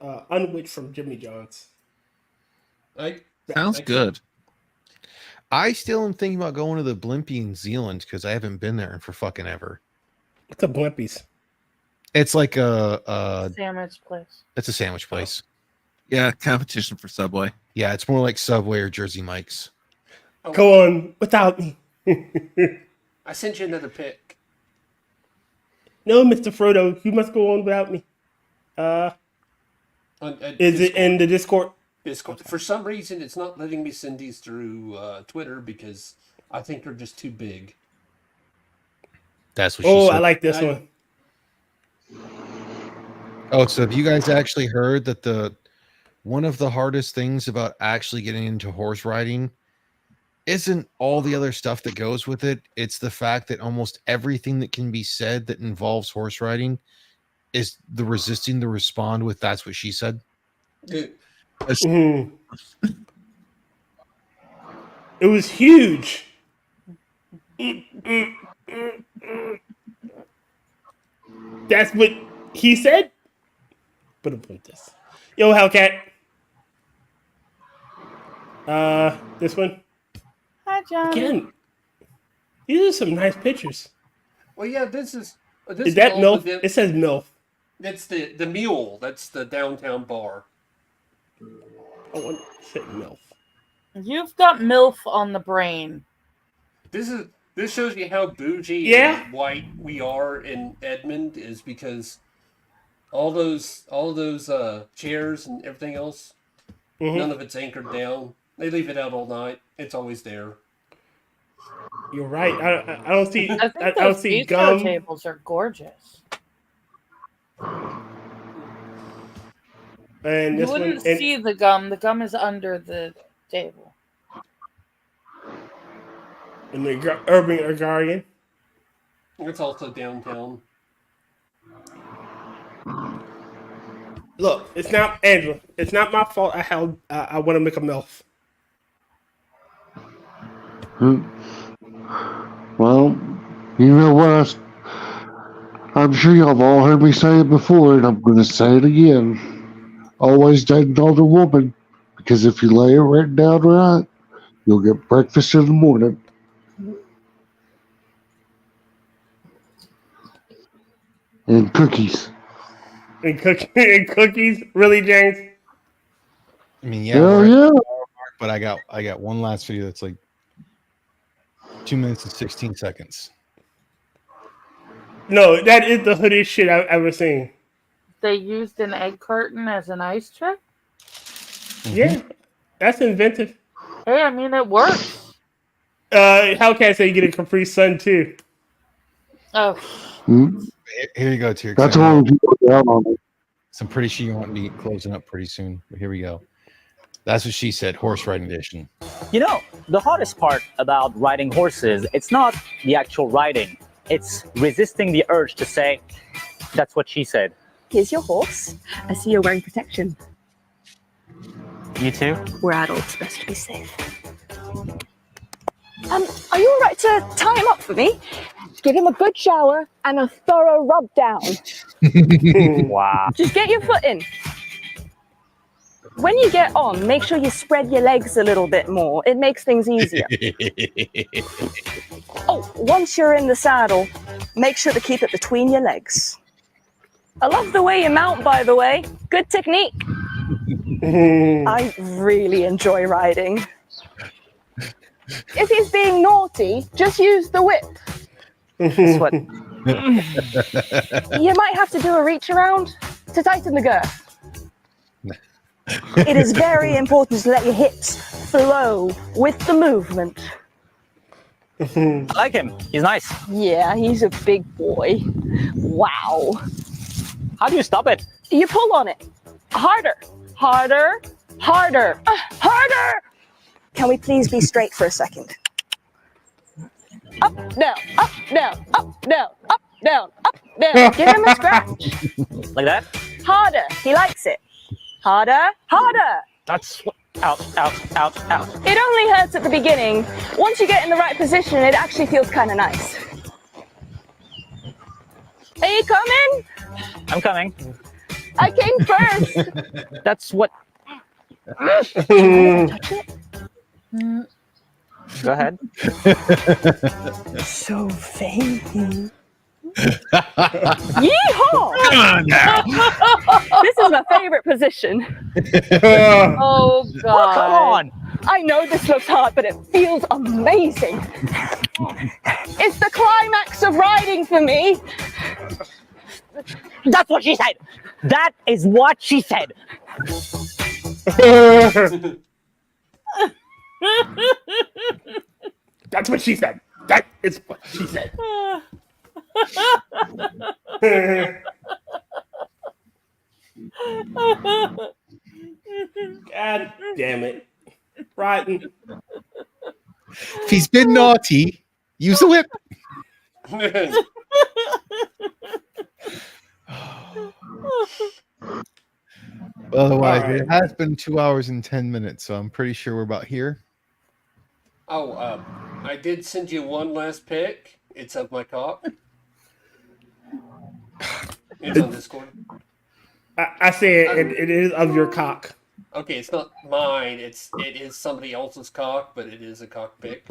a unwitch from Jimmy John's. Sounds good. I still am thinking about going to the Blimpie in Zealand because I haven't been there for fucking ever. What's a Blimpies? It's like a sandwich place. It's a sandwich place. Yeah, competition for Subway. Yeah, it's more like Subway or Jersey Mike's. Go on without me. I sent you another pic. No, Mr. Frodo, you must go on without me. Is it in the Discord? Discord. For some reason, it's not letting me send these through Twitter because I think they're just too big. That's what she said. I like this one. Oh, so have you guys actually heard that one of the hardest things about actually getting into horse riding isn't all the other stuff that goes with it? It's the fact that almost everything that can be said that involves horse riding is the resisting to respond with "that's what she said." It was huge. That's what he said. Put him with this. Yo, Hellcat. This one. Hi, John. Again, these are some nice pictures. Well, yeah, this Is that all MILF? the- It says MILF. That's the Mule. That's the downtown bar. I want to say MILF. You've got MILF on the brain. This shows you how bougie and white we are in Edmond is because all those chairs and everything else, none of it's anchored down. They leave it out all night. It's always there. You're right. I don't see. I think I those don't see bistro gum. tables are gorgeous. And You this wouldn't one. see the gum. The gum is under the table. And the Urban Agrarian. It's also downtown. Look, it's not Angela. It's not my fault. I want to make a MILF. Well, you know what? I'm sure y'all have all heard me say it before, and I'm going to say it again. Always date an older woman, because if you lay it right down right, you'll get breakfast in the morning. And cookies. And cookies? Really, James? I mean, yeah, Hell we're at yeah. the hour mark, but I got one last video that's like 2 minutes and 16 seconds. No, that is the hoodiest shit I've ever seen. They used an egg carton as an ice tray? Yeah, that's inventive. Hey, I mean, it works. Hellcat said you get a Capri Sun too. Oh. Here you go, Tier. That's all people down on it. So I'm pretty sure you want to be closing up pretty soon. But here we go. That's what she said. Horse riding edition. You know, the hardest part about riding horses, it's not the actual riding. It's resisting the urge to say, that's what she said. Here's your horse. I see you're wearing protection. You too? We're adults, best to be safe. Are you all right to tie him up for me? Give him a good shower and a thorough rub down. Wow. Just get your foot in. When you get on, make sure you spread your legs a little bit more. It makes things easier. Oh, once you're in the saddle, make sure to keep it between your legs. I love the way you mount, by the way. Good technique. I really enjoy riding. If he's being naughty, just use the whip. That's what... You might have to do a reach around to tighten the girth. It is very important to let your hips flow with the movement. I like him. He's nice. Yeah, he's a big boy. Wow. How do you stop it? You pull on it. Harder. Harder. Harder. Harder! Can we please be straight for a second? Up, down, up, down, up, down, up, down, up, down. Give him a scratch. Like that? Harder. He likes it. Harder. Harder. That's out, out, out, out. It only hurts at the beginning. Once you get in the right position, it actually feels kind of nice. Are you coming? I'm coming. I came first. That's what. Touch it? Go ahead. So veiny. Yeehaw! Come on now. This is my favorite position. Oh God! Oh, come on! I know this looks hard, but it feels amazing. It's the climax of riding for me. That's what she said. That is what she said. That's what she said. That is what she said. God damn it. Rotten. If he's been naughty, use a whip. Otherwise, All right. it has been 2 hours and 10 minutes, so I'm pretty sure we're about here. Oh, I did send you one last pic. It's of my cock. It's on Discord. I say it is of your cock. Okay, it's not mine. It is somebody else's cock, but it is a cock pic.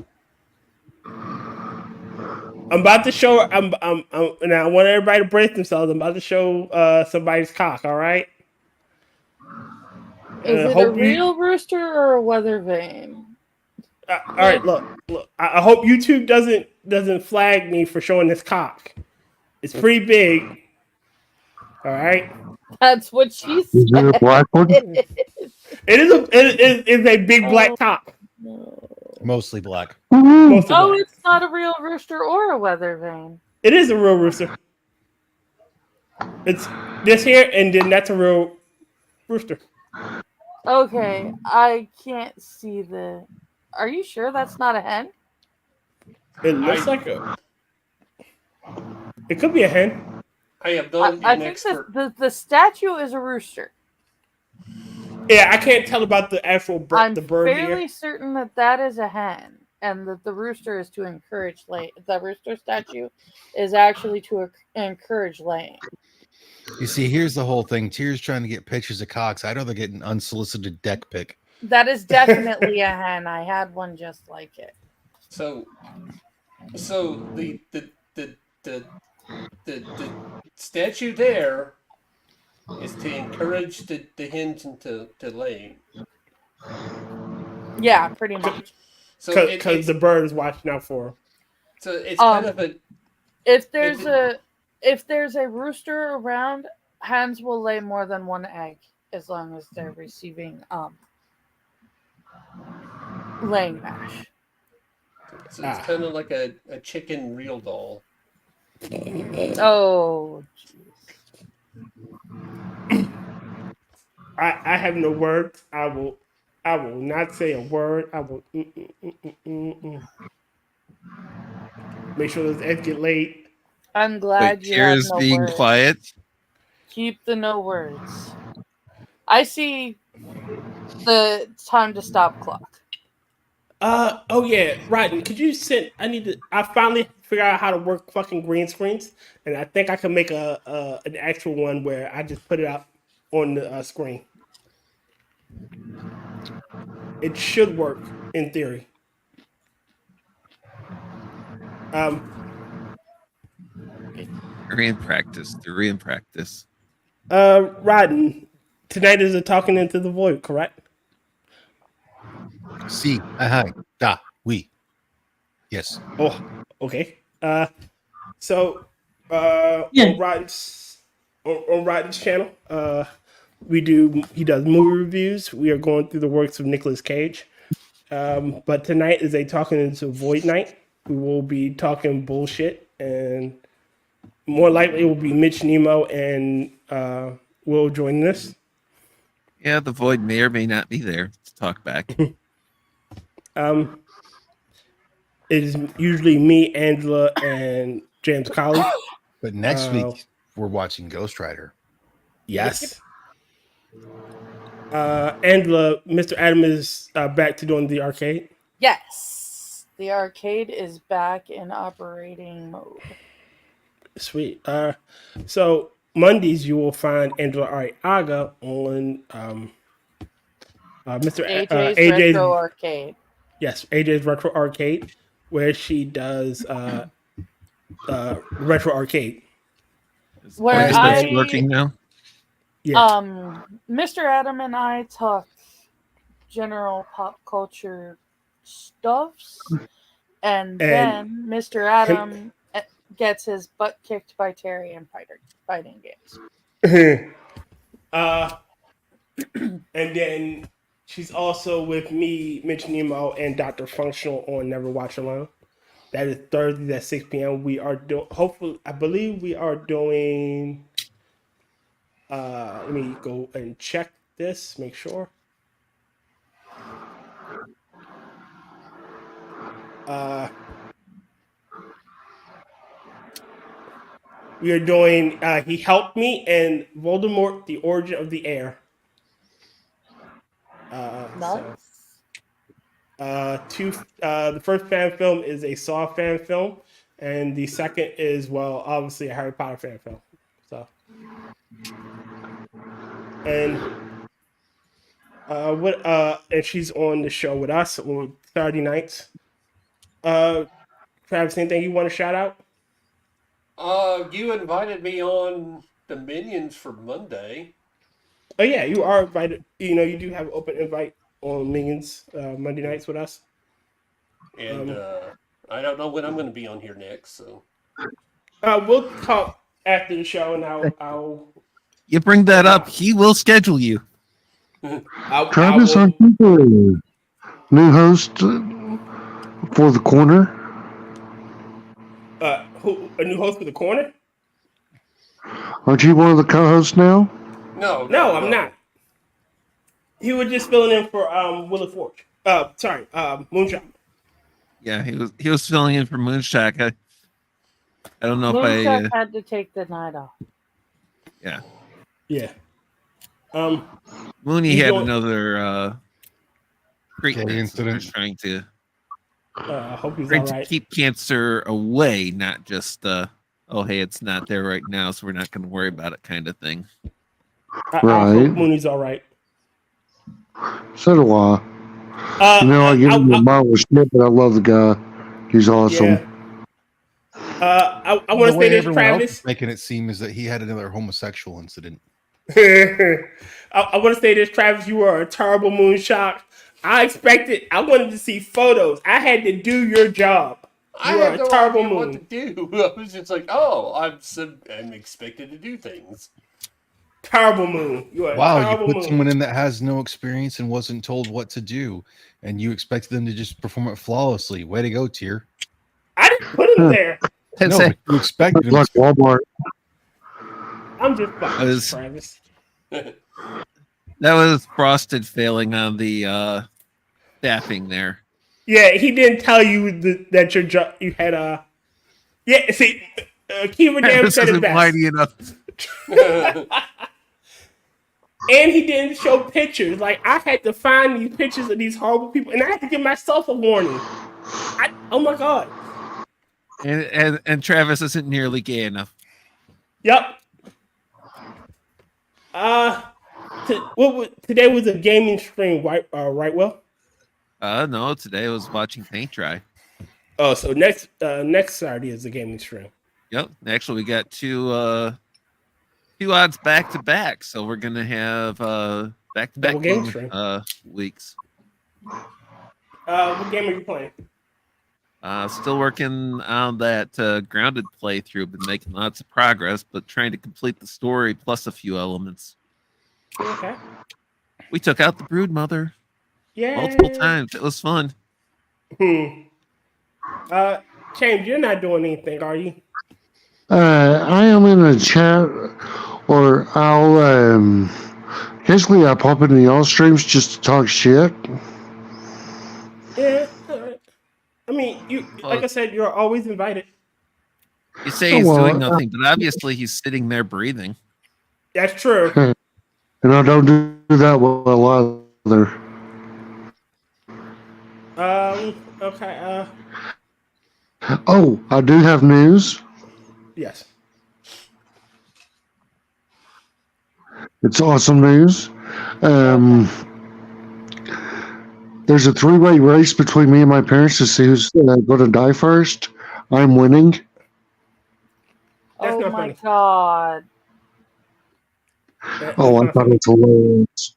I'm about to show. I'm and I want everybody to brace themselves. I'm about to show somebody's cock. All right. Is it a real rooster or a weather vane? All right, look. I hope YouTube doesn't flag me for showing this cock. It's pretty big. All right. That's what she said. Is it a black one? It is a big black cock. Mostly black. Mostly Oh, black. it's not a real rooster or a weather vane. It is a real rooster. It's this here, and then that's a real rooster. Okay, I can't see the. Are you sure that's not a hen? It looks like a. It could be a hen. I am not I an think expert. the statue is a rooster. Yeah, I can't tell about the actual I'm the bird fairly here. certain that that is a hen, and that the rooster is to encourage laying. The rooster statue is actually to encourage laying. You see, here's the whole thing. Tier's trying to get pictures of cocks. I know they're getting unsolicited deck pic. That is definitely a hen. I had one just like it. So the statue there is to encourage the hens into laying. Yeah, pretty much. So Because the bird is watching out for him. So it's kind of a. If there's a rooster around, hens will lay more than one egg as long as they're receiving laying mash. So it's kind of like a chicken real doll. Oh, I have no words. I will not say a word. I will. Make sure those eggs get laid. I'm glad Wait, you have Tier's no being words. quiet. Keep the no words. I see the time to stop clock. Oh yeah, Rodney, could you send? I finally figured out how to work fucking green screens, and I think I can make an actual one where I just put it up on the screen. It should work in theory. They're in practice. They're in practice. Rodney, tonight is a talking into the void, correct? Si, ajá, da, oui. Yes. Oh, okay. So on Rodney's channel, he does movie reviews. We are going through the works of Nicolas Cage. But tonight is a talking into void night. we will be talking bullshit, and more likely it will be Mitch, Nemo, and Will joining us. Yeah, the void may or may not be there to talk back. It is usually me, Angela, and James Colley. But next week we're watching Ghost Rider. Yes. Angela, Mr. Adam is back to doing the arcade. Yes, the arcade is back in operating mode. Sweet. So Mondays you will find Angela Ariaga on Mr. AJ's AJ's Retro Arcade. Yes, AJ's Retro Arcade, where she does Retro Arcade. Where It's working now. Yeah. Mr. Adam and I talk general pop culture stuffs, and then Mr. Adam gets his butt kicked by Terry in fighting games. And then she's also with me, Mitch, Nemo, and Dr. Functional on Never Watch Alone. That is Thursdays at 6 p.m. We are hopefully, I believe we are doing. Let me go and check this, make sure. We are doing He Helped Me and Voldemort, The Origin of the Air. Nice. The first fan film is a Saw fan film, and the second is, well, obviously a Harry Potter fan film. So, and and she's on the show with us on Saturday nights. Travis, anything you want to shout out? You invited me on the Minions for Monday. Oh yeah, you are invited. You know, you do have an open invite on Minions Monday nights with us. And I don't know when I'm going to be on here next, so we'll talk after the show, and I'll. You bring that up, he will schedule you. Travis, aren't you the new host for the corner? A new host for the corner? Aren't you one of the co-hosts now? No, I'm not. He was just filling in for WillItForge. Moonshot. Yeah, he was filling in for Moonshot. I don't know Moonshot if I. had to take the night off. Yeah. Yeah. Mooney had another treatment incident. Trying to. Hope he's Trying all to right. keep cancer away, not just oh hey, it's not there right now, so we're not going to worry about it, kind of thing. I hope Mooney's all right. So do I. I give him a mile of shit, but I love the guy. He's awesome. Yeah. I want to say this, Travis. Making it seem is that he had another homosexual incident. I want to say this, Travis. You are a terrible moonshot. I wanted to see photos. I had to do your job. I You are had a no terrible idea moon. what to do. I was just like, oh, I'm expected to do things. Terrible moon. You are a Wow, you terrible put moon. someone in that has no experience and wasn't told what to do, and you expect them to just perform it flawlessly. Way to go, Tier. I didn't put him there. No, but you expected him. Like Walmart. I'm just biased, Travis. That was Frosted failing on the staffing there. Yeah, he didn't tell you that your job you had a. Yeah, see, Kyivedam said it best. Mighty enough. And he didn't show pictures. Like, I had to find these pictures of these horrible people, and I had to give myself a warning. Oh my god. And Travis isn't nearly gay enough. Yep. Today was a gaming stream, right? Will? No, today I was watching paint dry. Oh, so next Saturday is the gaming stream. Yep. Actually, we got two odds back to back, so we're gonna have back to back game stream. weeks. What game are you playing? Still working on that grounded playthrough. Been making lots of progress, but trying to complete the story plus a few elements. Okay. We took out the brood mother Yeah. multiple times. It was fun. James, you're not doing anything, are you? I am in a chat, or I'll occasionally I pop into y'all streams just to talk shit. Yeah. I mean, you like I said, you're always invited. You say he's doing nothing, but obviously he's sitting there breathing. That's true. And I don't do that well either. Okay. Oh, I do have news. Yes. It's awesome news. There's a 3-way race between me and my parents to see who's going to die first. I'm winning. Oh my god. Oh, I thought it was hilarious.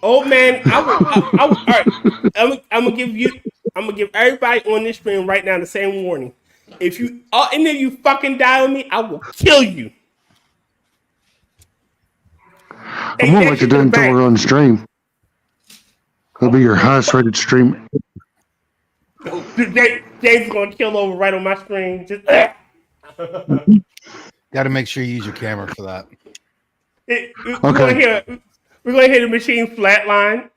Oh man, all right. I'm gonna give everybody on this stream right now the same warning. If any of you fucking die on me, I will kill you. I'm going to let you do it until we're on stream. It'll be your highest rated stream. James is going to kill over right on my screen. Just Got to make sure you use your camera for that. We're going to hear the machine flatline.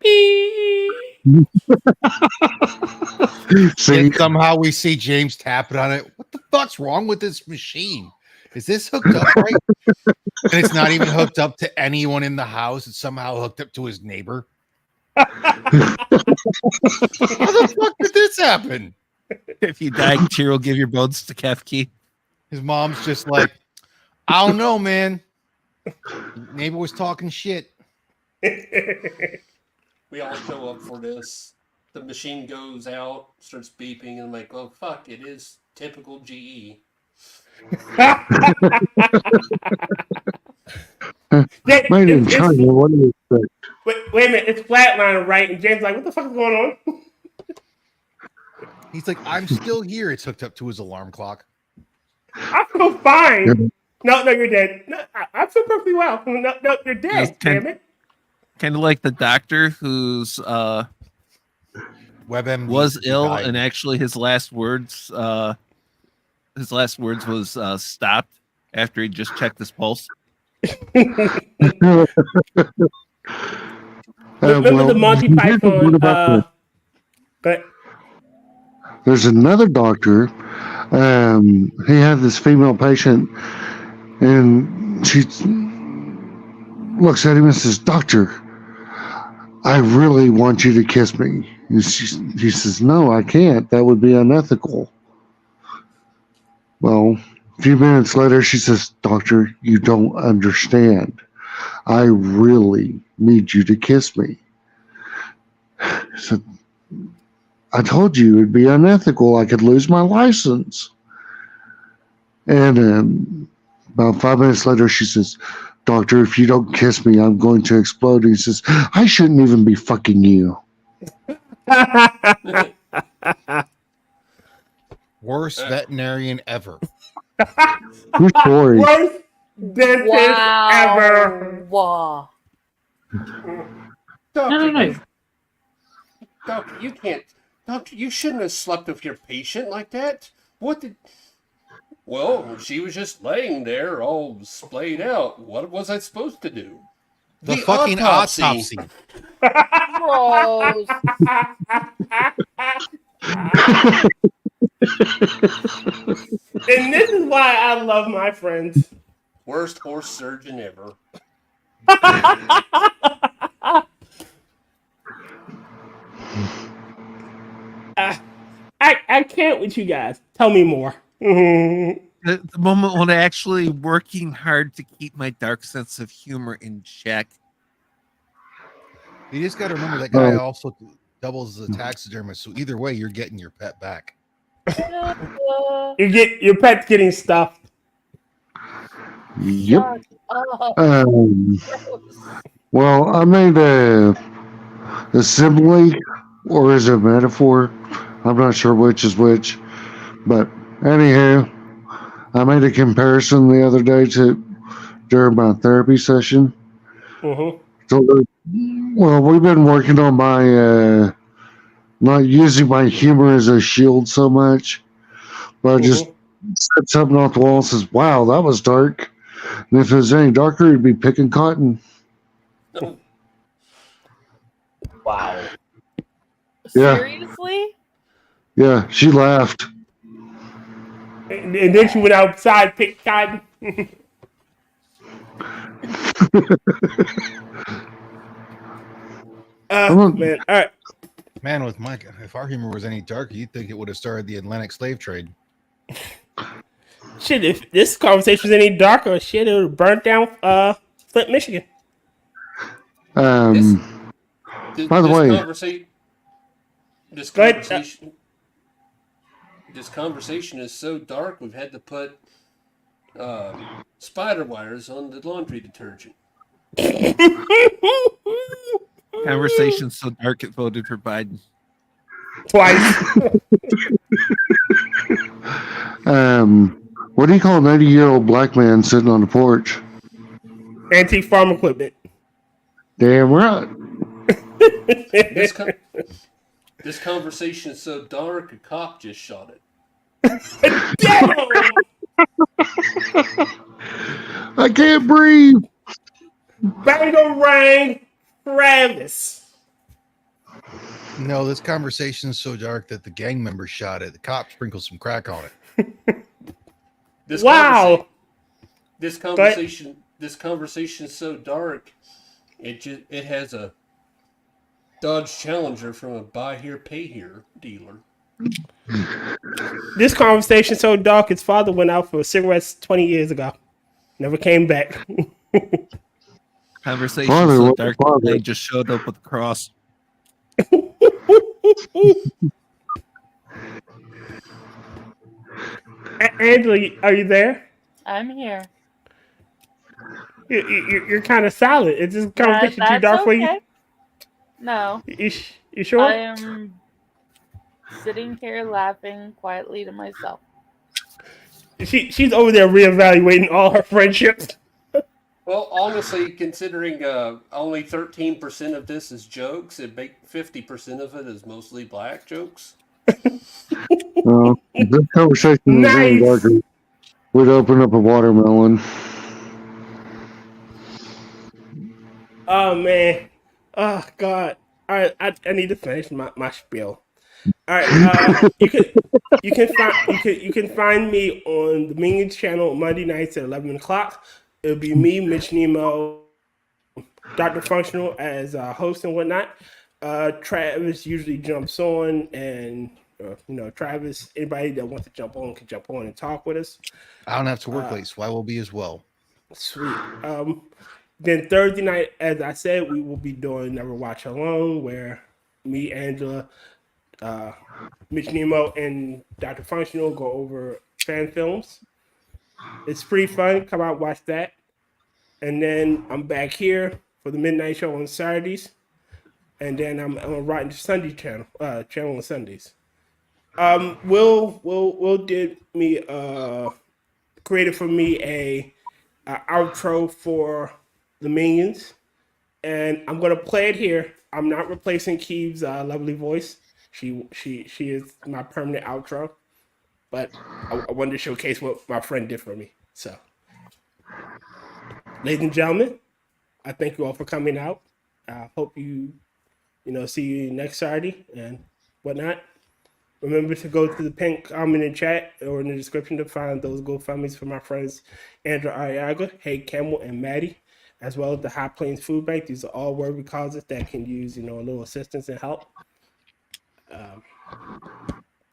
See, somehow we see James tapping on it. What the fuck's wrong with this machine? Is this hooked up right? And it's not even hooked up to anyone in the house. It's somehow hooked up to his neighbor. How the fuck did this happen? If you die, Tyr will give your bones to Kefk. His mom's just like, I don't know, man. Neighbor was talking shit. We all show up for this. The machine goes out, starts beeping, and I'm like, oh, fuck, it is typical GE. Made in China, what do you expect? Wait a minute, it's flatline, right? And James is like, what the fuck is going on? He's like, I'm still here. It's hooked up to his alarm clock. I feel fine. No, you're dead. No, I feel perfectly well. No, you're dead, damn it. Kind of like the doctor who's WebMD was ill, died. and actually his last words was stopped after he just checked his pulse. Remember the Monty Python? But there's another doctor. He had this female patient, and she looks at him and says, "Doctor, I really want you to kiss me." And he says, "No, I can't. That would be unethical." Well, a few minutes later, she says, "Doctor, you don't understand. I really need you to kiss me." So, I told you it'd be unethical. I could lose my license. And about 5 minutes later, she says, "Doctor, if you don't kiss me, I'm going to explode." And he says, "I shouldn't even be fucking you." Worst veterinarian ever. True story. Worst dentist ever. Wow. Doctor, Doctor, you can't. Doctor, you shouldn't have slept with your patient like that. What did... Well, she was just laying there all splayed out. What was I supposed to do? The fucking autopsy. Gross. And this is why I love my friends. Worst horse surgeon ever. I can't with you guys. Tell me more. The moment when I actually working hard to keep my dark sense of humor in check. You just got to remember that guy also doubles as a taxidermist. So either way, you're getting your pet back. Your pet's getting stuffed. Yep. Well, I made a simile, or is it a metaphor? I'm not sure which is which. But anyhow, I made a comparison the other day during my therapy session. Mm-hmm. So, well, we've been working on my not using my humor as a shield so much, but I just said something off the wall and says, "Wow, that was dark." And if it was any darker, it'd be picking cotton. Wow. Yeah. Seriously? Yeah, she laughed. And then she went outside, picked cotton. Man, all right. Man, with Mike, if our humor was any darker, you'd think it would have started the Atlantic slave trade. Shit, if this conversation was any darker, shit, it would have burnt down Flint, Michigan. By the way, this conversation is so dark. We've had to put spider wires on the laundry detergent. Conversation so dark it voted for Biden. Twice. What do you call a 90-year-old black man sitting on the porch? Antique farm equipment. Damn right. This conversation is so dark, a cop just shot it. I can't breathe. Bangarang Travis. No, this conversation is so dark that the gang member shot it. The cop sprinkled some crack on it. This conversation is so dark. It has a Dodge Challenger from a buy here pay here dealer. This conversation so dark. His father went out for cigarettes 20 years ago. Never came back. Conversation so dark. They just showed up with a cross. Angela, are you there? I'm here. You're kind of silent. Is this conversation too dark for you? No. You sure? I am sitting here laughing quietly to myself. She's over there reevaluating all her friendships. Well, honestly, considering only 13% of this is jokes, and 50% of it is mostly black jokes. If this conversation was any darker, we'd open up a watermelon. Oh man. Oh god. All right, I need to finish my spiel. All right, you can find me on the Minions channel Monday nights at 11 o'clock. It'll be me, Mitch, Nemo, Dr. Functional as host and whatnot. Travis usually jumps on, and Travis, anybody that wants to jump on can jump on and talk with us. I don't have to work late, so I will be as well. Sweet. Then Thursday night, as I said, we will be doing Never Watch Alone, where me, Angela, Mitch, Nemo, and Dr. Functional go over fan films. It's pretty fun. Come out, watch that. And then I'm back here for the midnight show on Saturdays. And then I'm on Rotten Sunday channel on Sundays. Will did me created for me a outro for the Minions, and I'm gonna play it here. I'm not replacing Keeve's lovely voice. She is my permanent outro, but I wanted to showcase what my friend did for me. So, ladies and gentlemen, I thank you all for coming out. I hope you see you next Saturday and whatnot. Remember to go to the pink comment in chat or in the description to find those GoFundMes for my friends Andrew Ariaga, Hey Camel, and Maddy, as well as the High Plains Food Bank. These are all worthy causes that can use a little assistance and help.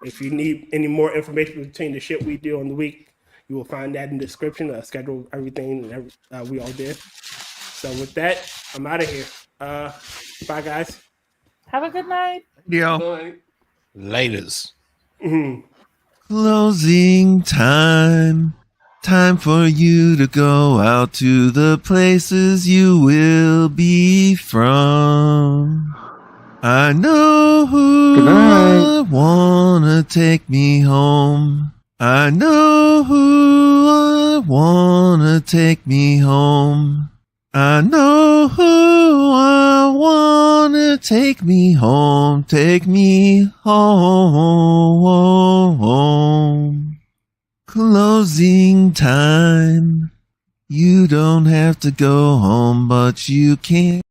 If you need any more information between the shit we do on the week, you will find that in the description. Schedule everything we all did. So with that, I'm out of here. Bye, guys. Have a good night. Yo. Laters. Closing time. Time for you to go out to the places you will be from. I know who I wanna take me home. I know who I wanna take me home. I know who I wanna take me home, take me home. Closing time. You don't have to go home, but you can't.